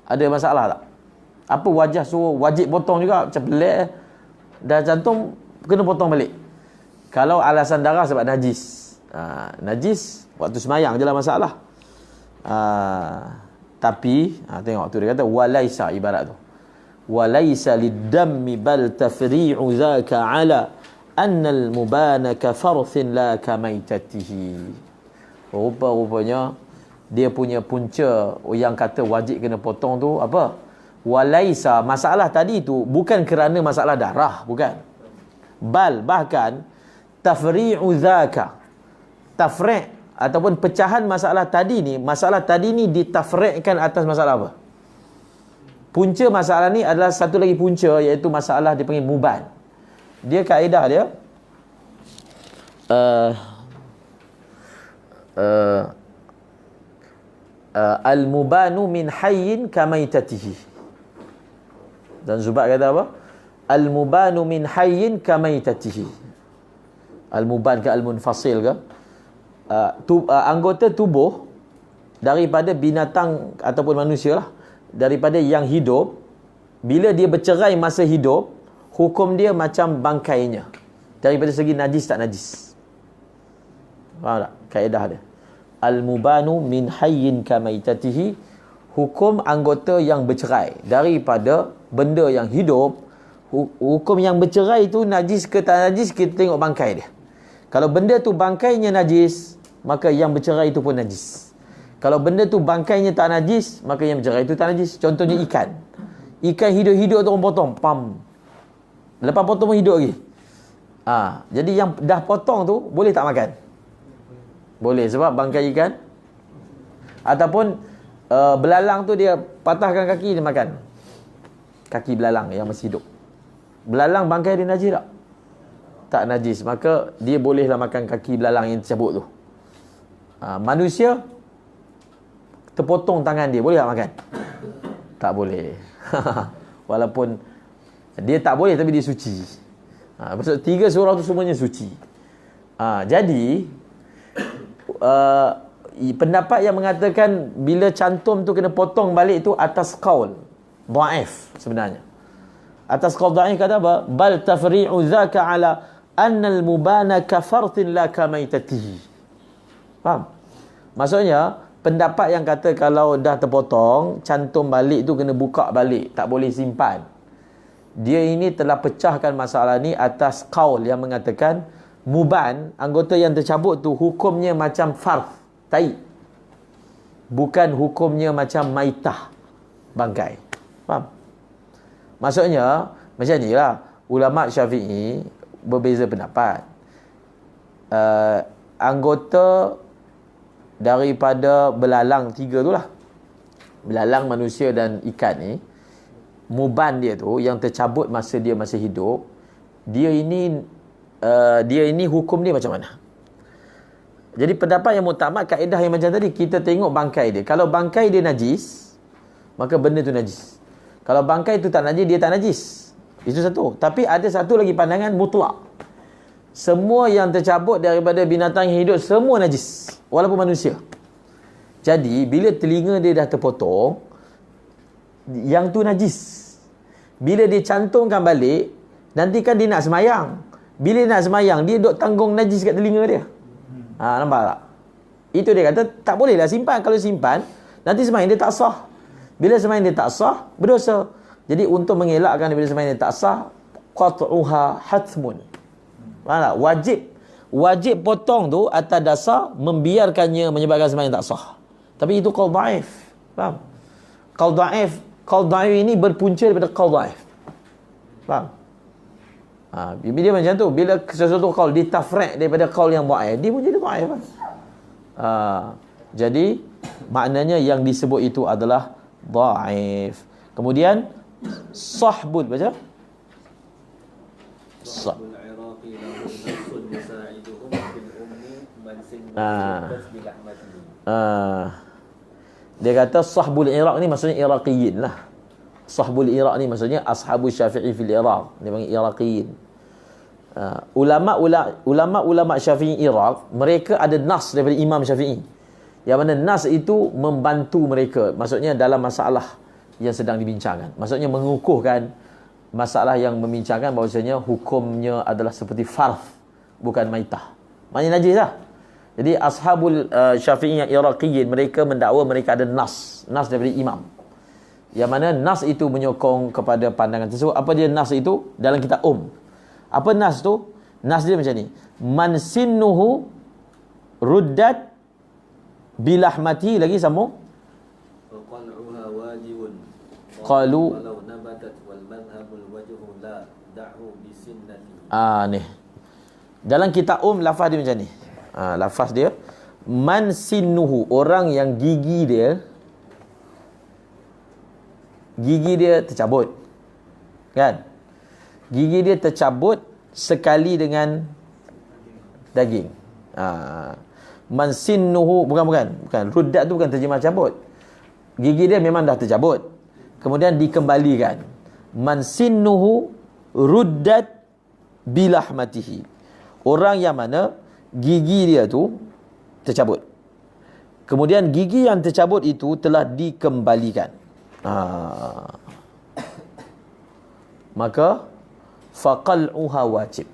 ada masalah tak? Apa wajah suruh wajib potong juga? Macam pelik. Dah cantum kena potong balik. Kalau alasan darah sebab najis, najis waktu semayang je lah masalah. Tapi tengok tu dia kata walaisa, ibarat tu walaisa lidammi bal tafri'u zaka ala anna al-mubana ka farthin la ka maitatihi. Rupa-rupanya dia punya punca yang kata wajib kena potong tu apa? Walaisa, masalah tadi tu bukan kerana masalah darah, bukan. Bal, bahkan tafri'u zaka, tafri' ataupun pecahan masalah tadi ni ditafri'kan atas masalah apa? Punca masalah ni adalah satu lagi punca, iaitu masalah dia panggil muban. Dia kaedah dia al-mubanu min hayyin kamaitatihi. Dan Zubair kata apa? Al-mubanu min hayyin kamaitatihi. Al-muban ke al-munfasil ke? Anggota tubuh daripada binatang ataupun manusia lah, daripada yang hidup, bila dia bercerai masa hidup, hukum dia macam bangkainya daripada segi najis tak najis. Faham tak kaedah dia? Al-mubanu min hayyin kamaitatihi, hukum anggota yang bercerai daripada benda yang hidup. Hukum yang bercerai tu najis ke tak najis, kita tengok bangkai dia. Kalau benda tu bangkainya najis, maka yang bercerai itu pun najis. Kalau benda tu bangkainya tak najis, maka yang bercerai itu tak najis. Contohnya ikan. Ikan hidup-hidup tu orang potong, pam. Lepas potong pun hidup lagi. Jadi yang dah potong tu boleh tak makan? Boleh, sebab bangkai ikan. Ataupun belalang tu dia patahkan kaki, dia makan. Kaki belalang yang masih hidup. Belalang bangkai dia najis tak? Tak najis. Maka dia bolehlah makan kaki belalang yang tercabut tu. Manusia terpotong tangan dia, boleh tak makan? Tak boleh. Walaupun dia tak boleh, tapi dia suci. Maksud 3 surah tu semuanya suci. Jadi pendapat yang mengatakan bila cantum tu kena potong balik tu atas qaul dhaif sebenarnya. Atas qaul dhaif kata apa? Bal tafri'u zaka ala anna al-mubana ka farthin la ka maitatihi. Faham? Maksudnya pendapat yang kata kalau dah terpotong, cantum balik tu kena buka balik, tak boleh simpan. Dia ini telah pecahkan masalah ni atas qaul yang mengatakan muban, anggota yang tercabut tu hukumnya macam farth, tai. Bukan hukumnya macam maitah, bangkai. Faham? Maksudnya macam ni lah, ulama Syafi'i berbeza pendapat. Anggota daripada belalang 3 tu lah, belalang, manusia dan ikan ni, muban dia tu yang tercabut masa dia masih hidup, dia ini hukum dia macam mana? Jadi pendapat yang muktamad, kaedah yang macam tadi, kita tengok bangkai dia. Kalau bangkai dia najis, maka benda tu najis. Kalau bangkai tu tak najis, dia tak najis. Itu satu. Tapi ada satu lagi pandangan mutlak. Semua yang tercabut daripada binatang yang hidup semua najis, walaupun manusia. Jadi bila telinga dia dah terpotong, yang tu najis. Bila dia cantumkan balik, nanti kan dia nak semayang. Bila dia nak semayang, dia duk tanggung najis kat telinga dia. Nampak tak? Itu dia kata tak bolehlah simpan. Kalau simpan, nanti semayang dia tak sah. Bila semayang dia tak sah, berdosa. Jadi untuk mengelakkan bila semayang dia tak sah, qat'uha hatmun. Faham tak? Wajib potong tu atas dasar membiarkannya menyebabkan semayang tak sah. Tapi itu qaul dhaif. Faham? Qaul dhaif ini berpunca daripada qaul dhaif. Faham? Dia macam tu. Bila sesuatu qaul ditafri' daripada qaul yang dhaif, dia pun jadi dhaif. Jadi maknanya yang disebut itu adalah dhaif. Kemudian sahbul, baca Sahbul Iraqi lahu nafsun yusa'iduhum fil ummi man sinnu Ah. tasbil ahmadihi. Dia kata sahbul Iraq ni maksudnya Iraqiyin lah. Sahbul Iraq ni maksudnya ashabu Syafi'i fil Iraq. Dia panggil Iraqiyin. Ulama-ulama Syafi'i Iraq, mereka ada nas daripada Imam Syafi'i. Yang mana nas itu membantu mereka. Maksudnya dalam masalah yang sedang dibincangkan. Maksudnya mengukuhkan masalah yang membincangkan bahawasanya hukumnya adalah seperti farth, bukan maitah. Maknanya najis lah. Jadi ashabul Syafi'i yang Iraqiyin, mereka mendakwa mereka ada nas daripada imam. Yang mana nas itu menyokong kepada pandangan tersebut. Apa dia nas itu? Dalam kitab Apa nas tu? Nas dia macam ni. Man sinnuhu ruddat bilahmati, lagi sambung. Qal'uha wajibun. Qalu walau nabatat wal madhhabul wajhu la da'hu bisinnati. Ni. Dalam kitab lafaz dia macam ni. Lafaz dia man sinnuhu, orang yang gigi dia tercabut. Kan? Gigi dia tercabut sekali dengan daging. Man sinnuhu, bukan. Ruddat tu bukan terjemah cabut. Gigi dia memang dah tercabut, kemudian dikembalikan. Man sinnuhu ruddat bilahmatihi. Orang yang mana gigi dia tu tercabut, kemudian gigi yang tercabut itu telah dikembalikan. Maka faqal'uha wajib.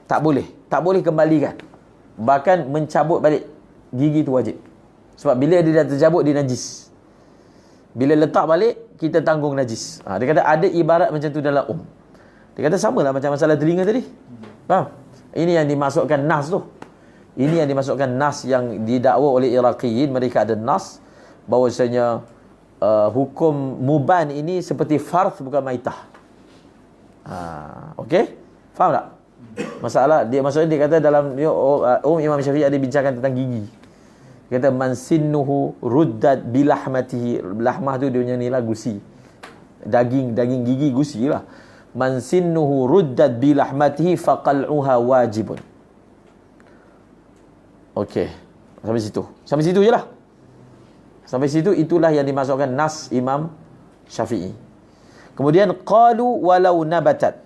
Tak boleh kembalikan. Bahkan mencabut balik gigi tu wajib. Sebab bila dia dah tercabut, dia najis. Bila letak balik, kita tanggung najis. Dia kata ada ibarat macam tu dalam Dia kata samalah macam masalah telinga tadi. Faham? Ini yang dimasukkan nas tu. Ini yang dimasukkan nas yang didakwa oleh Iraqiyin. Mereka ada nas bahawasanya hukum muban ini seperti farth, bukan maitah. Okey? Faham tak? Maksudnya dia kata dalam Imam Syafi'i ada bincangkan tentang gigi. Dia kata man sinnuhu ruddat bilahmatihi. Lahmah tu dia punya ni lah, gusi. Daging gigi gusi lah. Man sinnuhu ruddat bilahmatihi faqal'uha wajibun. Okey. Sampai situ je lah. Sampai situ itulah yang dimasukkan nas Imam Syafi'i. Kemudian qalu walau nabatat.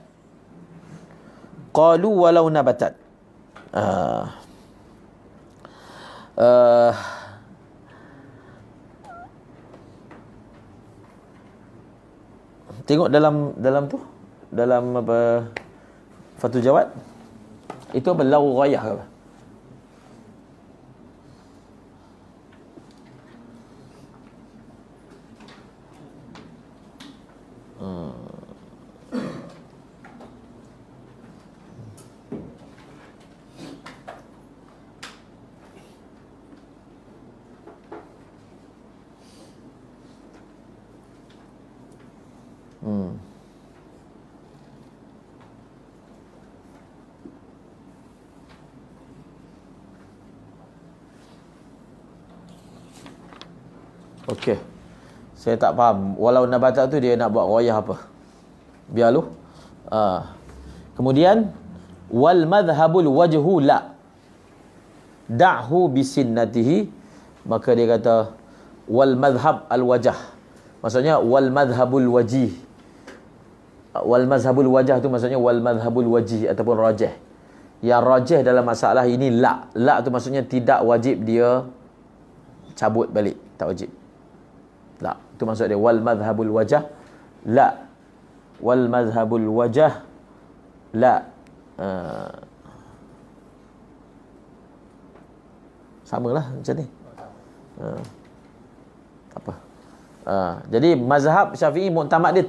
Tengok dalam tu, dalam apa, Fathul Jawad, itu apa, lau ghayah ke apa? Okey. Saya tak faham. Walau nabatat tu dia nak buat ghayah apa? Biar lu. Kemudian wal madhhabul wajhu la da'hu bisinnatihi. Maka dia kata wal madhhab al wajah. Maksudnya wal madhhabul wajih. Wal madhhabul wajah tu maksudnya wal madhhabul wajih ataupun rajih. Yang rajih dalam masalah ini la. La tu maksudnya tidak wajib dia cabut balik, tak wajib. La, itu maksud dia wal madhhabul wajah la. Wal madhhabul wajah la. Samalah macam ni. Apa? Jadi mazhab Syafi'i muktamad dia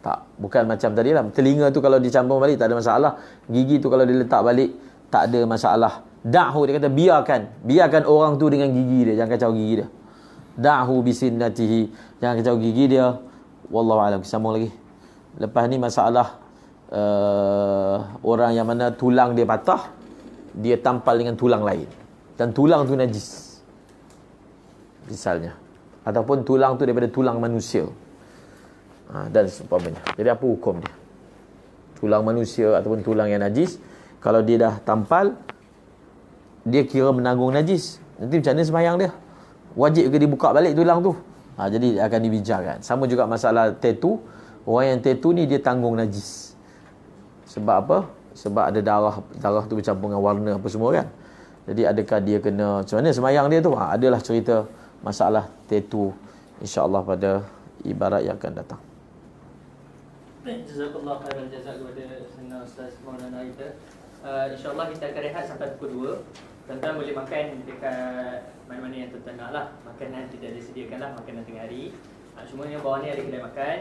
tak, bukan macam tadi lah. Telinga tu kalau dicampur balik tak ada masalah. Gigi tu kalau diletak balik tak ada masalah. Da'hu, dia kata biarkan orang tu dengan gigi dia, jangan kacau gigi dia. Da'hu bisinnatihi, jangan kacau gigi dia. Wallahu alam. Sambung lagi. Lepas ni masalah orang yang mana tulang dia patah, dia tampal dengan tulang lain. dan tulang tu najis misalnya, ataupun tulang tu daripada tulang manusia, dan seumpamanya. Jadi apa hukum dia? Tulang manusia ataupun tulang yang najis, kalau dia dah tampal, dia kira menanggung najis. Nanti macam mana sembahyang dia? Wajib ke dibuka balik tulang tu? Jadi akan dibincangkan. Sama juga masalah tattoo. Orang yang tattoo ni dia tanggung najis. Sebab apa? Sebab ada darah tu bercampur dengan warna apa semua kan. Jadi adakah dia kena, macam mana sembahyang dia tu? Adalah cerita masalah tattoo, insya-Allah pada ibarat yang akan datang. Jazakallah khairan jazak kepada Sayyidina Ustaz Maulana kita. InsyaAllah kita akan rehat sampai pukul 2. Tuan-tuan boleh makan dekat mana-mana yang tuan-tuan nak lah. Makanan tidak disediakan lah, makanan tengah hari. Cuma yang bawah ni ada kedai makan.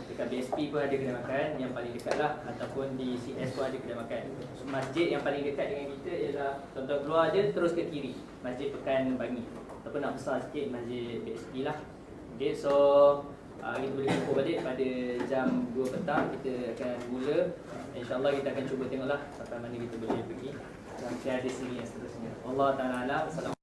Dekat BSP pun ada kedai makan yang paling dekat lah. Ataupun di CS pun ada kedai makan. Masjid yang paling dekat dengan kita ialah tuan-tuan keluar je terus ke kiri, Masjid Pekan Bangi. Ataupun nak besar sikit, Masjid BSP lah. Okay, so kita boleh jumpa balik pada jam 2 petang. Kita akan mula. InsyaAllah kita akan cuba tengoklah sampai mana kita boleh pergi. Sampai ada sini yang seterusnya. Allah Ta'ala alam.